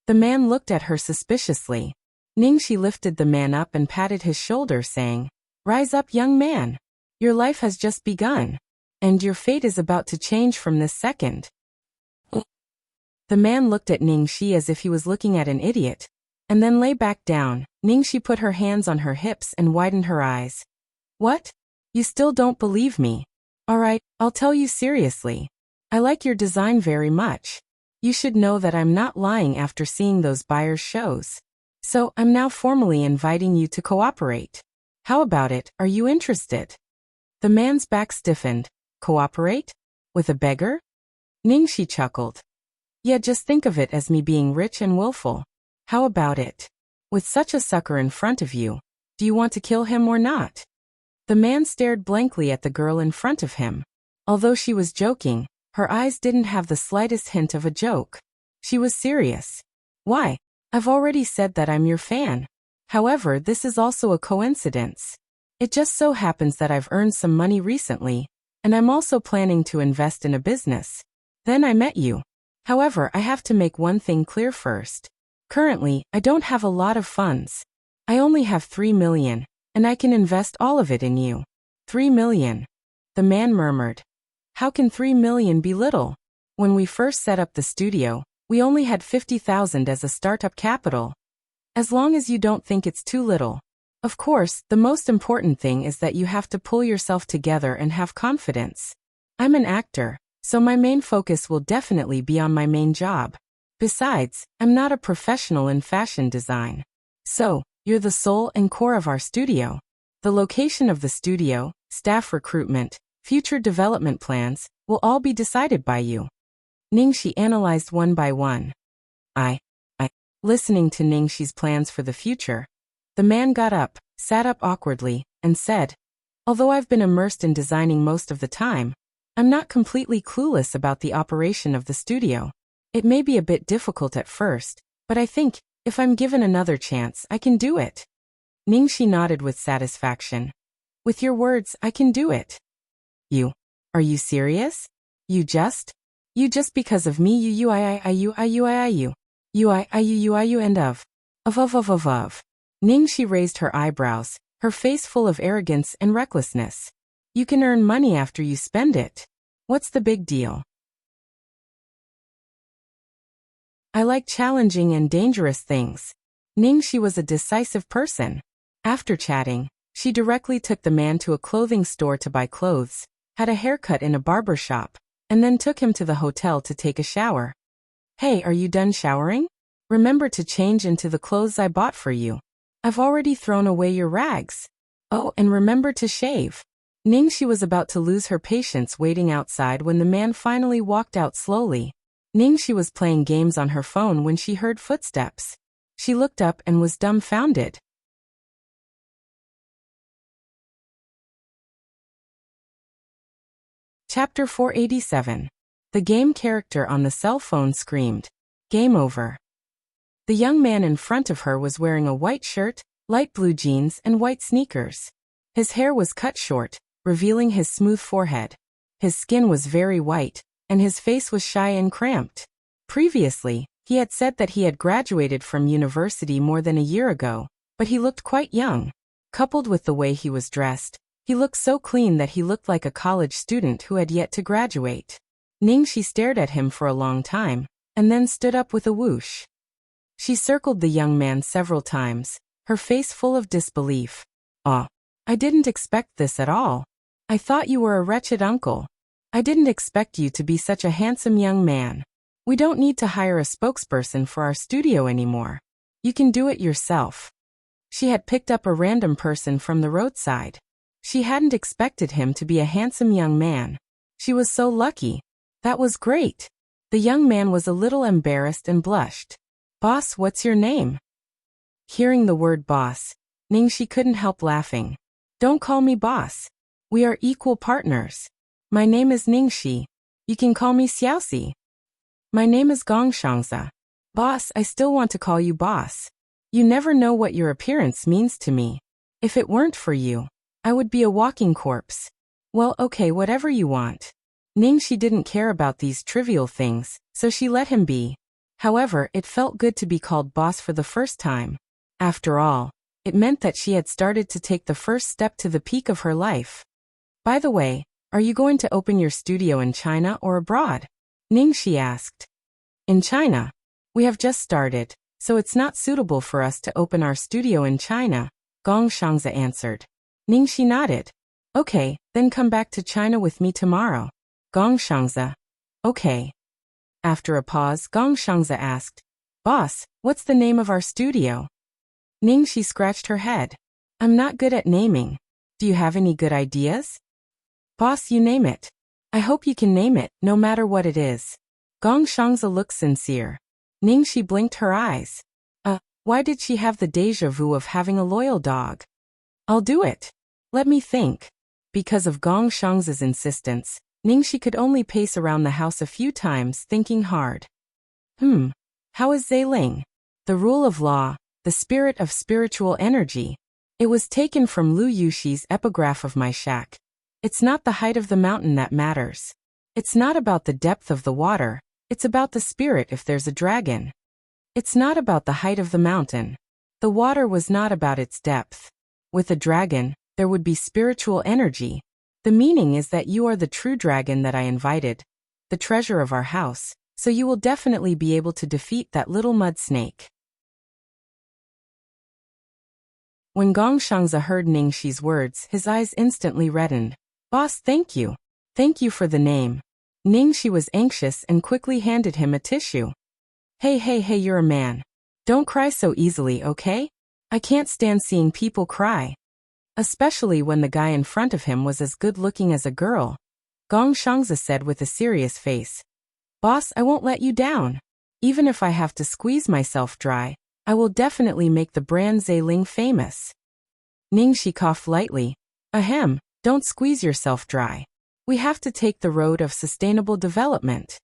The man looked at her suspiciously. Ningxi lifted the man up and patted his shoulder, saying, rise up, young man. Your life has just begun. And your fate is about to change from this second. The man looked at Ningxi as if he was looking at an idiot, and then lay back down. Ningxi put her hands on her hips and widened her eyes. What? You still don't believe me? Alright, I'll tell you seriously. I like your design very much. You should know that I'm not lying after seeing those buyers' shows. So, I'm now formally inviting you to cooperate. How about it, are you interested? The man's back stiffened. Cooperate? With a beggar? Ningxi chuckled. Yeah, just think of it as me being rich and willful. How about it? With such a sucker in front of you, do you want to kill him or not? The man stared blankly at the girl in front of him. Although she was joking, her eyes didn't have the slightest hint of a joke. She was serious. Why? I've already said that I'm your fan. However, this is also a coincidence. It just so happens that I've earned some money recently, and I'm also planning to invest in a business. Then I met you. However, I have to make one thing clear first. Currently, I don't have a lot of funds. I only have 3 million, and I can invest all of it in you. 3 million. The man murmured. How can 3 million be little? When we first set up the studio, we only had 50,000 as a startup capital. As long as you don't think it's too little. Of course, the most important thing is that you have to pull yourself together and have confidence. I'm an actor, so my main focus will definitely be on my main job. Besides, I'm not a professional in fashion design. So, you're the soul and core of our studio. The location of the studio, staff recruitment, future development plans, will all be decided by you. Ningxi analyzed one by one. Listening to Ningxi's plans for the future, the man got up, sat up awkwardly, and said, although I've been immersed in designing most of the time, I'm not completely clueless about the operation of the studio. It may be a bit difficult at first, but I think, if I'm given another chance, I can do it. Ningxi nodded with satisfaction. With your words, I can do it. Are you serious? You just because of me you end of. Of. Ningxi raised her eyebrows, her face full of arrogance and recklessness. You can earn money after you spend it. What's the big deal? I like challenging and dangerous things. Ningxi was a decisive person. After chatting, she directly took the man to a clothing store to buy clothes, had a haircut in a barber shop, and then took him to the hotel to take a shower. Hey, are you done showering? Remember to change into the clothes I bought for you. I've already thrown away your rags. Oh, and remember to shave. Ningxi was about to lose her patience waiting outside when the man finally walked out slowly. Ningxi was playing games on her phone when she heard footsteps. She looked up and was dumbfounded. Chapter 487. The game character on the cell phone screamed, "Game over." The young man in front of her was wearing a white shirt, light blue jeans, and white sneakers. His hair was cut short, revealing his smooth forehead. His skin was very white, and his face was shy and cramped. Previously, he had said that he had graduated from university more than a year ago, but he looked quite young. Coupled with the way he was dressed, he looked so clean that he looked like a college student who had yet to graduate. Ningxi stared at him for a long time, and then stood up with a whoosh. She circled the young man several times, her face full of disbelief. "Oh, I didn't expect this at all. I thought you were a wretched uncle. I didn't expect you to be such a handsome young man. We don't need to hire a spokesperson for our studio anymore. You can do it yourself." She had picked up a random person from the roadside. She hadn't expected him to be a handsome young man. She was so lucky. That was great. The young man was a little embarrassed and blushed. "Boss, what's your name?" Hearing the word boss, Ningxi couldn't help laughing. "Don't call me boss. We are equal partners. My name is Ningxi. You can call me Xiaoxi." "My name is Gongshangza. Boss, I still want to call you boss. You never know what your appearance means to me. If it weren't for you, I would be a walking corpse." "Well, okay, whatever you want." Ningxi didn't care about these trivial things, so she let him be. However, it felt good to be called boss for the first time. After all, it meant that she had started to take the first step to the peak of her life. "By the way, are you going to open your studio in China or abroad?" Ningxi asked. "In China. We have just started, so it's not suitable for us to open our studio in China," Gongshangza answered. Ningxi nodded. "Okay, then come back to China with me tomorrow." Gongshangza. "Okay." After a pause, Gongshangza asked, "Boss, what's the name of our studio?" Ningxi scratched her head. "I'm not good at naming. Do you have any good ideas?" "Boss, you name it. I hope you can name it, no matter what it is." Gongshangza looked sincere. Ningxi blinked her eyes. Why did she have the déjà vu of having a loyal dog? "I'll do it. Let me think." Because of Gongshangza's insistence, Ningxi could only pace around the house a few times, thinking hard. How is Zeiling? The rule of law, the spirit of spiritual energy. It was taken from Lu Yuxi's epigraph of My Shack. It's not the height of the mountain that matters. It's not about the depth of the water, it's about the spirit if there's a dragon. It's not about the height of the mountain. The water was not about its depth. With a dragon, there would be spiritual energy. The meaning is that you are the true dragon that I invited, the treasure of our house, so you will definitely be able to defeat that little mud snake. When Gongshangza heard Ningxi's words, his eyes instantly reddened. "Boss, thank you. Thank you for the name." Ningxi was anxious and quickly handed him a tissue. Hey, you're a man. Don't cry so easily, okay? I can't stand seeing people cry. Especially when the guy in front of him was as good-looking as a girl. Gongshangza said with a serious face. "Boss, I won't let you down. Even if I have to squeeze myself dry, I will definitely make the brand Zeiling famous." Ningxi coughed lightly. "Ahem, don't squeeze yourself dry. We have to take the road of sustainable development."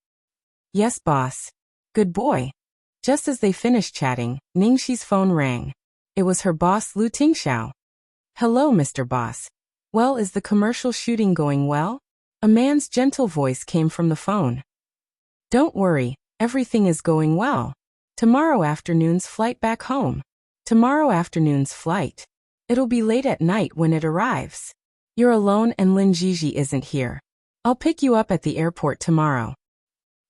"Yes, boss. Good boy." Just as they finished chatting, Ningxi's phone rang. It was her boss Lu Tingxiao. "Hello, Mr. Boss. Well, is the commercial shooting going well?" A man's gentle voice came from the phone. "Don't worry, everything is going well. Tomorrow afternoon's flight back home. Tomorrow afternoon's flight. It'll be late at night when it arrives. You're alone and Lin Jiji isn't here. I'll pick you up at the airport tomorrow.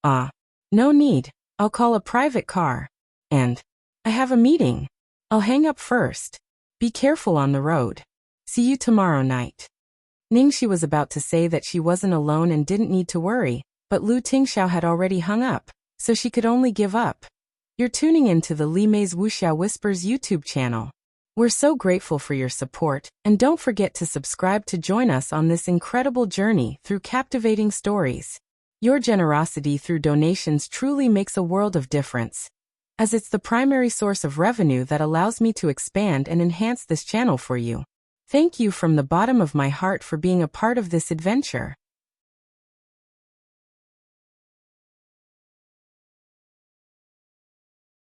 No need. I'll call a private car. And I have a meeting. I'll hang up first. Be careful on the road. See you tomorrow night. Ningxi was about to say that she wasn't alone and didn't need to worry, but Lu Tingxiao had already hung up, so she could only give up. You're tuning into the Li Mei's Wuxia Whispers YouTube channel. We're so grateful for your support, and don't forget to subscribe to join us on this incredible journey through captivating stories. Your generosity through donations truly makes a world of difference, as it's the primary source of revenue that allows me to expand and enhance this channel for you. Thank you from the bottom of my heart for being a part of this adventure.